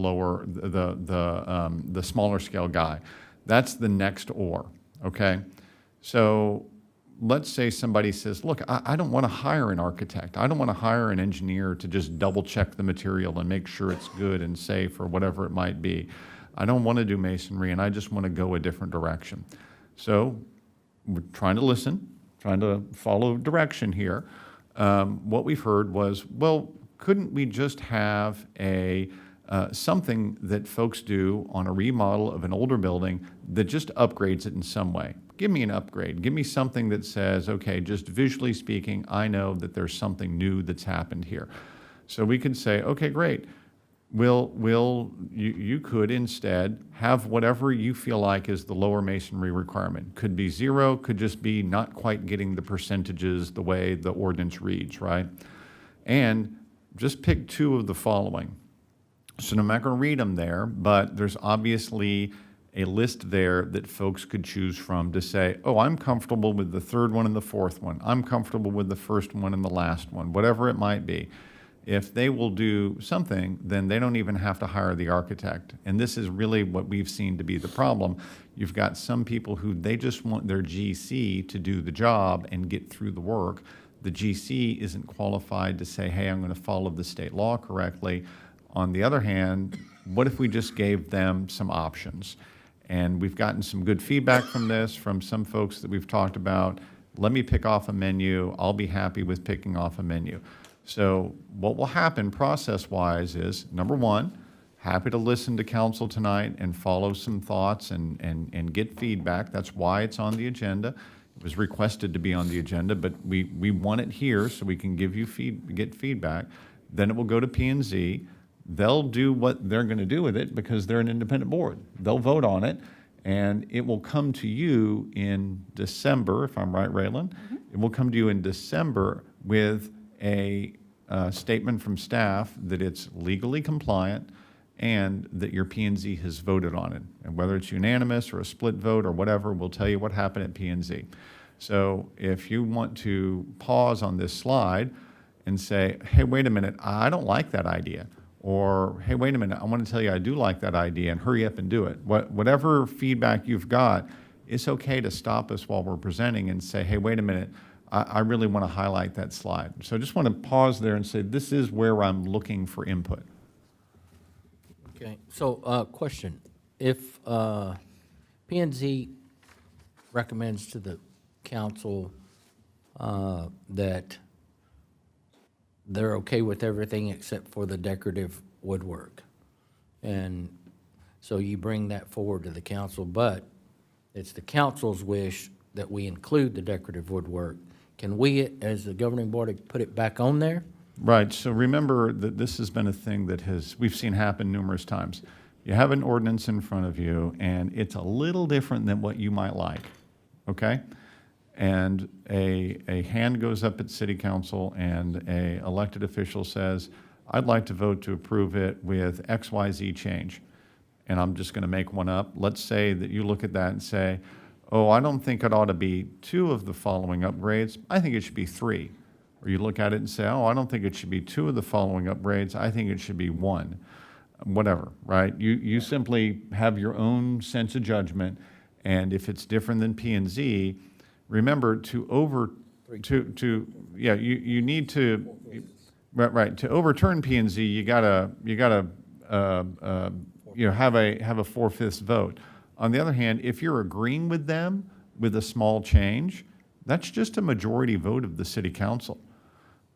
smaller scale guy? That's the next or, okay? So let's say somebody says, look, I don't want to hire an architect. I don't want to hire an engineer to just double check the material and make sure it's good and safe or whatever it might be. I don't want to do masonry, and I just want to go a different direction. So we're trying to listen, trying to follow direction here. What we've heard was, well, couldn't we just have something that folks do on a remodel of an older building that just upgrades it in some way? Give me an upgrade. Give me something that says, okay, just visually speaking, I know that there's something new that's happened here. So we could say, okay, great. You could instead have whatever you feel like is the lower masonry requirement. Could be 0, could just be not quite getting the percentages the way the ordinance reads, right? And just pick 2 of the following. So I'm not going to read them there, but there's obviously a list there that folks could choose from to say, oh, I'm comfortable with the 3rd one and the 4th one. I'm comfortable with the 1st one and the last one, whatever it might be. If they will do something, then they don't even have to hire the architect. And this is really what we've seen to be the problem. You've got some people who they just want their GC to do the job and get through the work. The GC isn't qualified to say, hey, I'm going to follow the state law correctly. On the other hand, what if we just gave them some options? And we've gotten some good feedback from this, from some folks that we've talked about. Let me pick off a menu. I'll be happy with picking off a menu. So what will happen process-wise is, number one, happy to listen to council tonight and follow some thoughts and get feedback. That's why it's on the agenda. It was requested to be on the agenda, but we want it here so we can give you get feedback. Then it will go to P&Z. They'll do what they're going to do with it because they're an independent board. They'll vote on it, and it will come to you in December, if I'm right, Raylan? Mm-hmm. It will come to you in December with a statement from staff that it's legally compliant and that your P&Z has voted on it. And whether it's unanimous or a split vote or whatever, we'll tell you what happened at P&Z. So if you want to pause on this slide and say, hey, wait a minute, I don't like that idea. Or, hey, wait a minute, I want to tell you I do like that idea, and hurry up and do it. Whatever feedback you've got, it's okay to stop us while we're presenting and say, hey, wait a minute, I really want to highlight that slide. So I just want to pause there and say, this is where I'm looking for input. Okay, so question. If P&Z recommends to the council that they're okay with everything except for the decorative woodwork, and so you bring that forward to the council, but it's the council's wish that we include the decorative woodwork, can we, as the governing board, put it back on there? Right, so remember that this has been a thing that we've seen happen numerous times. You have an ordinance in front of you, and it's a little different than what you might like, okay? And a hand goes up at city council, and a elected official says, I'd like to vote to approve it with XYZ change. And I'm just going to make one up. Let's say that you look at that and say, oh, I don't think it ought to be 2 of the following upgrades. I think it should be 3. Or you look at it and say, oh, I don't think it should be 2 of the following upgrades. I think it should be 1. Whatever, right? You simply have your own sense of judgment, and if it's different than P&Z, remember to overturn P&Z, you gotta have a 4/5 vote. On the other hand, if you're agreeing with them with a small change, that's just a majority vote of the city council.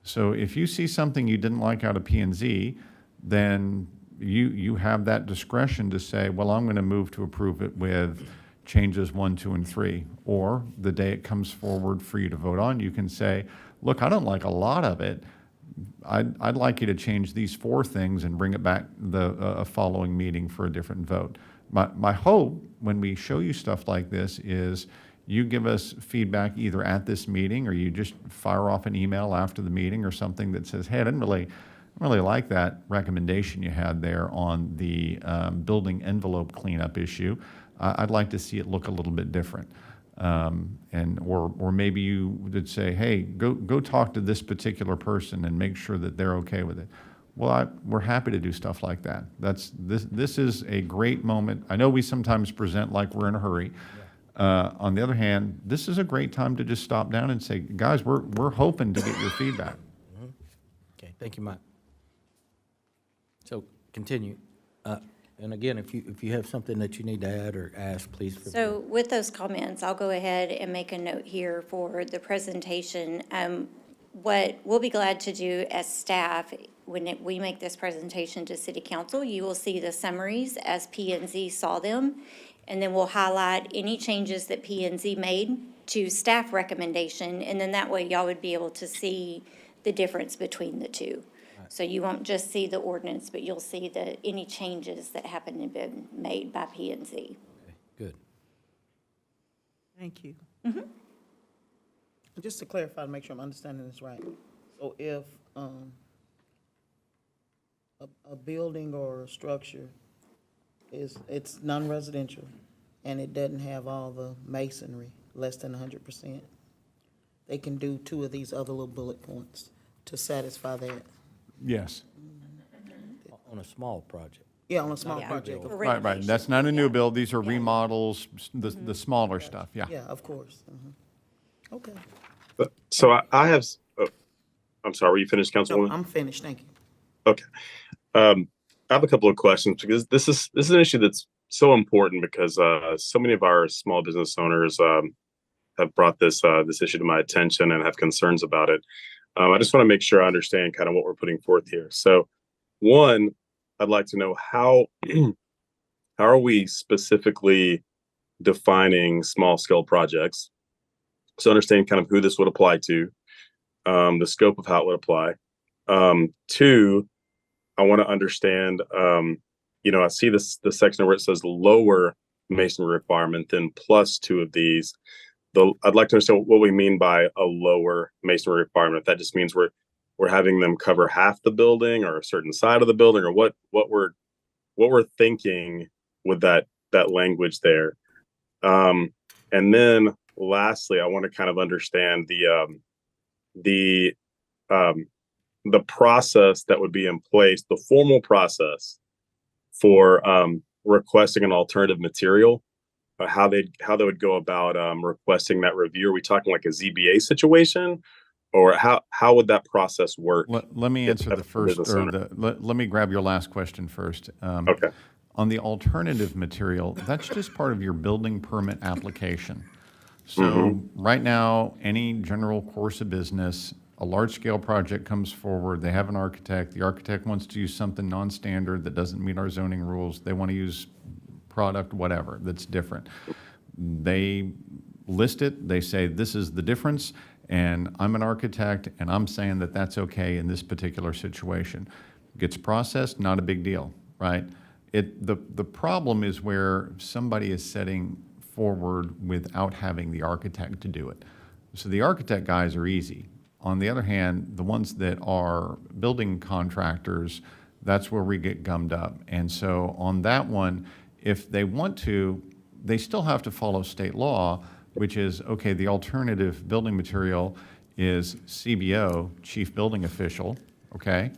So if you see something you didn't like out of P&Z, then you have that discretion to say, well, I'm going to move to approve it with changes 1, 2, and 3. Or the day it comes forward for you to vote on, you can say, look, I don't like a lot of it. I'd like you to change these 4 things and bring it back a following meeting for a different vote. My hope when we show you stuff like this is you give us feedback either at this meeting or you just fire off an email after the meeting or something that says, hey, I didn't really like that recommendation you had there on the building envelope cleanup issue. I'd like to see it look a little bit different. Or maybe you would say, hey, go talk to this particular person and make sure that they're okay with it. Well, we're happy to do stuff like that. This is a great moment. I know we sometimes present like we're in a hurry. On the other hand, this is a great time to just stop down and say, guys, we're hoping to get your feedback. Okay, thank you, Mike. So continue. And again, if you have something that you need to add or ask, please feel free. So with those comments, I'll go ahead and make a note here for the presentation. What we'll be glad to do as staff, when we make this presentation to City Council, you will see the summaries as P and Z saw them, and then we'll highlight any changes that P and Z made to staff recommendation, and then that way y'all would be able to see the difference between the two. So you won't just see the ordinance, but you'll see any changes that happen to been made by P and Z. Okay, good. Thank you. Just to clarify, to make sure I'm understanding this right. So if a building or a structure it's non-residential and it doesn't have all the masonry, less than 100%, they can do 2 of these other little bullet points to satisfy that. Yes. On a small project. Yeah, on a small Yeah. project. For Right. renovation. That's not a new Yeah. build. These are Yeah. remodels, the smaller stuff. Yeah. Yeah, of course. Okay. So I have, I'm sorry, were you finished, No, Councilwoman? I'm finished, thank you. Okay. I have a couple of questions because this is an issue that's so important because so many of our small business owners have brought this issue to my attention and have concerns about it. I just want to make sure I understand kind of what we're putting forth here. So, one, I'd like to know how are we specifically defining small scale projects? So understand kind of who this would apply to, the scope of how it would apply. 2, I want to understand, I see the section where it says lower masonry requirement, then +2 of these. I'd like to understand what we mean by a lower masonry requirement. If that just means we're having them cover half the building or a certain side of the building, or what we're thinking with that language there. And then lastly, I want to kind of understand the process that would be in place, the formal process for requesting an alternative material. How they would go about requesting that review. Are we talking like a ZBA situation, or how would that process work? Let me answer the first, let me grab your last question first. Okay. On the alternative material, that's just part of your building permit application. So right now, any general course of business, a large-scale project comes forward, they have an architect, the architect wants to use something non-standard that doesn't meet our zoning rules, they want to use product, whatever, that's different. They list it, they say, this is the difference, and I'm an architect, and I'm saying that that's okay in this particular situation. Gets processed, not a big deal, right? The problem is where somebody is setting forward without having the architect to do it. So the architect guys are easy. On the other hand, the ones that are building contractors, that's where we get gummed up. And so on that one, if they want to, they still have to follow state law, which is, okay, the alternative building material is CBO, Chief Building Official, okay?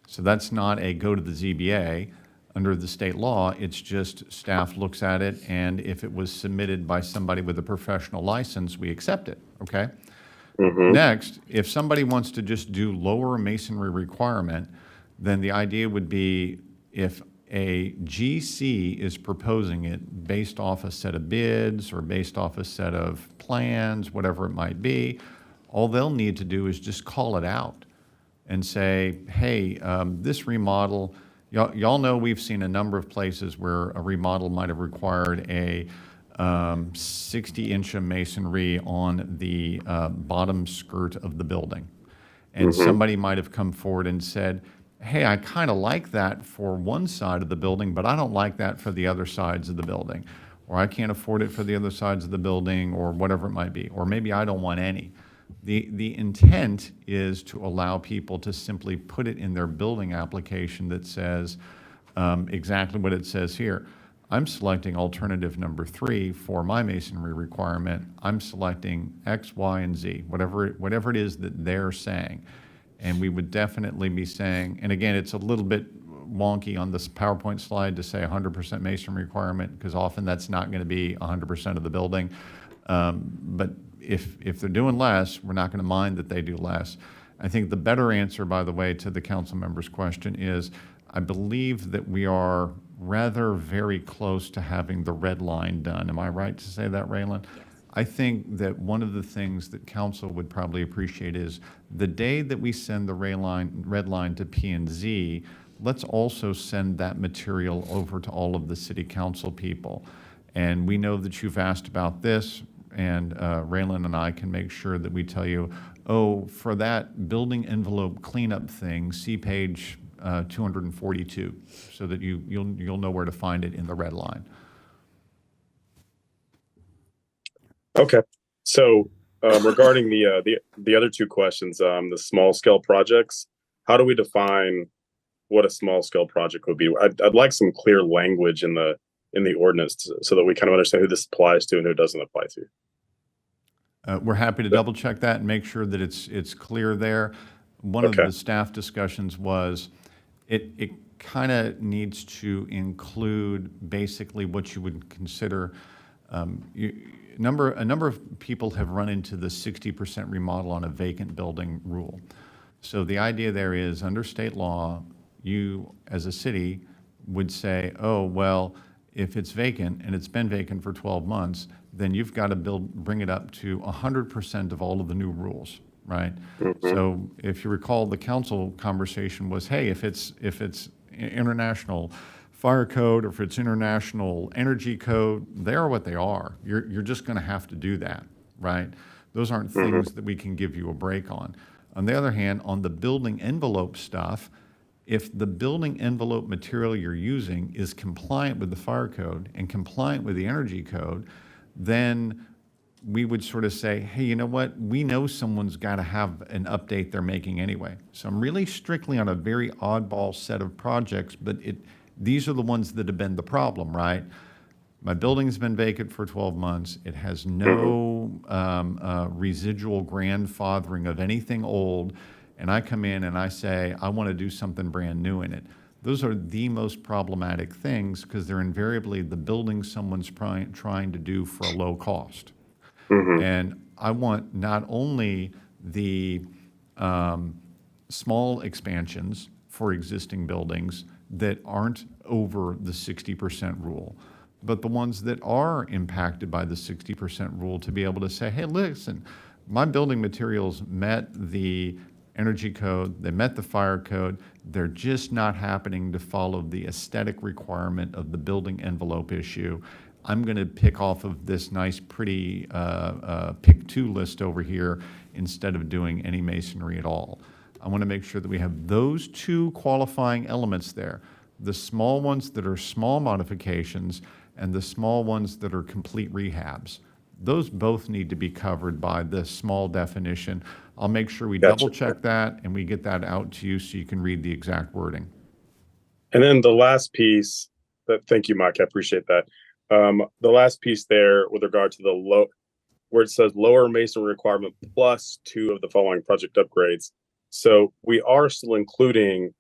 So that's not a go to the ZBA. Under the state law, it's just staff looks at it, and if it was submitted by somebody with a professional license, we accept it, okay? Next, if somebody wants to just do lower masonry requirement, then the idea would be if a GC is proposing it based off a set of bids or based off a set of plans, whatever it might be, all they'll need to do is just call it out and say, hey, this remodel y'all know we've seen a number of places where a remodel might have required a 60-inch of masonry on the bottom skirt of the building. And somebody might have come forward and said, hey, I kind of like that for one side of the building, but I don't like that for the other sides of the building. Or I can't afford it for the other sides of the building, or whatever it might be. Or maybe I don't want any. The intent is to allow people to simply put it in their building application that says exactly what it says here. I'm selecting alternative number 3 for my masonry requirement. I'm selecting X, Y, and Z, whatever it is that they're saying. And we would definitely be saying, and again, it's a little bit wonky on this PowerPoint slide to say 100% masonry requirement, because often that's not going to be 100% of the building. But if they're doing less, we're not going to mind that they do less. I think the better answer, by the way, to the council member's question is, I believe that we are rather very close to having the red line done. Am I right to say that, Raylan? Yes. I think that one of the things that council would probably appreciate is the day that we send the red line to P&Z, let's also send that material over to all of the city council people. And we know that you've asked about this, and Raylan and I can make sure that we tell you, oh, for that building envelope cleanup thing, see page 242, so that you'll know where to find it in the red line. Okay, so regarding the other 2 questions, the small scale projects, how do we define what a small scale project would be? I'd like some clear language in the ordinance so that we kind of understand who this applies to and who it doesn't apply to. We're happy to double check that and make sure that it's clear there. One of the staff discussions was it kind of needs to include basically what you would consider. A number of people have run into the 60% remodel on a vacant building rule. So the idea there is, under state law, you as a city would say, oh, well, if it's vacant and it's been vacant for 12 months, then you've got to bring it up to 100% of all of the new rules, right? So if you recall, the council conversation was, hey, if it's international fire code or if it's international energy code, they are what they are. You're just going to have to do that, right? Those aren't things that we can give you a break on. On the other hand, on the building envelope stuff, if the building envelope material you're using is compliant with the fire code and compliant with the energy code, then we would sort of say, hey, you know what? We know someone's got to have an update they're making anyway. So I'm really strictly on a very oddball set of projects, but these are the ones that have been the problem, right? My building's been vacant for 12 months. It has no residual grandfathering of anything old. And I come in and I say, I want to do something brand new in it. Those are the most problematic things because they're invariably the building someone's trying to do for a low cost. And I want not only the small expansions for existing buildings that aren't over the 60% rule, but the ones that are impacted by the 60% rule to be able to say, hey, listen, my building materials met the energy code, they met the fire code, they're just not happening to follow the aesthetic requirement of the building envelope issue. I'm going to pick off of this nice, pretty pick 2 list over here instead of doing any masonry at all. I want to make sure that we have those 2 qualifying elements there. The small ones that are small modifications and the small ones that are complete rehabs. Those both need to be covered by this small definition. I'll make sure we double check that and we get that out to you so you can read the exact wording. And then the last piece, thank you, Mike, I appreciate that. The last piece there with regard to where it says lower masonry requirement plus 2 of the following project upgrades. So we are still including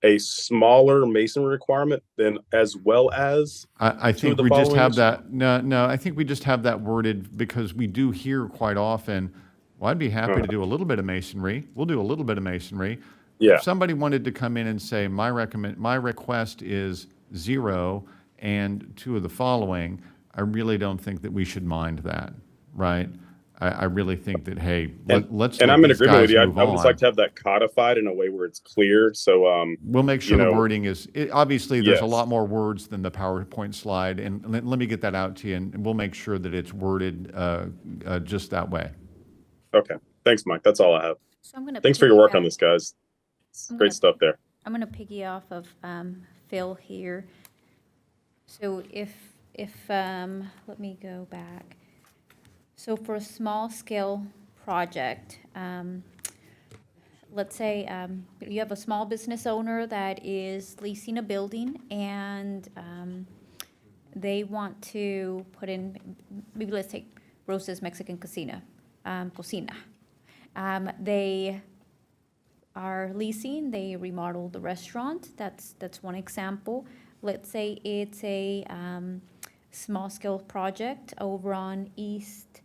a smaller masonry requirement than as well as I think we just have that. No, I think we just have that worded because we do hear quite often, well, I'd be happy to do a little bit of masonry. We'll do a little bit of masonry. Yeah. If somebody wanted to come in and say, my request is 0 and 2 of the following, I really don't think that we should mind that, right? I really think that, hey, And, let's and let I'm in these agreement with guys you. I move would just like on. to have that codified in a way where it's clear. So, We'll make you sure the know, wording is, obviously, there's a yes. lot more words than the PowerPoint slide, and let me get that out to you, and we'll make sure that it's worded just that way. Okay. Thanks, Mike. That's all I have. So I'm gonna Thanks for your work on piggyback- this, guys. It's I'm great gonna- stuff there. I'm gonna piggy off of Phil here. So let me go back. So for a small scale project, let's say you have a small business owner that is leasing a building and they want to put in, maybe let's take Rosa's Mexican Cocina. They are leasing, they remodeled the restaurant, that's one example. Let's say it's a small-scale project over on East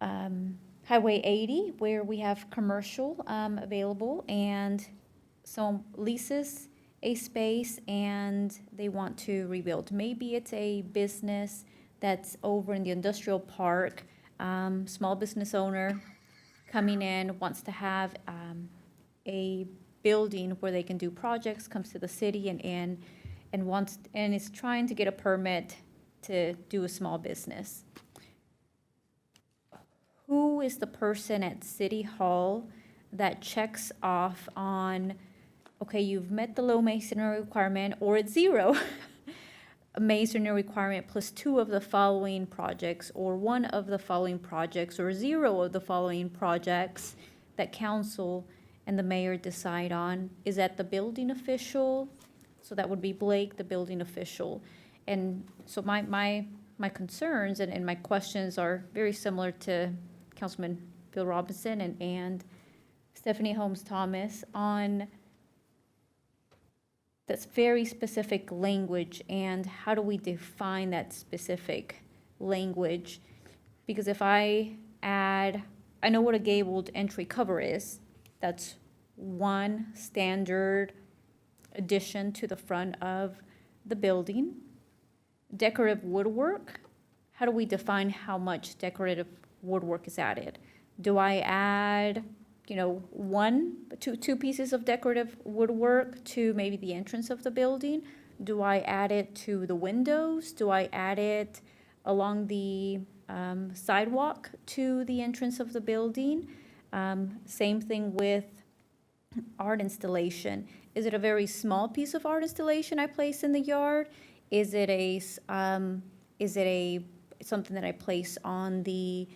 Highway 80, where we have commercial available, and so leases a space and they want to rebuild. Maybe it's a business that's over in the industrial park, small business owner coming in, wants to have a building where they can do projects, comes to the city and is trying to get a permit to do a small business. Who is the person at City Hall that checks off on, okay, you've met the low masonry requirement, or it's zero masonry requirement plus 2 of the following projects, or 1 of the following projects, or 0 of the following projects that council and the mayor decide on? Is that the building official? So that would be Blake, the building official. And so my concerns and my questions are very similar to Councilman Bill Robinson and Stephanie Holmes Thomas on that's very specific language, and how do we define that specific language? Because if I know what a gabled entry cover is. That's one standard addition to the front of the building. Decorative woodwork, how do we define how much decorative woodwork is added? Do I add, two pieces of decorative woodwork to maybe the entrance of the building? Do I add it to the windows? Do I add it along the sidewalk to the entrance of the building? Same thing with art installation. Is it a very small piece of art installation I place in the yard? Is it something that I place on the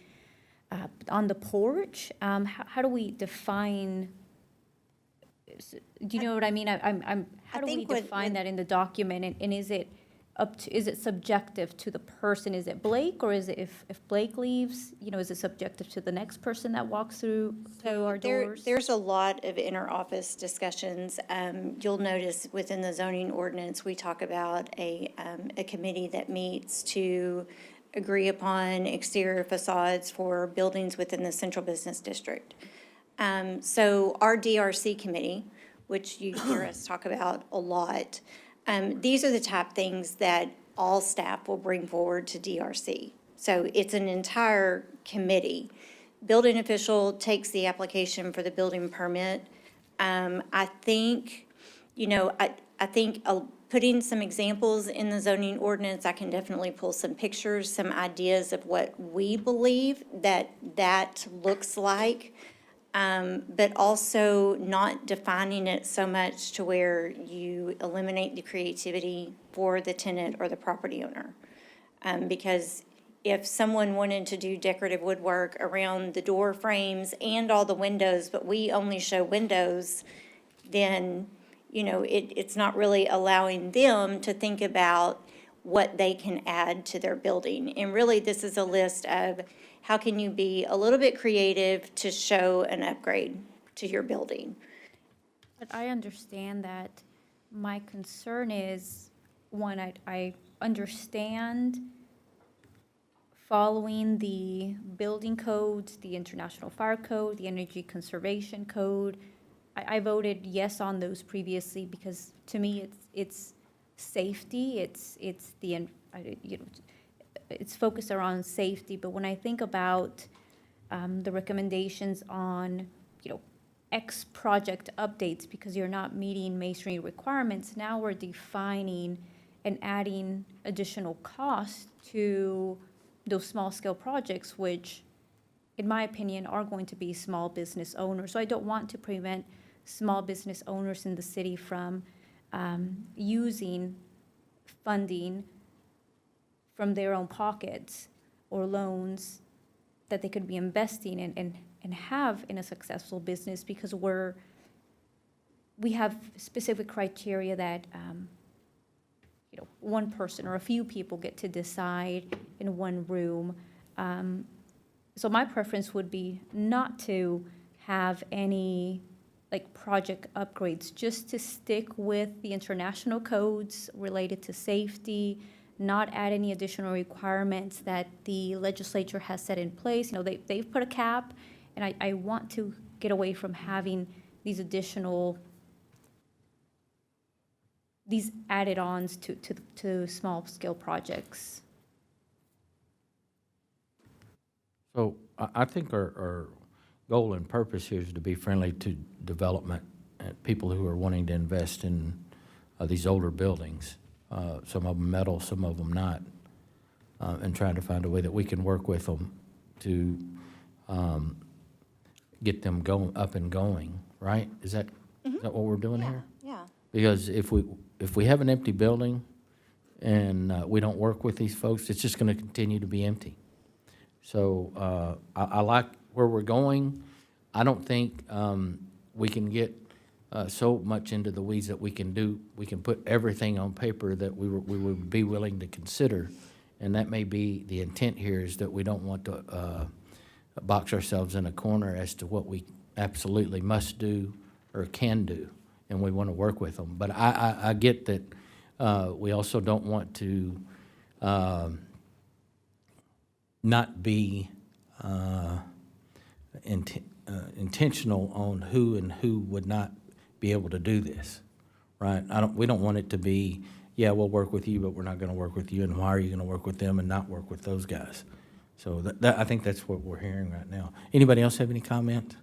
porch? How do we define? Do you know what I mean? How do we think what- define that in the document? And is it is it subjective to the person? Is it Blake, or is it if Blake leaves, is it subjective to the next person that walks through our doors? There's a lot of inter-office discussions. You'll notice within the zoning ordinance, we talk about a committee that meets to agree upon exterior facades for buildings within the central business district. So our DRC committee, which you hear us talk about a lot, these are the type things that all staff will bring forward to DRC. So it's an entire committee. Building official takes the application for the building permit. I think, putting some examples in the zoning ordinance, I can definitely pull some pictures, some ideas of what we believe that looks like. But also not defining it so much to where you eliminate the creativity for the tenant or the property owner. Because if someone wanted to do decorative woodwork around the door frames and all the windows, but we only show windows, then, it's not really allowing them to think about what they can add to their building. And really, this is a list of how can you be a little bit creative to show an upgrade to your building? But I understand that. My concern is, one, I understand following the building codes, the International Fire Code, the Energy Conservation Code. I voted yes on those previously because to me, it's safety, it's focused around safety. But when I think about the recommendations on, X project updates because you're not meeting masonry requirements. Now we're defining and adding additional costs to those small-scale projects, which, in my opinion, are going to be small business owners. So I don't want to prevent small business owners in the city from using funding from their own pockets or loans that they could be investing in and have in a successful business, because we have specific criteria that, one person or a few people get to decide in one room. So my preference would be not to have any project upgrades, just to stick with the international codes related to safety, not add any additional requirements that the legislature has set in place. They've put a cap, and I want to get away from having these added-ons to small-scale projects. So I think our goal and purpose here is to be friendly to development and people who are wanting to invest in these older buildings. Some of them metal, some of them not, and trying to find a way that we can work with them to get them up and going, right? Is that what we're doing here? Yeah. Because if we have an empty building and we don't work with these folks, it's just going to continue to be empty. So I like where we're going. I don't think we can get so much into the weeds that we can put everything on paper that we would be willing to consider. And that may be the intent here, is that we don't want to box ourselves in a corner as to what we absolutely must do or can do, and we want to work with them. But I get that we also don't want to not be intentional on who would not be able to do this, right? We don't want it to be, yeah, we'll work with you, but we're not going to work with you, and why are you going to work with them and not work with those guys? So I think that's what we're hearing right now. Anybody else have any comment?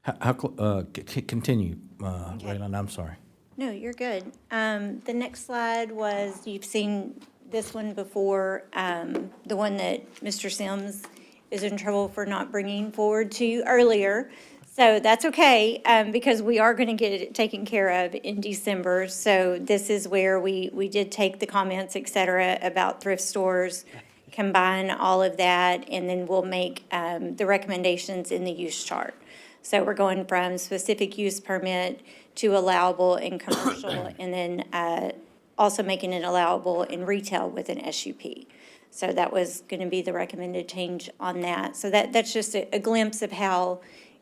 Continue, Raylan, I'm sorry. No, you're good. The next slide was, you've seen this one before, the one that Mr. Sims is in trouble for not bringing forward to you earlier. So that's okay, because we are going to get it taken care of in December. So this is where we did take the comments, et cetera, about thrift stores, combine all of that, and then we'll make the recommendations in the use chart. So we're going from specific use permit to allowable in commercial, and then also making it allowable in retail with an SUP. So that was going to be the recommended change on that. So that's just a glimpse of how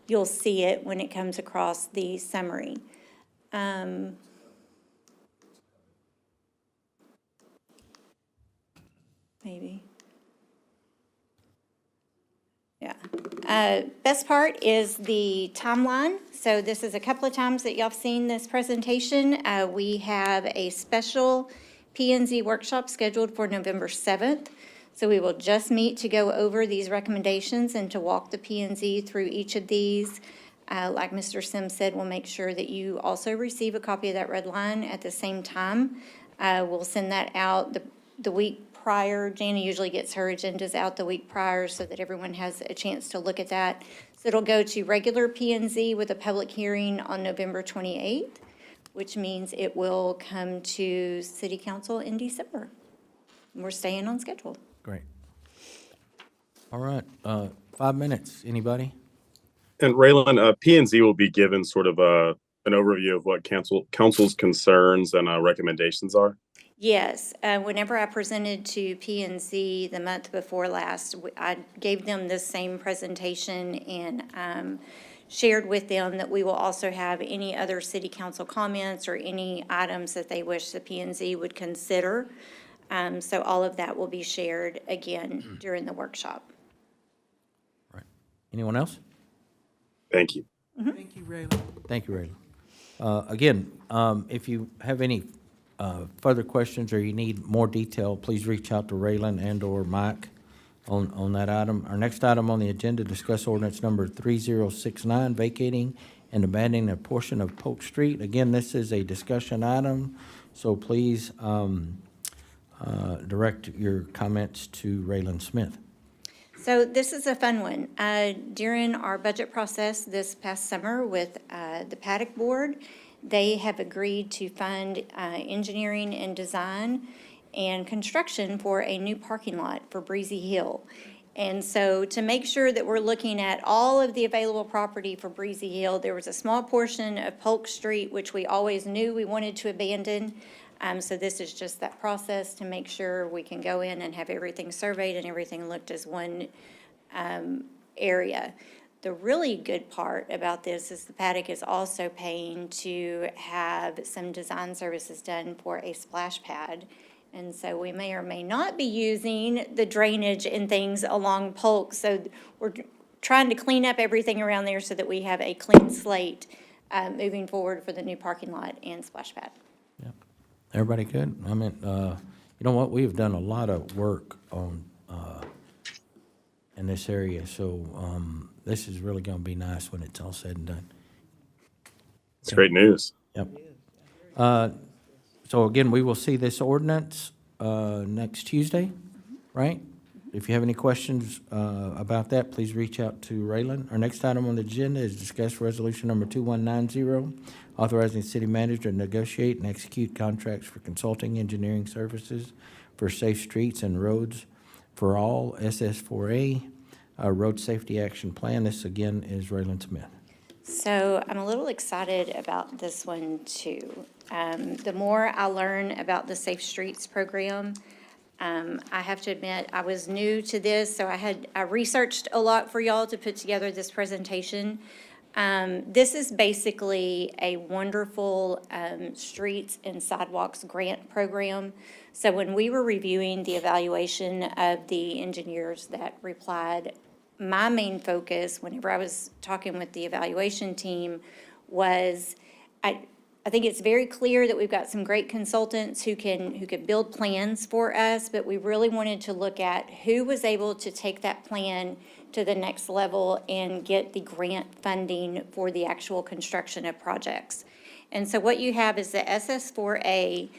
you'll see it when it comes across the summary. Maybe. Yeah. Best part is the timeline. So this is a couple of times that y'all have seen this presentation. We have a special P&Z workshop scheduled for November 7th. So we will just meet to go over these recommendations and to walk the P&Z through each of these. Like Mr. Sims said, we'll make sure that you also receive a copy of that red line at the same time. We'll send that out the week prior. Jana usually gets her agendas out the week prior so that everyone has a chance to look at that. So it'll go to regular P&Z with a public hearing on November 28th, which means it will come to City Council in December. We're staying on schedule. Great. All right, 5 minutes, anybody? And Raylan, P&Z will be given sort of an overview of what council's concerns and recommendations are. Yes, whenever I presented to P&Z the month before last, I gave them the same presentation and shared with them that we will also have any other city council comments or any items that they wish the P&Z would consider. So all of that will be shared again during the workshop. Right. Anyone else? Thank you. Thank you, Raylan. Thank you, Raylan. Again, if you have any further questions or you need more detail, please reach out to Raylan and/or Mike on that item. Our next item on the agenda, discuss ordinance number 3069, vacating and abandoning a portion of Polk Street. Again, this is a discussion item, so please direct your comments to Raylan Smith. So this is a fun one. During our budget process this past summer with the Paddock Board, they have agreed to fund engineering and design and construction for a new parking lot for Breezy Hill. And so to make sure that we're looking at all of the available property for Breezy Hill, there was a small portion of Polk Street, which we always knew we wanted to abandon. So this is just that process to make sure we can go in and have everything surveyed and everything looked as one area. The really good part about this is the Paddock is also paying to have some design services done for a splash pad. And so we may or may not be using the drainage and things along Polk. So we're trying to clean up everything around there so that we have a clean slate moving forward for the new parking lot and splash pad. Everybody good? I mean, you know what, we have done a lot of work on, in this area, so, this is really gonna be nice when it's all said and done. It's great news. Yep. So again, we will see this ordinance, next Tuesday, right? If you have any questions, about that, please reach out to Raylan. Our next item on the agenda is discuss resolution number 2190, authorizing the city manager to negotiate and execute contracts for consulting engineering services for safe streets and roads for all, SS4A, Road Safety Action Plan. This again is Raylan Smith. So I'm a little excited about this one too. The more I learn about the Safe Streets program, I have to admit, I was new to this, so I researched a lot for y'all to put together this presentation. This is basically a wonderful streets and sidewalks grant program. So when we were reviewing the evaluation of the engineers that replied, my main focus, whenever I was talking with the evaluation team, was I think it's very clear that we've got some great consultants who can build plans for us, but we really wanted to look at who was able to take that plan to the next level and get the grant funding for the actual construction of projects. And so what you have is the SS4A.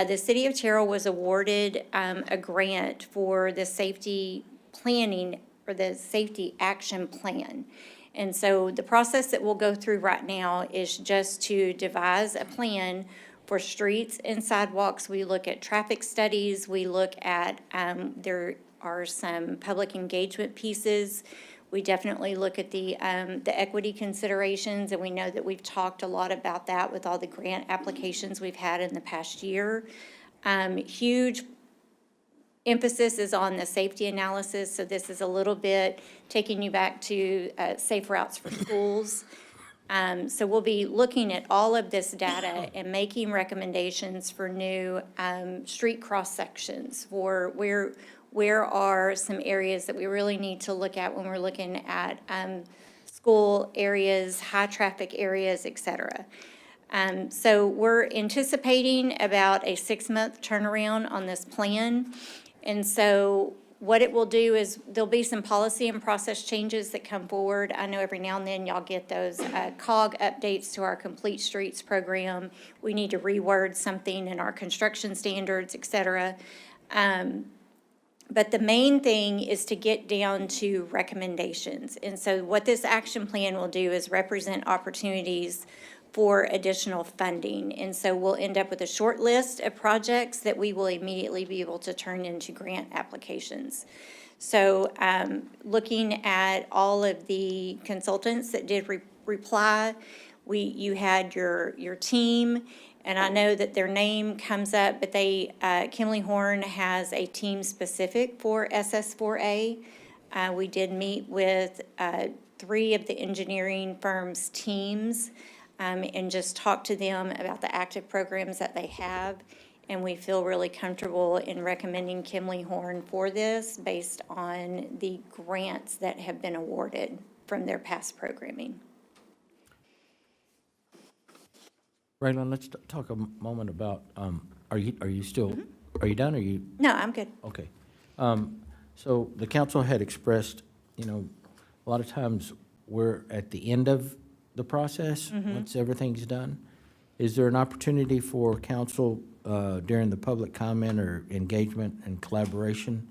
The City of Terrell was awarded a grant for the safety planning, or the safety action plan. And so the process that we'll go through right now is just to devise a plan for streets and sidewalks. We look at traffic studies, we look at, there are some public engagement pieces. We definitely look at the equity considerations, and we know that we've talked a lot about that with all the grant applications we've had in the past year. Huge emphasis is on the safety analysis, so this is a little bit taking you back to safe routes for schools. So we'll be looking at all of this data and making recommendations for new street cross-sections for where are some areas that we really need to look at when we're looking at school areas, high-traffic areas, et cetera. So we're anticipating about a 6-month turnaround on this plan. And so what it will do is there'll be some policy and process changes that come forward. I know every now and then y'all get those COG updates to our Complete Streets program. We need to reword something in our construction standards, et cetera. But the main thing is to get down to recommendations. And so what this action plan will do is represent opportunities for additional funding. And so we'll end up with a short list of projects that we will immediately be able to turn into grant applications. So looking at all of the consultants that did reply, you had your team, and I know that their name comes up, but Kimley Horn has a team specific for SS4A. We did meet with 3 of the engineering firms' teams and just talk to them about the active programs that they have. And we feel really comfortable in recommending Kimley Horn for this based on the grants that have been awarded from their past programming. Raylan, let's talk a moment about, are you still, are you done, or you? No, I'm good. Okay. So the council had expressed, you know, a lot of times we're at the end of the process, once everything's done. Is there an opportunity for council during the public comment or engagement and collaboration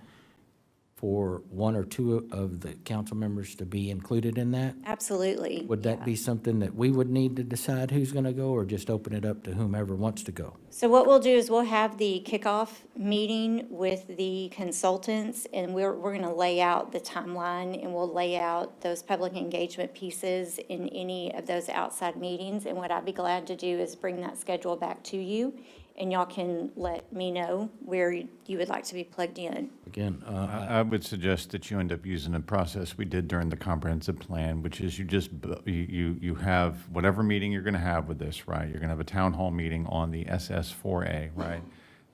for one or two of the council members to be included in that? Absolutely. Would that yeah. be something that we would need to decide who's going to go, or just open it up to whomever wants to go? So what we'll do is we'll have the kickoff meeting with the consultants, and we're going to lay out the timeline, and we'll lay out those public engagement pieces in any of those outside meetings. And what I'd be glad to do is bring that schedule back to you, and y'all can let me know where you would like to be plugged in. Again, I would suggest that you end up using a process we did during the comprehensive plan, which is you have whatever meeting you're going to have with this, right? You're going to have a town hall meeting on the SS4A, right?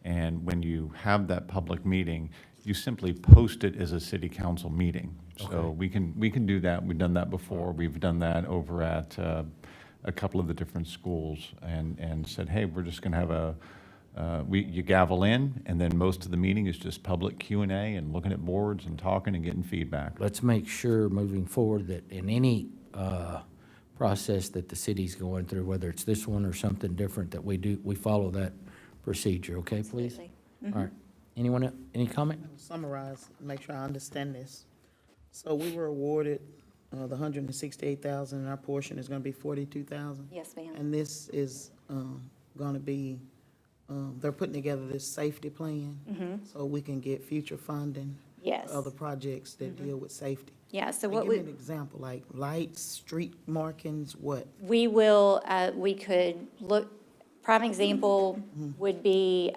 And when you have that public meeting, you simply post it as a city council meeting. So we can do that. We've done that before. We've done that over at a couple of the different schools and said, hey, we're just going to have you gavel in, and then most of the meeting is just public Q&A and looking at boards and talking and getting feedback. let's make sure moving forward that in any process that the city's going through, whether it's this one or something different, that we follow that procedure, okay, please? Absolutely. All right. Anyone, any comment? Summarize, make sure I understand this. So we were awarded the 168,000, and our portion is gonna be 42,000? Yes, ma'am. And this is gonna be, they're putting together this safety plan? So we can get future funding? Yes. For other projects that deal with safety? Yeah, so Like, what give we. me an example, like lights, street markings, what? We will, we could look, prime example would be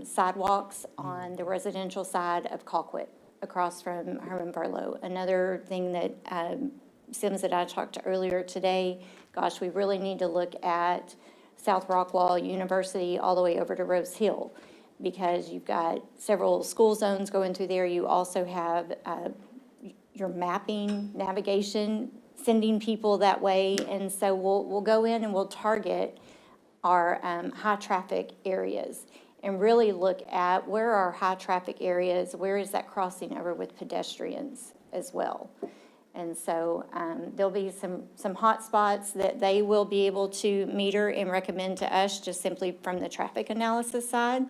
sidewalks on the residential side of Colquitt, across from Herman Burlow. Another thing that Sims and I talked to earlier today, gosh, we really need to look at South Rockwall University all the way over to Rose Hill, because you've got several school zones going through there. You also have your mapping, navigation, sending people that way. And so we'll go in and we'll target our high-traffic areas and really look at where are high-traffic areas, where is that crossing over with pedestrians as well. And so there'll be some hot spots that they will be able to meter and recommend to us just simply from the traffic analysis side.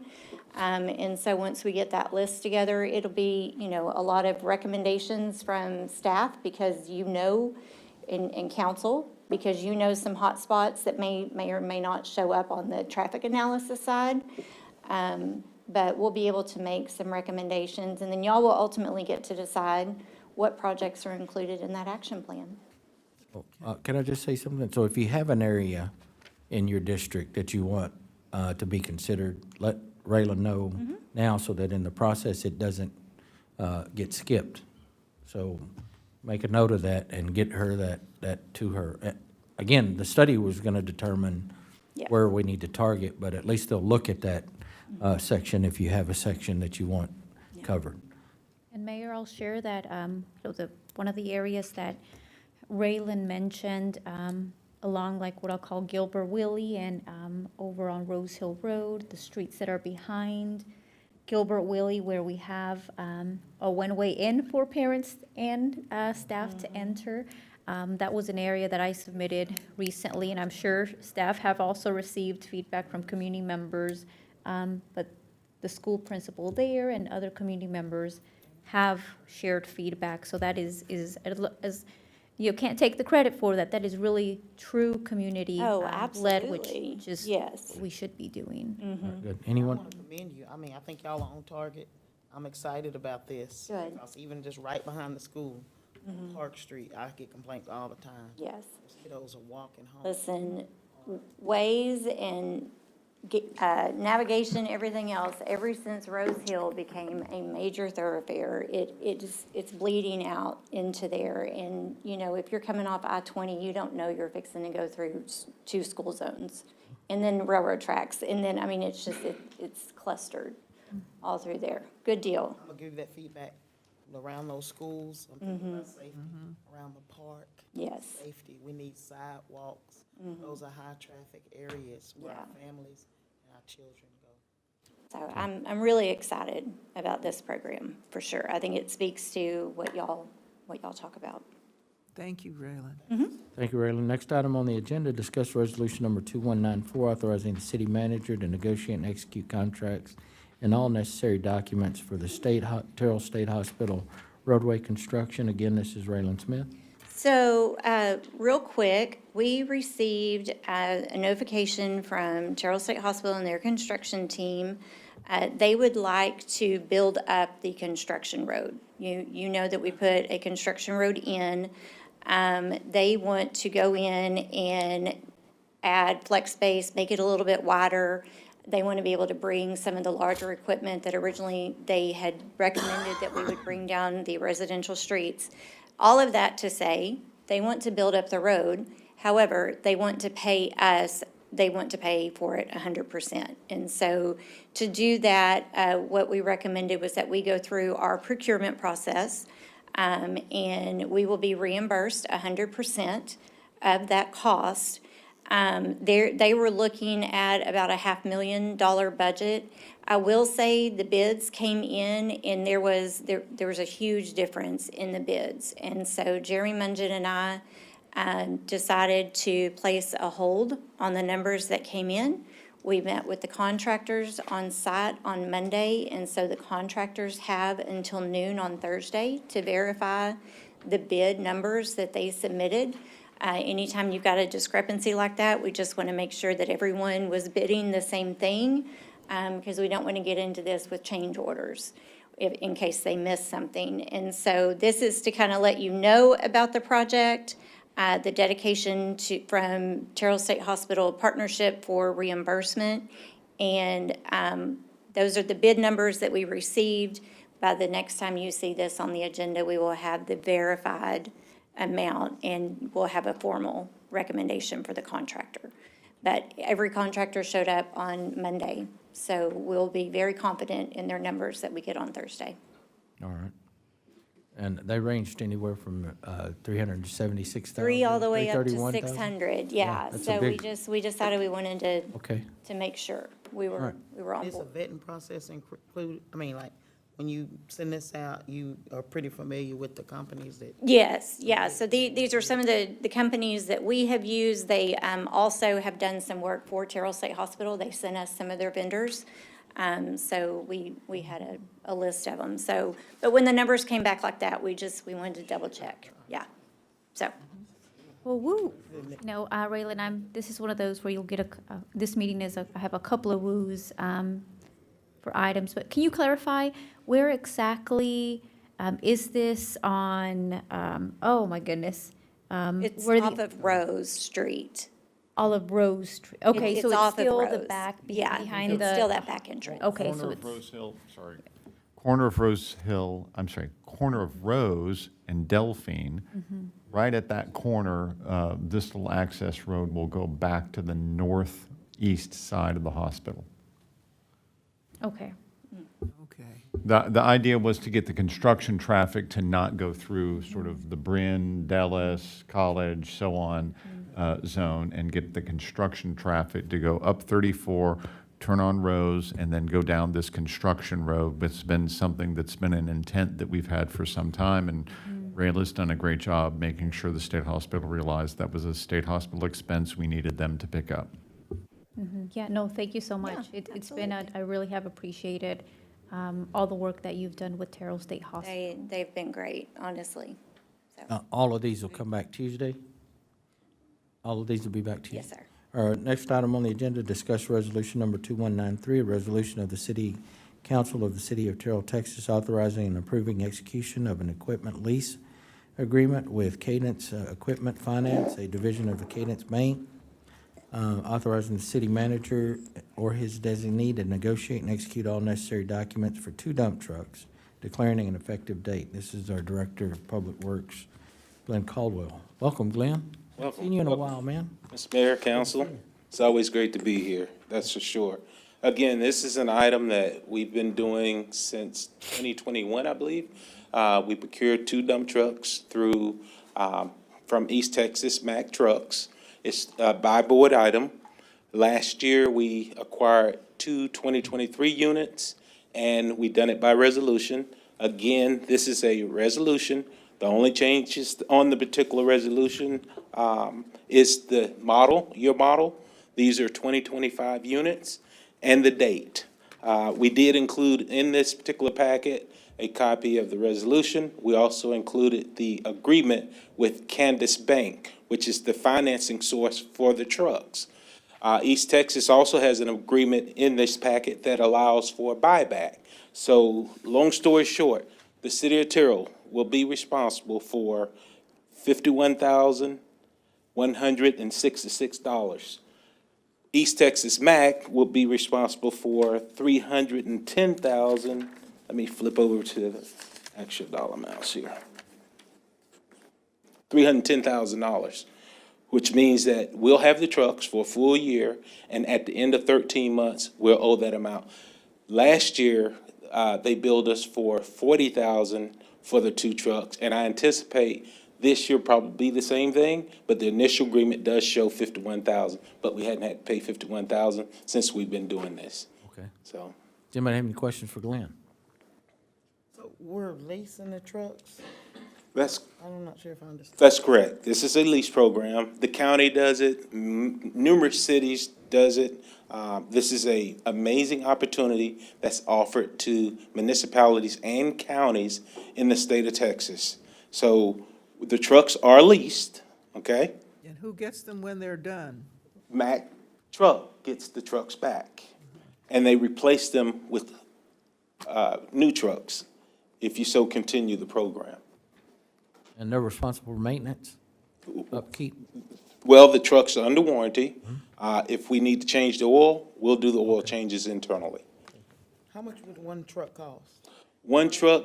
And so once we get that list together, it'll be, you know, a lot of recommendations from staff, because in council, because some hot spots that may or may not show up on the traffic analysis side. But we'll be able to make some recommendations, and then y'all will ultimately get to decide what projects are included in that action plan. Can I just say something? So if you have an area in your district that you want to be considered, let Raylan know now, so that in the process it doesn't get skipped. So make a note of that and get her that to her. Again, the study was going to determine Yeah. where we need to target, but at least they'll look at that section if you have a section that you want covered. And Mayor, I'll share that, one of the areas that Raylan mentioned, along like what I'll call Gilbert Willie and over on Rose Hill Road, the streets that are behind Gilbert Willie, where we have a one-way in for parents and staff to enter. That was an area that I submitted recently, and I'm sure staff have also received feedback from community members. But the school principal there and other community members have shared feedback. So that is as you can't take the credit for that. That is really true community Oh, led, which absolutely. just Yes. we should be doing. Good. I Anyone? want to commend you. I mean, I think y'all are on target. I'm excited about this. Good. Because even just right behind the school, on Park Street, I get complaints all the time. Yes. Kiddos are walking home. Listen, ways and navigation, everything else, ever since Rose Hill became a major thoroughfare, it's bleeding out into there. And, you know, if you're coming off I-20, you don't know you're fixing to go through two school zones and then railroad tracks. And then, I mean, it's just, it's clustered all through there. Good deal. I'm gonna give you that feedback around those schools. I'm thinking about safety, around the park. Yes. Safety, we need sidewalks. Those are high-traffic areas where our families and our children go. So I'm really excited about this program, for sure. I think it speaks to what y'all talk about. Thank you, Raylan. Thank you, Raylan. Next item on the agenda, discuss resolution number 2194, authorizing the city manager to negotiate and execute contracts and all necessary documents for the Terrell State Hospital roadway construction. Again, this is Raylan Smith. So, real quick, we received a notification from Terrell State Hospital and their construction team. They would like to build up the construction road. You know that we put a construction road in. They want to go in and add flex space, make it a little bit wider. They want to be able to bring some of the larger equipment that originally they had recommended that we would bring down the residential streets. All of that to say, they want to build up the road. However, they want to pay us, they want to pay for it 100%. And so to do that, what we recommended was that we go through our procurement process, and we will be reimbursed 100% of that cost. They were looking at about a $500,000 budget. I will say the bids came in and there was a huge difference in the bids. And so Jerry Mungin and I decided to place a hold on the numbers that came in. We met with the contractors on site on Monday, and so the contractors have until noon on Thursday to verify the bid numbers that they submitted. Anytime you've got a discrepancy like that, we just want to make sure that everyone was bidding the same thing, because we don't want to get into this with change orders in case they miss something. And so this is to kind of let you know about the project, the dedication from Terrell State Hospital Partnership for reimbursement. And those are the bid numbers that we received. By the next time you see this on the agenda, we will have the verified amount and we'll have a formal recommendation for the contractor. But every contractor showed up on Monday, so we'll be very confident in their numbers that we get on Thursday. All right. And they ranged anywhere from 376,000. 3 all the way up to 331,000? 600, Yeah, yeah. that's a So big- we decided we wanted Okay. to make sure we All were, right. we were on Is a board. vetting process include, I mean, like, when you send this out, you are pretty familiar with the companies that? Yes, yeah, so these are some of the companies that we have used. They also have done some work for Terrell State Hospital. They sent us some of their vendors. So we had a list of them. So, but when the numbers came back like that, we wanted to double check, yeah. So, Well, woo. No, Raylan, this is one of those where you'll get this meeting I have a couple of woos, for items, but can you clarify where exactly, is this on, oh my goodness. it's where off of Rose Street. Olive Rose Street. Okay, so it's off of still the Rose. back Yeah, behind it's the. still that back entrance. Okay, Corner so of it's, Rose Hill, sorry. Corner of Rose Hill, I'm sorry, corner of Rose and Delphine. Right at that corner, this little access road will go back to the northeast side of the hospital. okay. Okay. The idea was to get the construction traffic to not go through sort of the Bryn, Dallas, College, so on, zone, and get the construction traffic to go up 34, turn on Rose, and then go down this construction road. It's been something that's been an intent that we've had for some time, and Rayla's done a great job making sure the state hospital realized that was a state hospital expense we needed them to pick up. Yeah, no, thank you so much. It's been, I really have appreciated all the work that you've done with Terrell State Hospital. They've been great, honestly. So, All of these will come back Tuesday? All of these will be back Tuesday? yes, sir. All right, next item on the agenda, discuss resolution number 2193, a resolution of the City Council of the City of Terrell, Texas, authorizing and approving execution of an equipment lease agreement with Cadence Equipment Finance, a division of the Cadence Bank, authorizing the city manager or his designee to negotiate and execute all necessary documents for 2 dump trucks, declaring an effective date. This is our Director of Public Works, Glenn Caldwell. Welcome, Glenn. Welcome. Seen you in a while, man. Mr. Mayor, Council, it's always great to be here, that's for sure. Again, this is an item that we've been doing since 2021, I believe. We procured 2 dump trucks through, from East Texas, Mack Trucks. It's a buy board item. Last year, we acquired 2 2023 units, and we done it by resolution. Again, this is a resolution. The only changes on the particular resolution is the model, your model. These are 2025 units, and the date. We did include in this particular packet a copy of the resolution. We also included the agreement with Candace Bank, which is the financing source for the trucks. East Texas also has an agreement in this packet that allows for buyback. So, long story short, the city of Terrell will be responsible for $51,166. East Texas MAC will be responsible for $310,000. Let me flip over to the actual dollar amounts here. $310,000, which means that we'll have the trucks for a full year, and at the end of 13 months, we'll owe that amount. Last year, they billed us for $40,000 for the 2 trucks, and I anticipate this year probably the same thing, but the initial agreement does show $51,000, but we hadn't had to pay $51,000 since we've been doing this. Okay. So, Does anybody have any questions for Glenn? So we're leasing the trucks? that's I'm not sure if I understand. That's correct. This is a lease program. The county does it, numerous cities does it. This is a amazing opportunity that's offered to municipalities and counties in the state of Texas. So the trucks are leased, okay? And who gets them when they're done? Mack Truck gets the trucks back, and they replace them with new trucks if you so continue the program. And they're responsible for maintenance, upkeep? Well, the trucks are under warranty. If we need to change the oil, we'll do the oil changes internally. How much would one truck cost? One truck,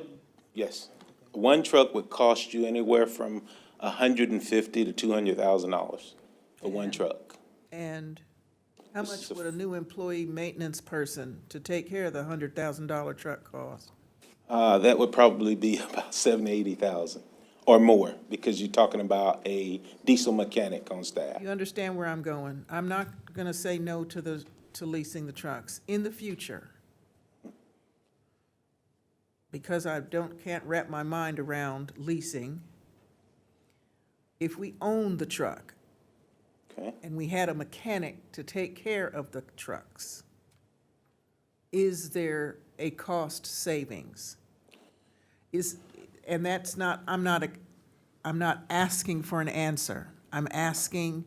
yes, one truck would cost you anywhere from $150,000 to $200,000 for one truck. And how much would a new employee maintenance person to take care of the $100,000 truck cost? That would probably be about $70,000, 80,000 or more, because you're talking about a diesel mechanic on staff. You understand where I'm going? I'm not gonna say no to leasing the trucks. In the future, because I can't wrap my mind around leasing, if we own the truck, Okay. and we had a mechanic to take care of the trucks, is there a cost savings? And that's not, I'm not asking for an answer. I'm asking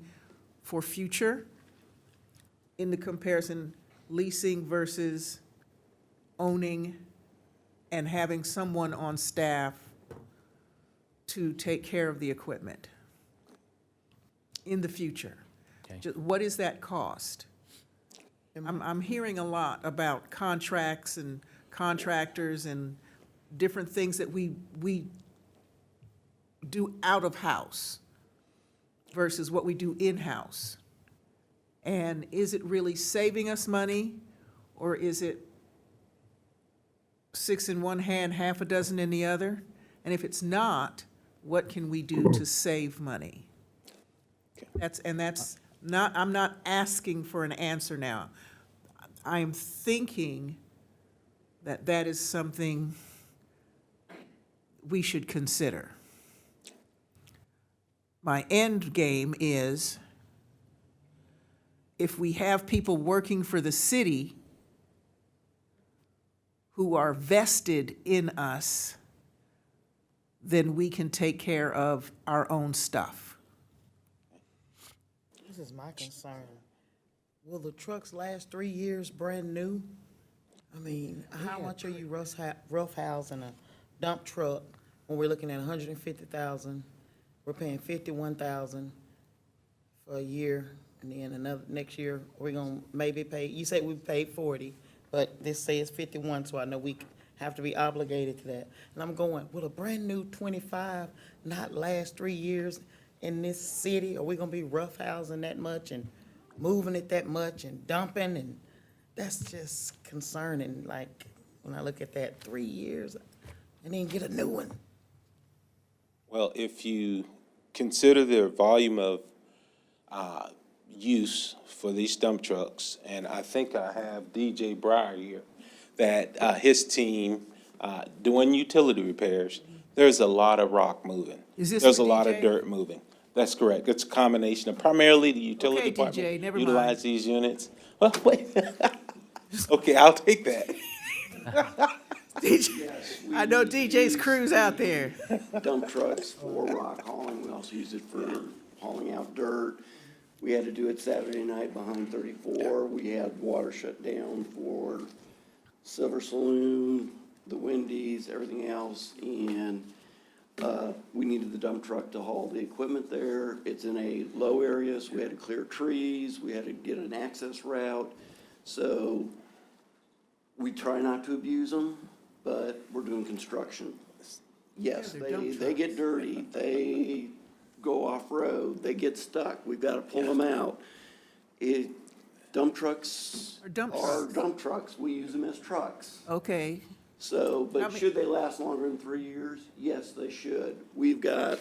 for future in the comparison, leasing versus owning and having someone on staff to take care of the equipment in the future. Okay. What is that cost? I'm hearing a lot about contracts and contractors and different things that we do out of house versus what we do in-house. And is it really saving us money, or is it 6 in one hand, half a dozen in the other? And if it's not, what can we do to save money? That's not, I'm not asking for an answer now. I'm thinking that that is something we should consider. My end game is, if we have people working for the city who are vested in us, then we can take care of our own stuff. This is my concern. Will the trucks last 3 years brand new? I mean, how much are you roughhousing a dump truck when we're looking at $150,000? We're paying $51,000 for a year, and then next year, we're gonna maybe pay, you say we paid 40, but this says 51, so I know we have to be obligated to that. And I'm going, will a brand-new 25 not last 3 years in this city? Are we gonna be roughhousing that much and moving it that much and dumping? And that's just concerning, like, when I look at that 3 years and then get a new one. Well, if you consider the volume of use for these dump trucks, and I think I have DJ Breyer here, that his team doing utility repairs, there's a lot of rock moving. Is this There's for a lot of DJ? dirt moving. That's correct. It's a combination of primarily the utility Okay, department DJ, never utilize mind. these units. Well, wait. Okay, I'll take that. I know DJ's crew's out there. Dump trucks for rock hauling. We also use it for hauling out dirt. We had to do it Saturday night behind 34. We had water shut down for Silver Saloon, the Wendy's, everything else. And we needed the dump truck to haul the equipment there. It's in a low area, so we had to clear trees. We had to get an access route. So we try not to abuse them, but we're doing construction. Yes, Yeah, they're dump they get dirty, they go off-road, they get stuck, we've gotta pull them out. Dump trucks Or dump are trucks. dump trucks, we use them as trucks. Okay, So, How but many- should they last longer than 3 years? Yes, they should. We've got,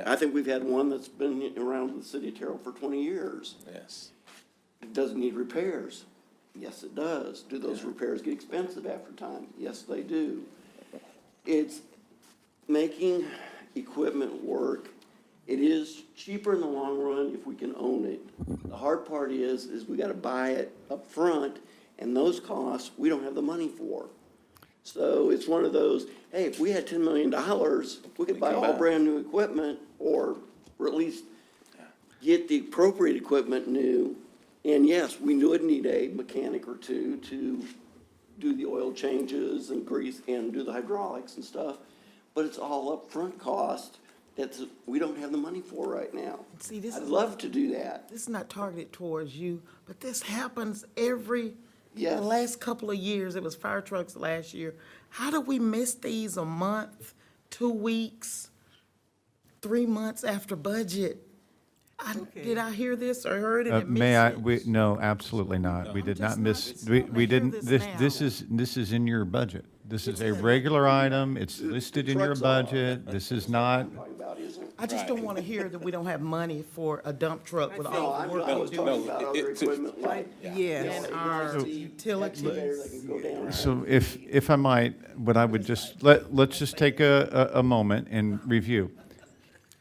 I think we've had one that's been around the city of Terrell for 20 years. Yes. It doesn't need repairs. Yes, it does. Do those repairs get expensive after time? Yes, they do. It's making equipment work. It is cheaper in the long run if we can own it. The hard part is we gotta buy it up front, and those costs, we don't have the money for. So it's one of those, hey, if we had $10 million, we could buy all brand-new equipment, or at least get the appropriate equipment new. And yes, we would need a mechanic or two to do the oil changes and grease and do the hydraulics and stuff. But it's all upfront cost that we don't have the money for right now. See, this I'd is love to do that. This is not targeted towards you, but this happens the Yes. last couple of years. It was fire trucks last year. How do we miss these a month, 2 weeks, 3 months after budget? Did I hear this or heard it and miss May I, it? no, absolutely not. We did not just miss, not- we wanna hear didn't, this this is in your budget. This is a regular item, it's listed in your trucks are. budget, this is not, Talking about isn't. I just don't want to hear that we don't have money for a dump truck with all the work I we was do. talking about other equipment like. yes. And our Excavator utilities. that can go down. so if I might, what I would just, let's just take a moment and review.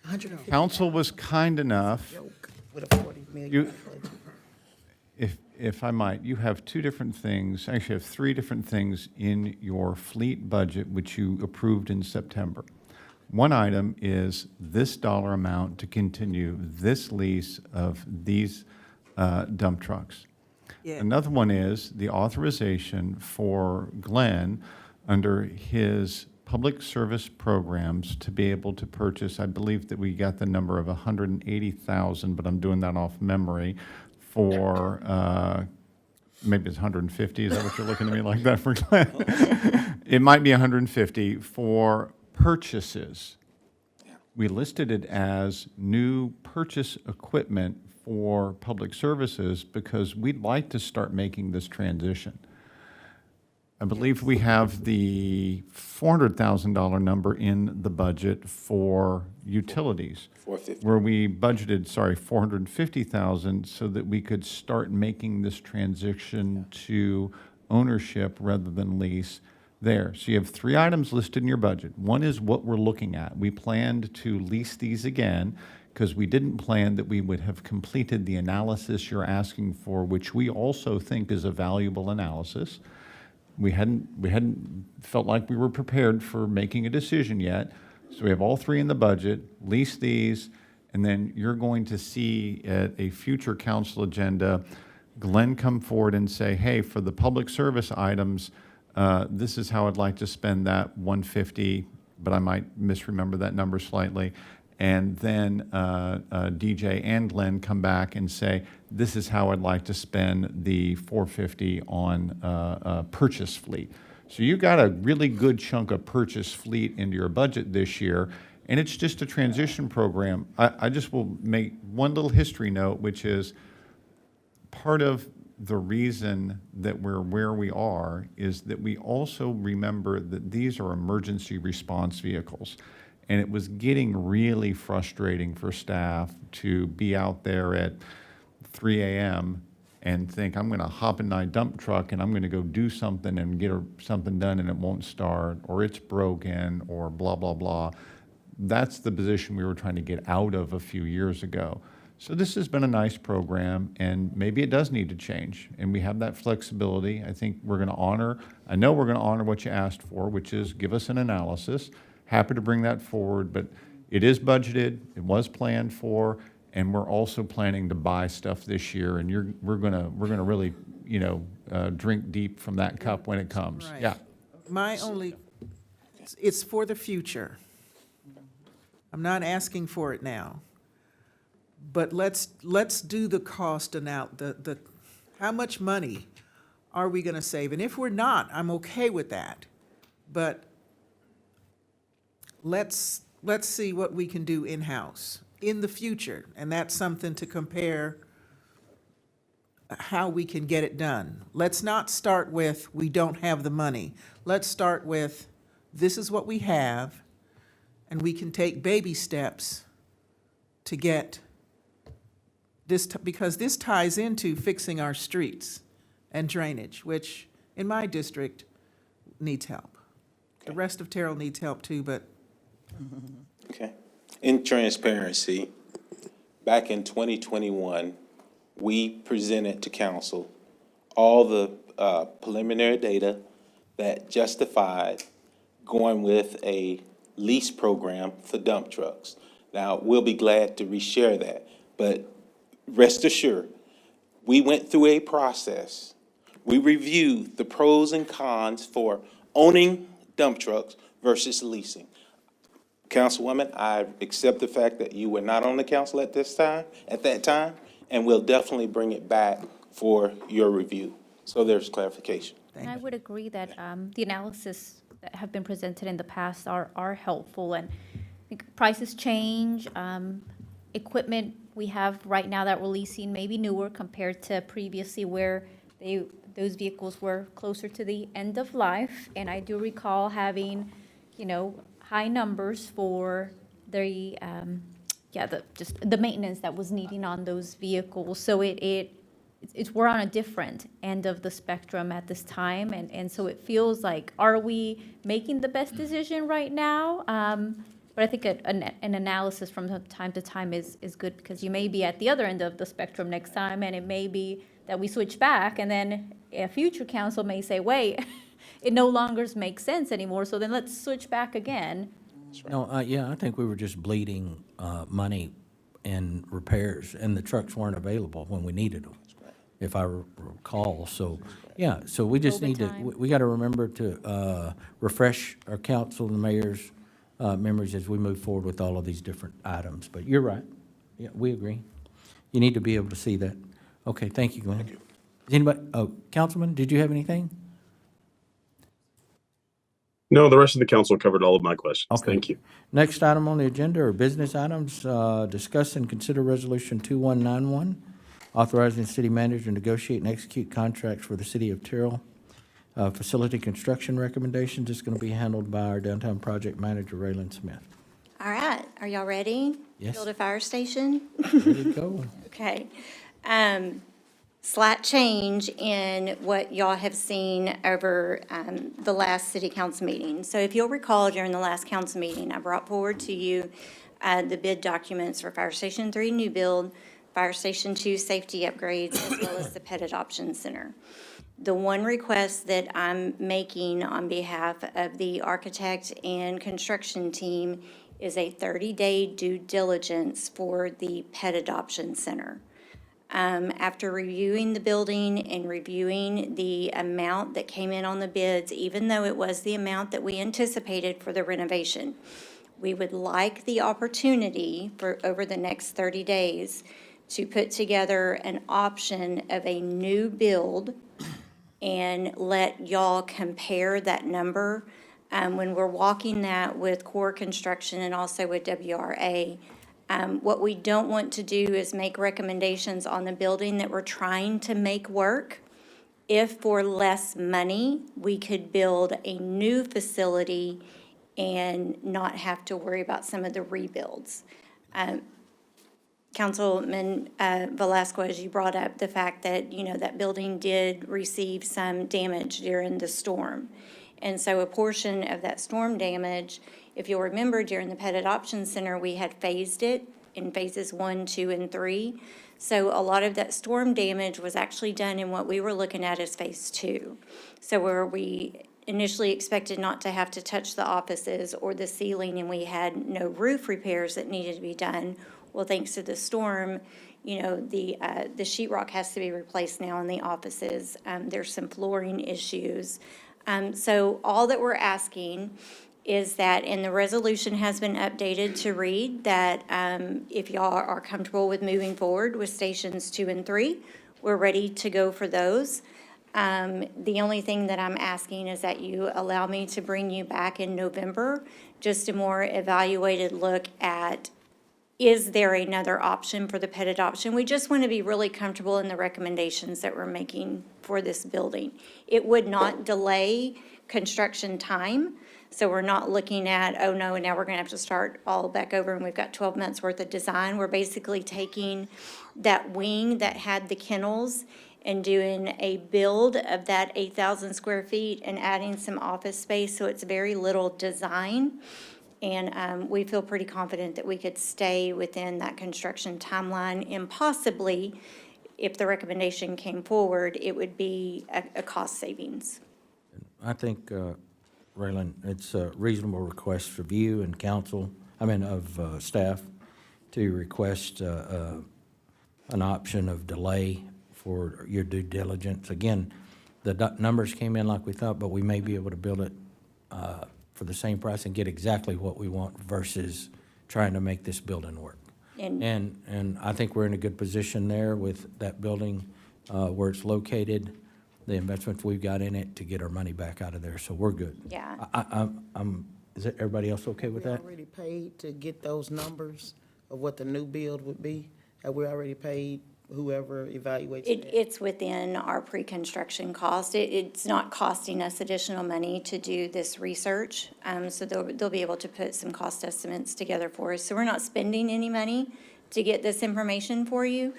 150 Council was kind enough, joke with a 40 million You- budget. if I might, you have two different things, actually you have three different things in your fleet budget, which you approved in September. One item is this dollar amount to continue this lease of these dump trucks. Yeah. Another one is the authorization for Glenn under his public service programs to be able to purchase, I believe that we got the number of 180,000, but I'm doing that off memory, for, maybe it's 150, is that what you're looking at me like that for, Glenn? It might be 150 for purchases. We listed it as new purchase equipment for public services because we'd like to start making this transition. I believe we have the $400,000 number in the budget for utilities. 450. Where we budgeted, 450,000 so that we could start making this transition to ownership rather than lease there. So you have three items listed in your budget. One is what we're looking at. We planned to lease these again because we didn't plan that we would have completed the analysis you're asking for, which we also think is a valuable analysis. We hadn't felt like we were prepared for making a decision yet. So we have all three in the budget, lease these, and then you're going to see at a future council agenda, Glenn come forward and say, hey, for the public service items, this is how I'd like to spend that 150, but I might misremember that number slightly. And then DJ and Glenn come back and say, this is how I'd like to spend the 450 on purchase fleet. So you got a really good chunk of purchase fleet into your budget this year, and it's just a transition program. I just will make one little history note, which is part of the reason that we're where we are is that we also remember that these are emergency response vehicles. And it was getting really frustrating for staff to be out there at 3 a.m. and think, I'm going to hop in my dump truck and I'm going to go do something and get something done and it won't start, or it's broken, or blah, blah, blah. That's the position we were trying to get out of a few years ago. So this has been a nice program, and maybe it does need to change, and we have that flexibility. I think we're going to honor, I know we're going to honor what you asked for, which is give us an analysis. Happy to bring that forward, but it is budgeted, it was planned for, and we're also planning to buy stuff this year, and we're gonna really, drink deep from that cup when it comes. Right. Yeah. My only, it's for the future. I'm not asking for it now. But let's do the cost and out, the, how much money are we gonna save? And if we're not, I'm okay with that. But let's see what we can do in-house in the future. And that's something to compare how we can get it done. Let's not start with, we don't have the money. Let's start with, this is what we have, and we can take baby steps to get this, because this ties into fixing our streets and drainage, which in my district needs help. The rest of Terrell needs help too, but Okay. In transparency, back in 2021, we presented to council all the preliminary data that justified going with a lease program for dump trucks. Now, we'll be glad to reshare that, but rest assured, we went through a process. We reviewed the pros and cons for owning dump trucks versus leasing. Councilwoman, I accept the fact that you were not on the council at that time, and we'll definitely bring it back for your review. So there's clarification. And I would agree that the analysis that have been presented in the past are helpful, and I think prices change. Equipment we have right now that we're leasing may be newer compared to previously where those vehicles were closer to the end of life. And I do recall having, high numbers for the maintenance that was needing on those vehicles. So we're on a different end of the spectrum at this time, and so it feels like, are we making the best decision right now? But I think an analysis from time to time is good, because you may be at the other end of the spectrum next time, and it may be that we switch back, and then a future council may say, wait, it no longer makes sense anymore, so then let's switch back again. No, I think we were just bleeding money in repairs, and the trucks weren't available when we needed them, if I recall. So, so we just need to, we got to remember to refresh our council and the mayor's memories as we move forward with all of these different items. But you're right. Yeah, we agree. You need to be able to see that. Okay, thank you, Glenn. Thank you. Does anybody, Councilman, did you have anything? No, the rest of the council covered all of my questions. Okay. Thank you. Next item on the agenda are business items. Discuss and consider Resolution 2191, authorizing the city manager to negotiate and execute contracts for the city of Terrell. Facility construction recommendations is going to be handled by our downtown project manager, Raylan Smith. All right, are y'all ready? Yes. Build a fire station? Ready to go? Okay. Slight change in what y'all have seen over the last city council meeting. So if you'll recall, during the last council meeting, I brought forward to you the bid documents for Fire Station 3 new build, Fire Station 2 safety upgrades, as well as the Pet Adoption Center. The one request that I'm making on behalf of the architect and construction team is a 30-day due diligence for the Pet Adoption Center. After reviewing the building and reviewing the amount that came in on the bids, even though it was the amount that we anticipated for the renovation, we would like the opportunity for over the next 30 days to put together an option of a new build and let y'all compare that number. When we're walking that with Core Construction and also with WRA, what we don't want to do is make recommendations on the building that we're trying to make work. If for less money, we could build a new facility and not have to worry about some of the rebuilds. Councilman Velasquez, you brought up the fact that, that building did receive some damage during the storm. And so a portion of that storm damage, if you'll remember, during the Pet Adoption Center, we had phased it in phases 1, 2, and 3. So a lot of that storm damage was actually done in what we were looking at as phase 2. So where we initially expected not to have to touch the offices or the ceiling, and we had no roof repairs that needed to be done. Well, thanks to the storm, the sheetrock has to be replaced now in the offices. There's some flooring issues. So all that we're asking is that, and the resolution has been updated to read that if y'all are comfortable with moving forward with stations 2 and 3, we're ready to go for those. The only thing that I'm asking is that you allow me to bring you back in November, just a more evaluated look at, is there another option for the pet adoption? We just want to be really comfortable in the recommendations that we're making for this building. It would not delay construction time, so we're not looking at, oh no, now we're going to have to start all back over and we've got 12 months worth of design. We're basically taking that wing that had the kennels and doing a build of that 8,000 square feet and adding some office space, so it's very little design. And we feel pretty confident that we could stay within that construction timeline, and possibly, if the recommendation came forward, it would be a cost savings. I think, Raylan, it's a reasonable request for you and council, of staff, to request an option of delay for your due diligence. Again, the numbers came in like we thought, but we may be able to build it for the same price and get exactly what we want versus trying to make this building work. And I think we're in a good position there with that building where it's located, the investments we've got in it to get our money back out of there, so we're good. Yeah. Is everybody else okay with that? We already paid to get those numbers of what the new build would be? Have we already paid whoever evaluates it? It's within our pre-construction cost. It's not costing us additional money to do this research. So they'll be able to put some cost estimates together for us. So we're not spending any money to get this information for you.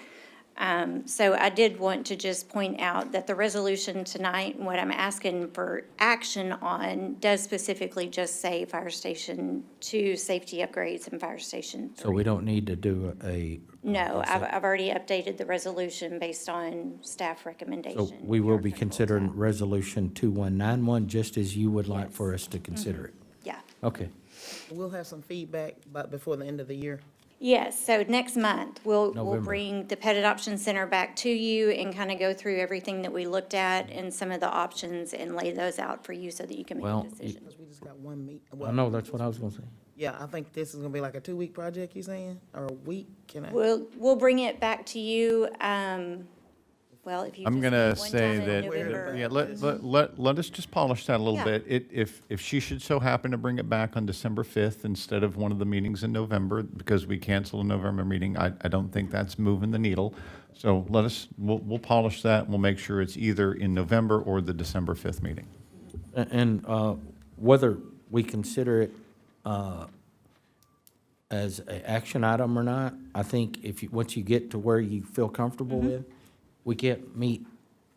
So I did want to just point out that the resolution tonight, and what I'm asking for action on, does specifically just say Fire Station 2 safety upgrades and Fire Station 3. So we don't need to do a. No, I've already updated the resolution based on staff recommendation. So we will be considering Resolution 2191, just as you would like for us to consider it? Yeah. Okay. We'll have some feedback before the end of the year. Yes, so next month, we'll November. bring the Pet Adoption Center back to you and kind of go through everything that we looked at and some of the options and lay those out for you so that you can make Well, a decision. Because we just got one meet. I know, that's what I was gonna say. Yeah, I think this is gonna be like a 2-week project, you saying, or a week? We'll bring it back to you, well, if you I'm just gonna need one say time in that, November. yeah, let us just polish that a little Yeah. bit. If she should so happen to bring it back on December 5th instead of one of the meetings in November, because we canceled a November meeting, I don't think that's moving the needle. So we'll polish that, and we'll make sure it's either in November or the December 5th meeting. And whether we consider it as an action item or not, I think once you get to where you feel comfortable with, we can't meet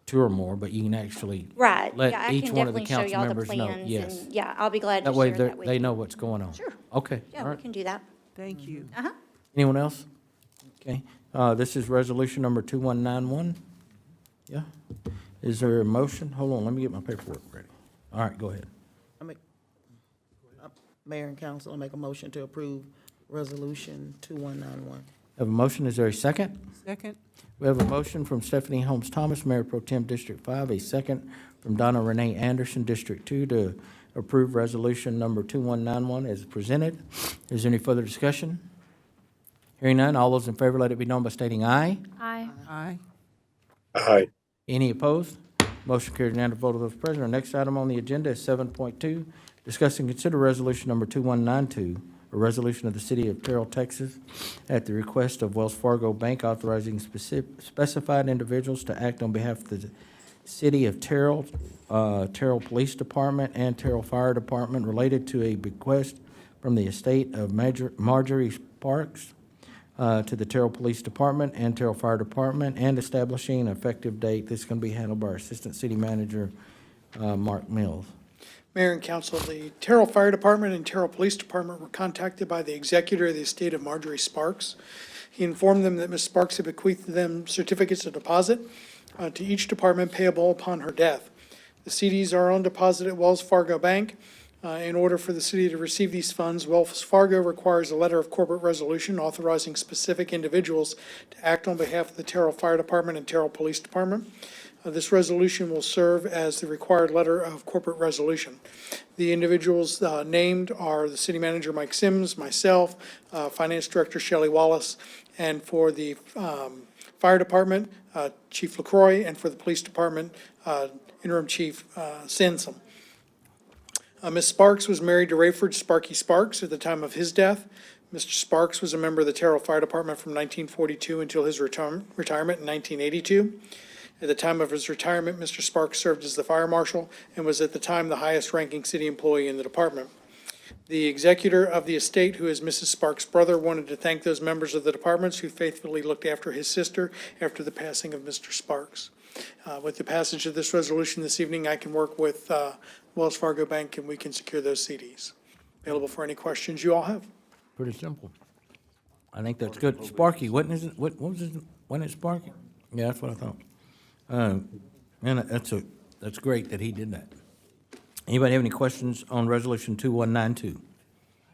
2 or more, but you can actually Right, yeah, let I each can one of the definitely show council y'all the members know. plans Yes. and, yeah, I'll be glad to That way share that with you. they know what's going on. Sure. Okay, Yeah, all we right. can do that. Thank you. Uh-huh. Anyone else? Okay, this is resolution number 2191. Yeah. Is there a motion? Hold on, let me get my paperwork ready. All right, go ahead. Mayor and council, I make a motion to approve Resolution 2191. Have a motion, is there a second? Second? We have a motion from Stephanie Holmes Thomas, Mayor Pro Tem District 5, a second from Donna Renee Anderson, District 2, to approve resolution number 2191 as presented. Is there any further discussion? Hearing none, all those in favor, let it be known by stating aye. Aye. Aye. Aye. Any opposed? Motion carried unanimous vote of those present. Our next item on the agenda is 7.2, discuss and consider resolution number 2192, a resolution of the City of Terrell, Texas, at the request of Wells Fargo Bank authorizing specified individuals to act on behalf of the City of Terrell, Terrell Police Department, and Terrell Fire Department related to a bequest from the estate of Marjorie Sparks, to the Terrell Police Department and Terrell Fire Department, and establishing an effective date. This is going to be handled by our Assistant City Manager, Mark Mills. Mayor and council, the Terrell Fire Department and Terrell Police Department were contacted by the executor of the estate of Marjorie Sparks. He informed them that Ms. Sparks had bequeathed them certificates of deposit to each department payable upon her death. The CDs are on deposit at Wells Fargo Bank. In order for the city to receive these funds, Wells Fargo requires a letter of corporate resolution authorizing specific individuals to act on behalf of the Terrell Fire Department and Terrell Police Department. This resolution will serve as the required letter of corporate resolution. The individuals named are the city manager, Mike Sims, myself, finance director, Shelley Wallace, and for the fire department, Chief LaCroix, and for the police department, interim chief Sansom. Ms. Sparks was married to Rayford Sparky Sparks at the time of his death. Mr. Sparks was a member of the Terrell Fire Department from 1942 until his retirement in 1982. At the time of his retirement, Mr. Sparks served as the fire marshal and was at the time the highest-ranking city employee in the department. The executor of the estate, who is Mrs. Sparks' brother, wanted to thank those members of the departments who faithfully looked after his sister after the passing of Mr. Sparks. With the passage of this resolution this evening, I can work with Wells Fargo Bank and we can secure those CDs. Available for any questions you all have. Pretty simple. I think that's good. Sparky, what was wasn't it Sparky? Yeah, that's what I thought. And that's great that he did that. Anybody have any questions on Resolution 2192?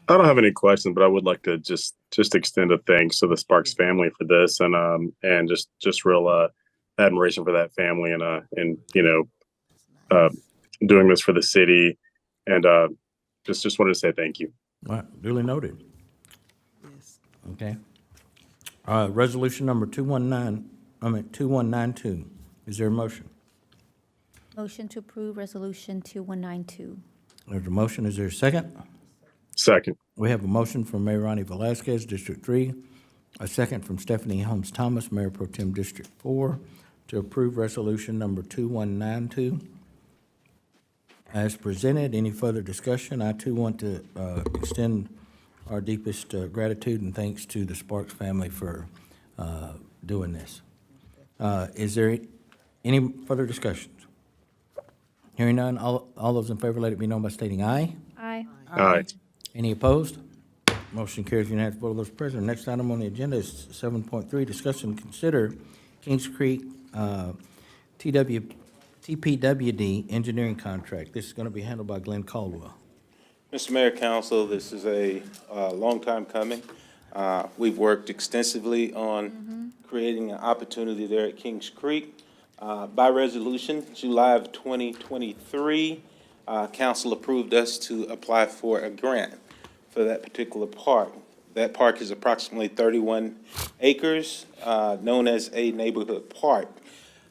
I don't have any questions, but I would like to just extend a thanks to the Sparks family for this, and just real admiration for that family, and doing this for the city, and just wanted to say thank you. All right, duly noted. Okay. Resolution number 2192. Is there a motion? Motion to approve Resolution 2192. There's a motion. Is there a second? Second. We have a motion from Mayor Ronnie Velazquez, District 3, a second from Stephanie Holmes Thomas, Mayor Pro Tem District 4, to approve Resolution number 2192. As presented, any further discussion? I too want to extend our deepest gratitude and thanks to the Sparks family for doing this. Is there any further discussions? Hearing none, all those in favor, let it be known by stating aye. Aye. Aye. Any opposed? Motion carries unanimous vote of those present. Next item on the agenda is 7.3, discuss and consider Kings Creek TPWD engineering contract. This is going to be handled by Glenn Caldwell. Mr. Mayor, Council, this is a long time coming. We've worked extensively on creating an opportunity there at Kings Creek. By resolution, July of 2023, council approved us to apply for a grant for that particular park. That park is approximately 31 acres, known as a neighborhood park.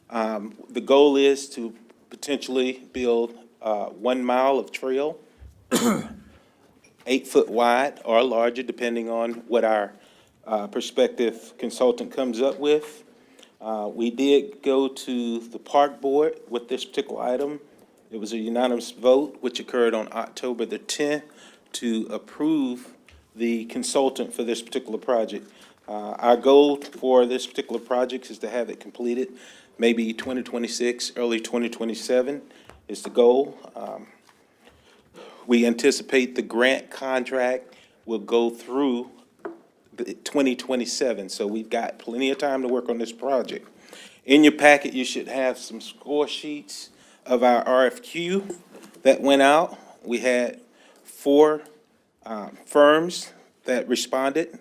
The goal is to potentially build 1 mile of trail, 8 foot wide or larger, depending on what our prospective consultant comes up with. We did go to the park board with this particular item. It was a unanimous vote, which occurred on October the 10th, to approve the consultant for this particular project. Our goal for this particular project is to have it completed maybe 2026, early 2027 is the goal. We anticipate the grant contract will go through 2027, so we've got plenty of time to work on this project. In your packet, you should have some score sheets of our RFQ that went out. We had 4 firms that responded: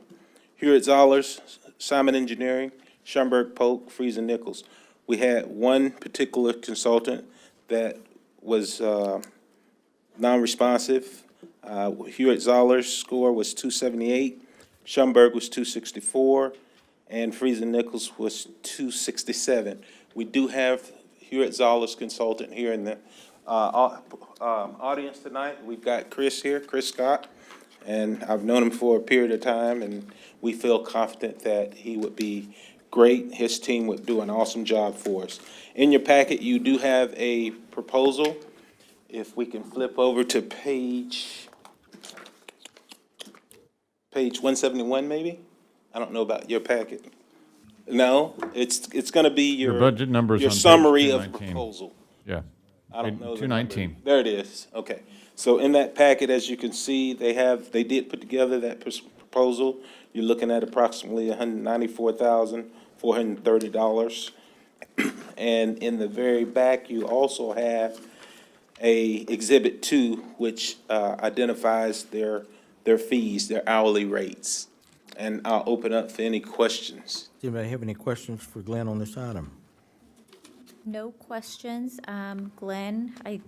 Hewitt-Zollars, Simon Engineering, Schomburg Polk, Friesen Nichols. We had one particular consultant that was non-responsive. Hewitt-Zollars' score was 278, Schomburg was 264, and Friesen Nichols was 267. We do have Hewitt-Zollars' consultant here in the audience tonight. We've got Chris here, Chris Scott, and I've known him for a period of time, and we feel confident that he would be great. His team would do an awesome job for us. In your packet, you do have a proposal. If we can flip over to page 171, maybe? I don't know about your packet. No, it's gonna be Your budget numbers your on page summary of 219. proposal. Yeah. I don't know the 219. number. There it is, okay. So in that packet, as you can see, they did put together that proposal. You're looking at approximately $194,430. And in the very back, you also have a Exhibit 2, which identifies their fees, their hourly rates. And I'll open up for any questions. Does anybody have any questions for Glenn on this item? No questions. Glenn, I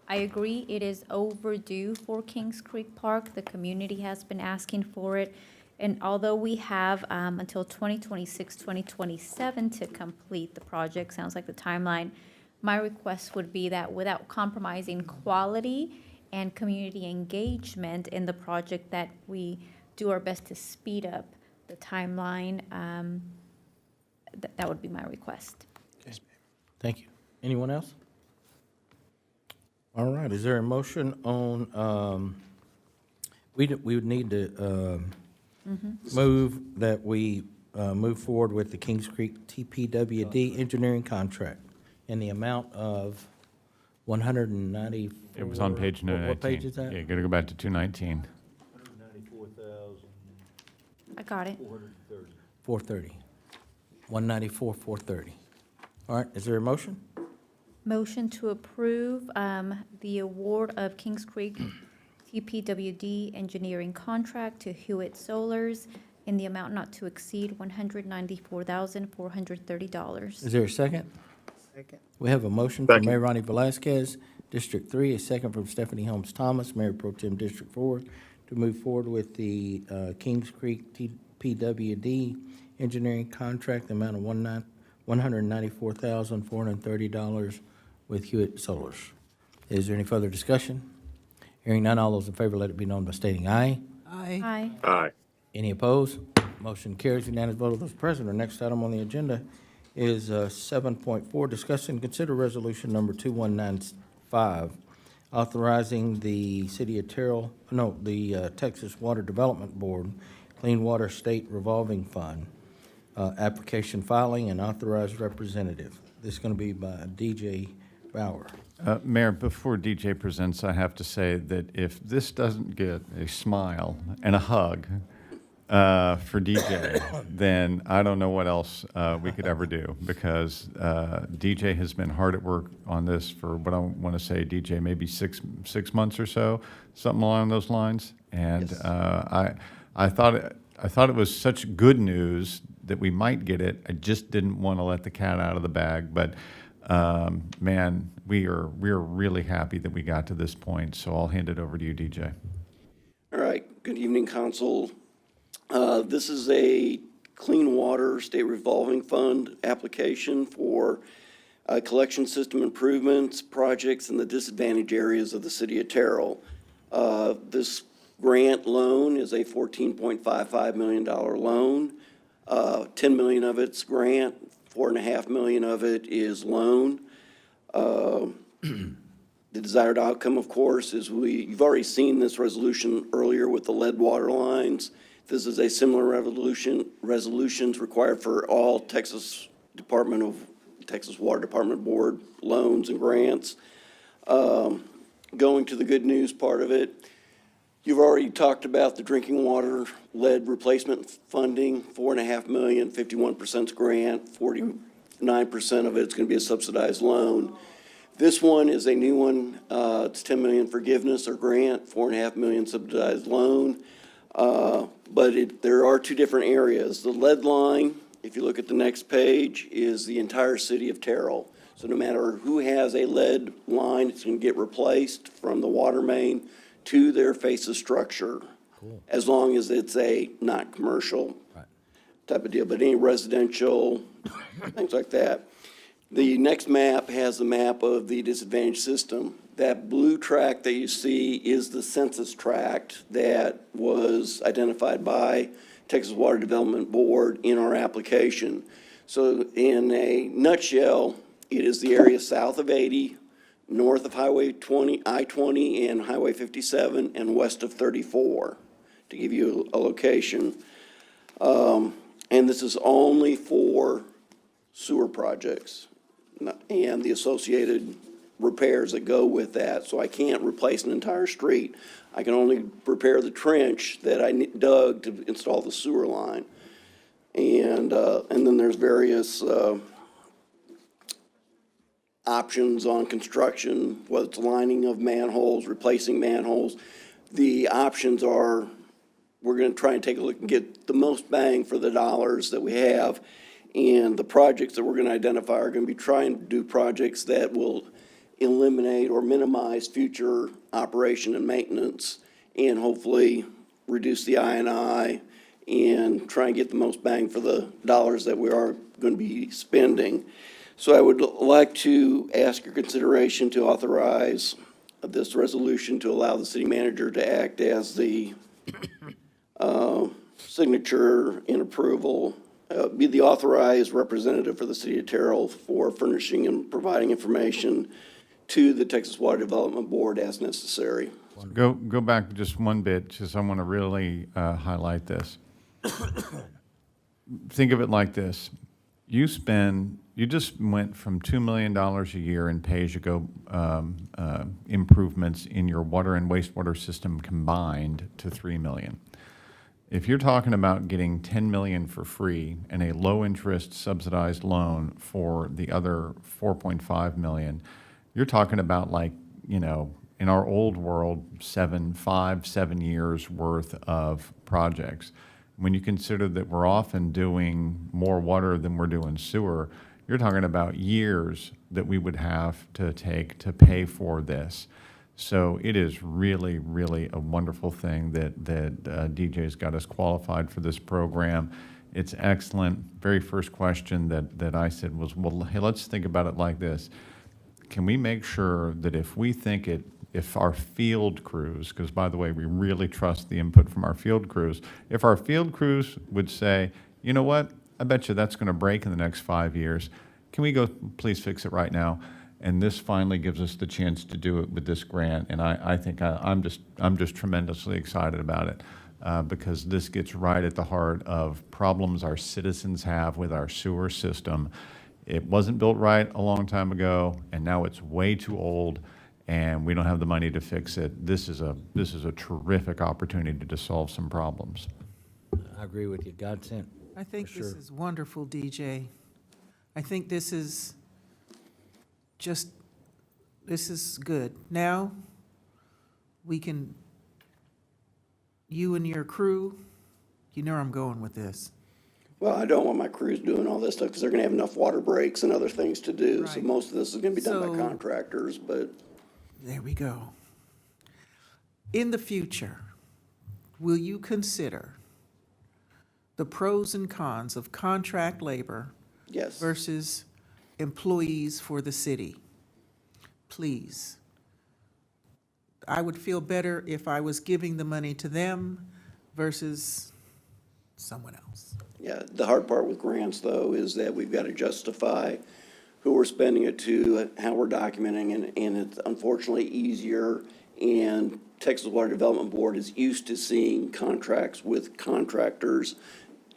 agree, it is overdue for Kings Creek Park. The community has been asking for it. And although we have until 2026, 2027 to complete the project, sounds like the timeline, my request would be that without compromising quality and community engagement in the project, that we do our best to speed up the timeline. That would be my request. Thank you. Anyone else? All right, is there a motion on, we would need to move that we move forward with the Kings Creek TPWD engineering contract in the amount of 194. It was on page 219. What page is that? Yeah, you gotta go back to 219. I got it. 430. 194, 430. All right, is there a motion? Motion to approve the award of Kings Creek TPWD engineering contract to Hewitt Solars in the amount not to exceed $194,430. Is there a second? Second. We have a motion from Second. Mayor Ronnie Velazquez, District 3, a second from Stephanie Holmes Thomas, Mayor Pro Tem District 4, to move forward with the Kings Creek TPWD engineering contract, the amount of $194,430 with Hewitt Solars. Is there any further discussion? Hearing none, all those in favor, let it be known by stating aye. Aye. Aye. Aye. Any opposed? Motion carries unanimous vote of those present. Our next item on the agenda is 7.4, discuss and consider resolution number 2195, authorizing the City of Terrell, the Texas Water Development Board Clean Water State Revolving Fund application filing and authorized representative. This is going to be by DJ Bauer. Mayor, before DJ presents, I have to say that if this doesn't get a smile and a hug for DJ, then I don't know what else we could ever do, because DJ has been hard at work on this for what I want to say, DJ, maybe six months or so, something along those lines. And Yes. I thought it was such good news that we might get it. I just didn't want to let the cat out of the bag, but man, we are really happy that we got to this point. So I'll hand it over to you, DJ. All right, good evening, council. This is a Clean Water State Revolving Fund application for collection system improvements, projects in the disadvantaged areas of the city of Terrell. This grant loan is a $14.55 million loan. 10 million of it's grant, 4.5 million of it is loan. The desired outcome, of course, is you've already seen this resolution earlier with the lead water lines. This is a similar resolutions required for all Texas Water Department Board loans and grants. Going to the good news part of it, you've already talked about the drinking water lead replacement funding, 4.5 million, 51% grant, 49% of it's going to be a subsidized loan. This one is a new one. It's 10 million forgiveness or grant, 4.5 million subsidized loan. But there are two different areas. The lead line, if you look at the next page, is the entire city of Terrell. So no matter who has a lead line, it's going to get replaced from the water main to their face of structure, as long as it's a not commercial type of deal, but any residential, things like that. The next map has a map of the disadvantaged system. That blue tract that you see is the census tract that was identified by Texas Water Development Board in our application. So in a nutshell, it is the area south of 80, north of Highway 20, I-20 and Highway 57, and west of 34, to give you a location. And this is only for sewer projects and the associated repairs that go with that. So I can't replace an entire street. I can only repair the trench that I dug to install the sewer line. And then there's various options on construction, whether it's lining of manholes, replacing manholes. The options are, we're gonna try and take a look and get the most bang for the dollars that we have. And the projects that we're gonna identify are gonna be trying to do projects that will eliminate or minimize future operation and maintenance, and hopefully reduce the I&I and try and get the most bang for the dollars that we are gonna be spending. So I would like to ask your consideration to authorize this resolution to allow the city manager to act as the signature in approval, be the authorized representative for the city of Terrell for furnishing and providing information to the Texas Water Development Board as necessary. Go back just one bit, just I want to really highlight this. Think of it like this. You just went from $2 million a year in pay-as-you-go improvements in your water and wastewater system combined to $3 million. If you're talking about getting $10 million for free and a low-interest subsidized loan for the other $4.5 million, you're talking about, like, you know, in our old world, 7 years worth of projects. When you consider that we're often doing more water than we're doing sewer, you're talking about years that we would have to take to pay for this. So it is really, really a wonderful thing that DJ's got us qualified for this program. It's excellent. Very first question that I said was, well, hey, let's think about it like this. Can we make sure that if our field crews, because by the way, we really trust the input from our field crews, if our field crews would say, you know what, I bet you that's going to break in the next 5 years, can we go please fix it right now? And this finally gives us the chance to do it with this grant, and I think I'm just tremendously excited about it because this gets right at the heart of problems our citizens have with our sewer system. It wasn't built right a long time ago, and now it's way too old, and we don't have the money to fix it. This is a terrific opportunity to solve some problems. I agree with you. Godsend. I think For this sure. is wonderful, DJ. I think this is good. Now, you and your crew, you know where I'm going with this. Well, I don't want my crews doing all this stuff because they're gonna have enough water breaks and other things to do. So Right. most of this is gonna be done by So- contractors, but There we go. In the future, will you consider the pros and cons of contract labor yes. versus employees for the city? Please. I would feel better if I was giving the money to them versus someone else. Yeah, the hard part with grants, though, is that we've got to justify who we're spending it to, how we're documenting, and it's unfortunately easier. And Texas Water Development Board is used to seeing contracts with contractors,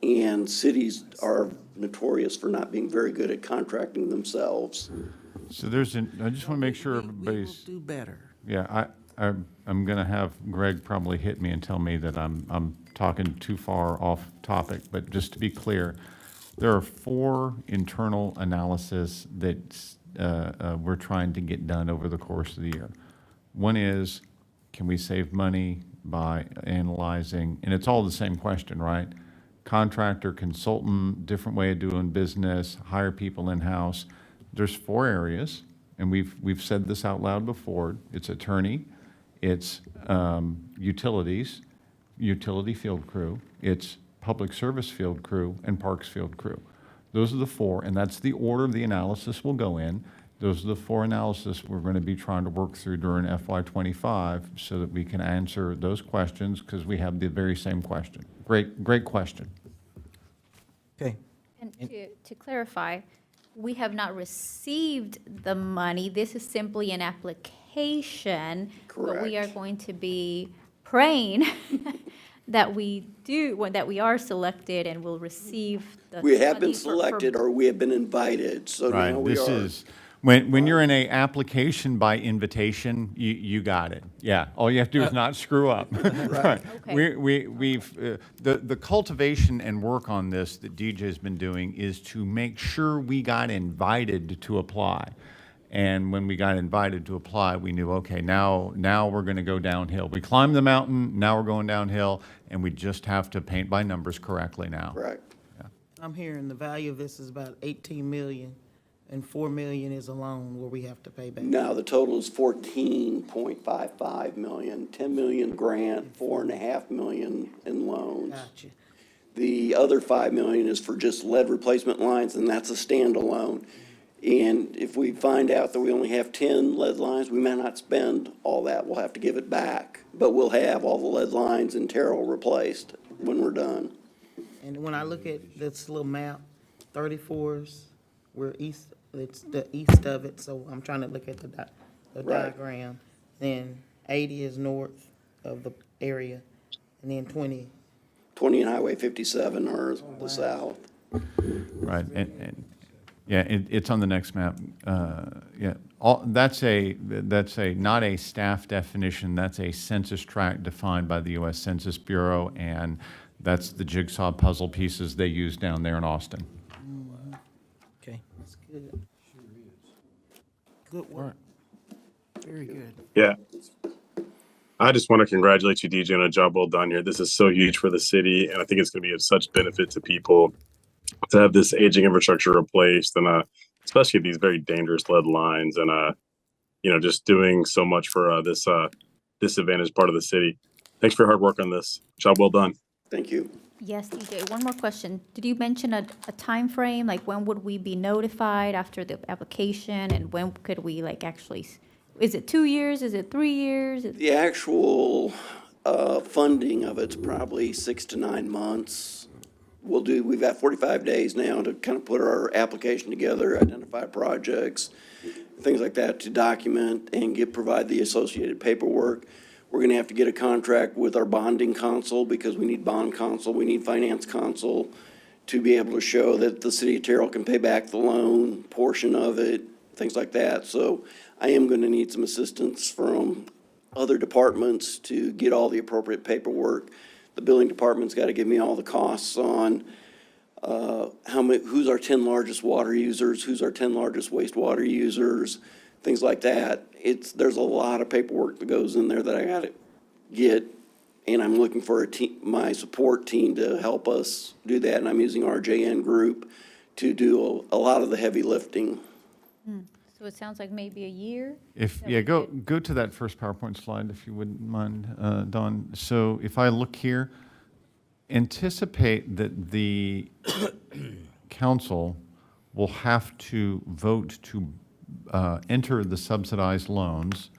and cities are notorious for not being very good at contracting themselves. So I just want to make sure We will everybody's. do better. Yeah, I'm going to have Greg probably hit me and tell me that I'm talking too far off topic, but just to be clear, there are 4 internal analyses that we're trying to get done over the course of the year. One is, can we save money by analyzing, and it's all the same question, right? Contractor, consultant, different way of doing business, hire people in-house. There's 4 areas, and we've said this out loud before. It's attorney, it's utilities, utility field crew, it's public service field crew, and parks field crew. Those are the 4, and that's the order the analysis will go in. Those are the 4 analysis we're going to be trying to work through during FY25 so that we can answer those questions because we have the very same question. Great question. Okay. And to clarify, we have not received the money. This is simply an application. But we are Correct. going to be praying that we are selected and will receive the. We have been money for- selected or we have been invited, so now Right, we this are. is, when you're in a application by invitation, you got it. Yeah, all you have to do is not screw up. Right. Okay. We've, the cultivation and work on this that DJ's been doing is to make sure we got invited to apply. And when we got invited to apply, we knew, okay, now we're going to go downhill. We climbed the mountain, now we're going downhill, and we just have to paint by numbers correctly now. Correct. I'm hearing the value of this is about 18 million, and 4 million is a loan where we have to pay back. Now, the total is 14.55 million, 10 million grant, 4.5 million in loans. Gotcha. The other 5 million is for just lead replacement lines, and that's a standalone. And if we find out that we only have 10 lead lines, we may not spend all that. We'll have to give it back. But we'll have all the lead lines in Terrell replaced when we're done. And when I look at this little map, 34s, we're east, it's the east of it, so I'm trying to look at the Right. diagram. Then 80 is north of the area, and then 20. 20 and Highway 57 are the south. Right, and yeah, it's on the next map. Yeah, that's not a staff definition, that's a census tract defined by the U.S. Census Bureau, and that's the jigsaw puzzle pieces they use down there in Austin. Okay. That's good. Good work. Very good. Yeah. I just want to congratulate you, DJ, on a job well done here. This is so huge for the city, and I think it's going to be of such benefit to people to have this aging infrastructure replaced, and especially these very dangerous lead lines, and just doing so much for this disadvantaged part of the city. Thanks for your hard work on this. Job well done. Thank you. Yes, DJ, one more question. Did you mention a time frame? Like, when would we be notified after the application, and when could we actually, is it 2 years? Is it 3 years? The actual funding of it's probably 6 to 9 months. We've got 45 days now to kind of put our application together, identify projects, things like that, to document and provide the associated paperwork. We're gonna have to get a contract with our bonding counsel because we need bond counsel, we need finance counsel to be able to show that the city of Terrell can pay back the loan portion of it, things like that. So I am gonna need some assistance from other departments to get all the appropriate paperwork. The billing department's gotta give me all the costs on who's our 10 largest water users, who's our 10 largest wastewater users, things like that. There's a lot of paperwork that goes in there that I gotta get, and I'm looking for my support team to help us do that, and I'm using RJN Group to do a lot of the heavy lifting. So it sounds like maybe a year? Go to that first PowerPoint slide if you wouldn't mind, Dawn. So if I look here, anticipate that the council will have to vote to enter the subsidized loans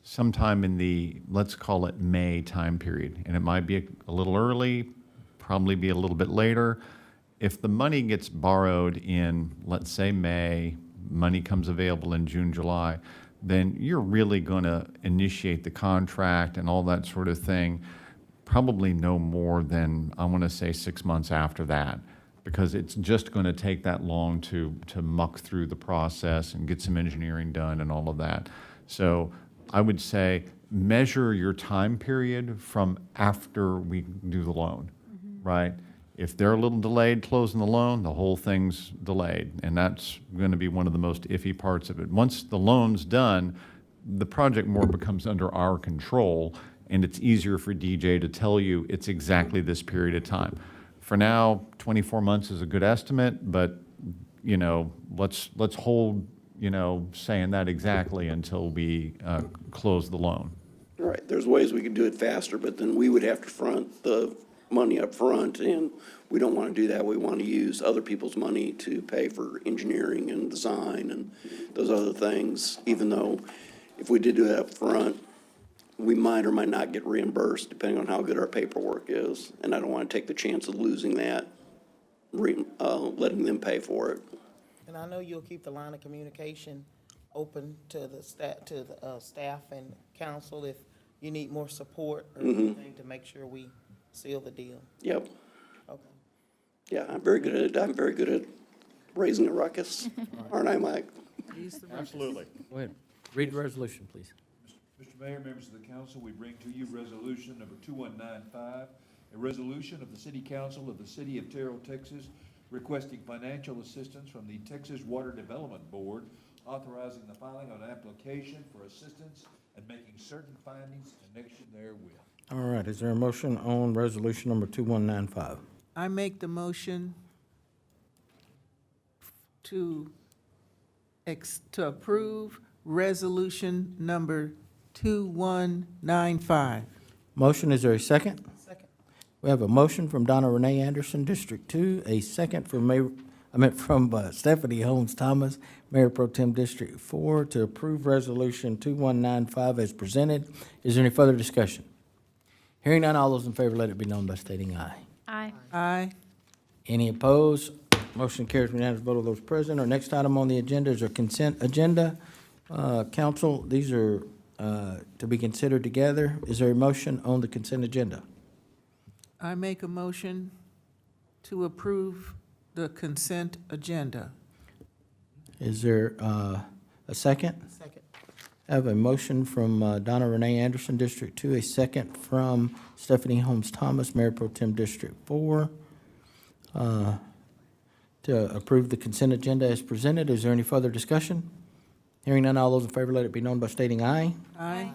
sometime in the, let's call it May time period. And it might be a little early, probably be a little bit later. If the money gets borrowed in, let's say, May, money comes available in June, July, then you're really going to initiate the contract and all that sort of thing probably no more than, I want to say, 6 months after that, because it's just going to take that long to muck through the process and get some engineering done and all of that. So I would say measure your time period from after we do the loan, right? If they're a little delayed closing the loan, the whole thing's delayed, and that's going to be one of the most iffy parts of it. Once the loan's done, the project more becomes under our control, and it's easier for DJ to tell you it's exactly this period of time. For now, 24 months is a good estimate, but let's hold saying that exactly until we close the loan. Right, there's ways we could do it faster, but then we would have to front the money up front, and we don't want to do that. We want to use other people's money to pay for engineering and design and those other things, even though if we did do it up front, we might or might not get reimbursed depending on how good our paperwork is, and I don't want to take the chance of losing that, letting them pay for it. And I know you'll keep the line of communication open to the staff and council if you need more support or anything to make sure we seal the deal. Yep. Okay. Yeah, I'm very good at it. I'm very good at raising a ruckus, aren't I, Mike? Absolutely. Go ahead. Read the resolution, please. Mr. Mayor, members of the council, we bring to you resolution number 2195, a resolution of the City Council of the City of Terrell, Texas, requesting financial assistance from the Texas Water Development Board, authorizing the filing of an application for assistance and making certain findings in connection therewith. All right, is there a motion on resolution number 2195? I make the motion to approve resolution number 2195. Motion, is there a second? Second. We have a motion from Donna Renee Anderson, District 2, a second from Stephanie Holmes Thomas, Mayor Pro Tem District 4, to approve resolution 2195 as presented. Is there any further discussion? Hearing none, all those in favor, let it be known by stating aye. Aye. Aye. Any opposed? Motion carries unanimous vote of those present. Our next item on the agenda is our consent agenda. Council, these are to be considered together. Is there a motion on the consent agenda? I make a motion to approve the consent agenda. Is there a second? Second. I have a motion from Donna Renee Anderson, District 2, a second from Stephanie Holmes Thomas, Mayor Pro Tem District 4, to approve the consent agenda as presented. Is there any further discussion? Hearing none, all those in favor, let it be known by stating aye. Aye.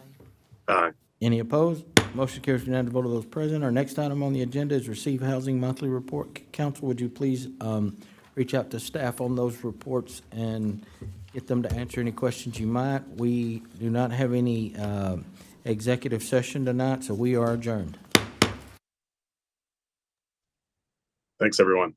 Aye. Any opposed? Motion carries unanimous vote of those present. Our next item on the agenda is Receive Housing Monthly Report. Council, would you please reach out to staff on those reports and get them to answer any questions you might. We do not have any executive session tonight, so we are adjourned. Thanks, everyone.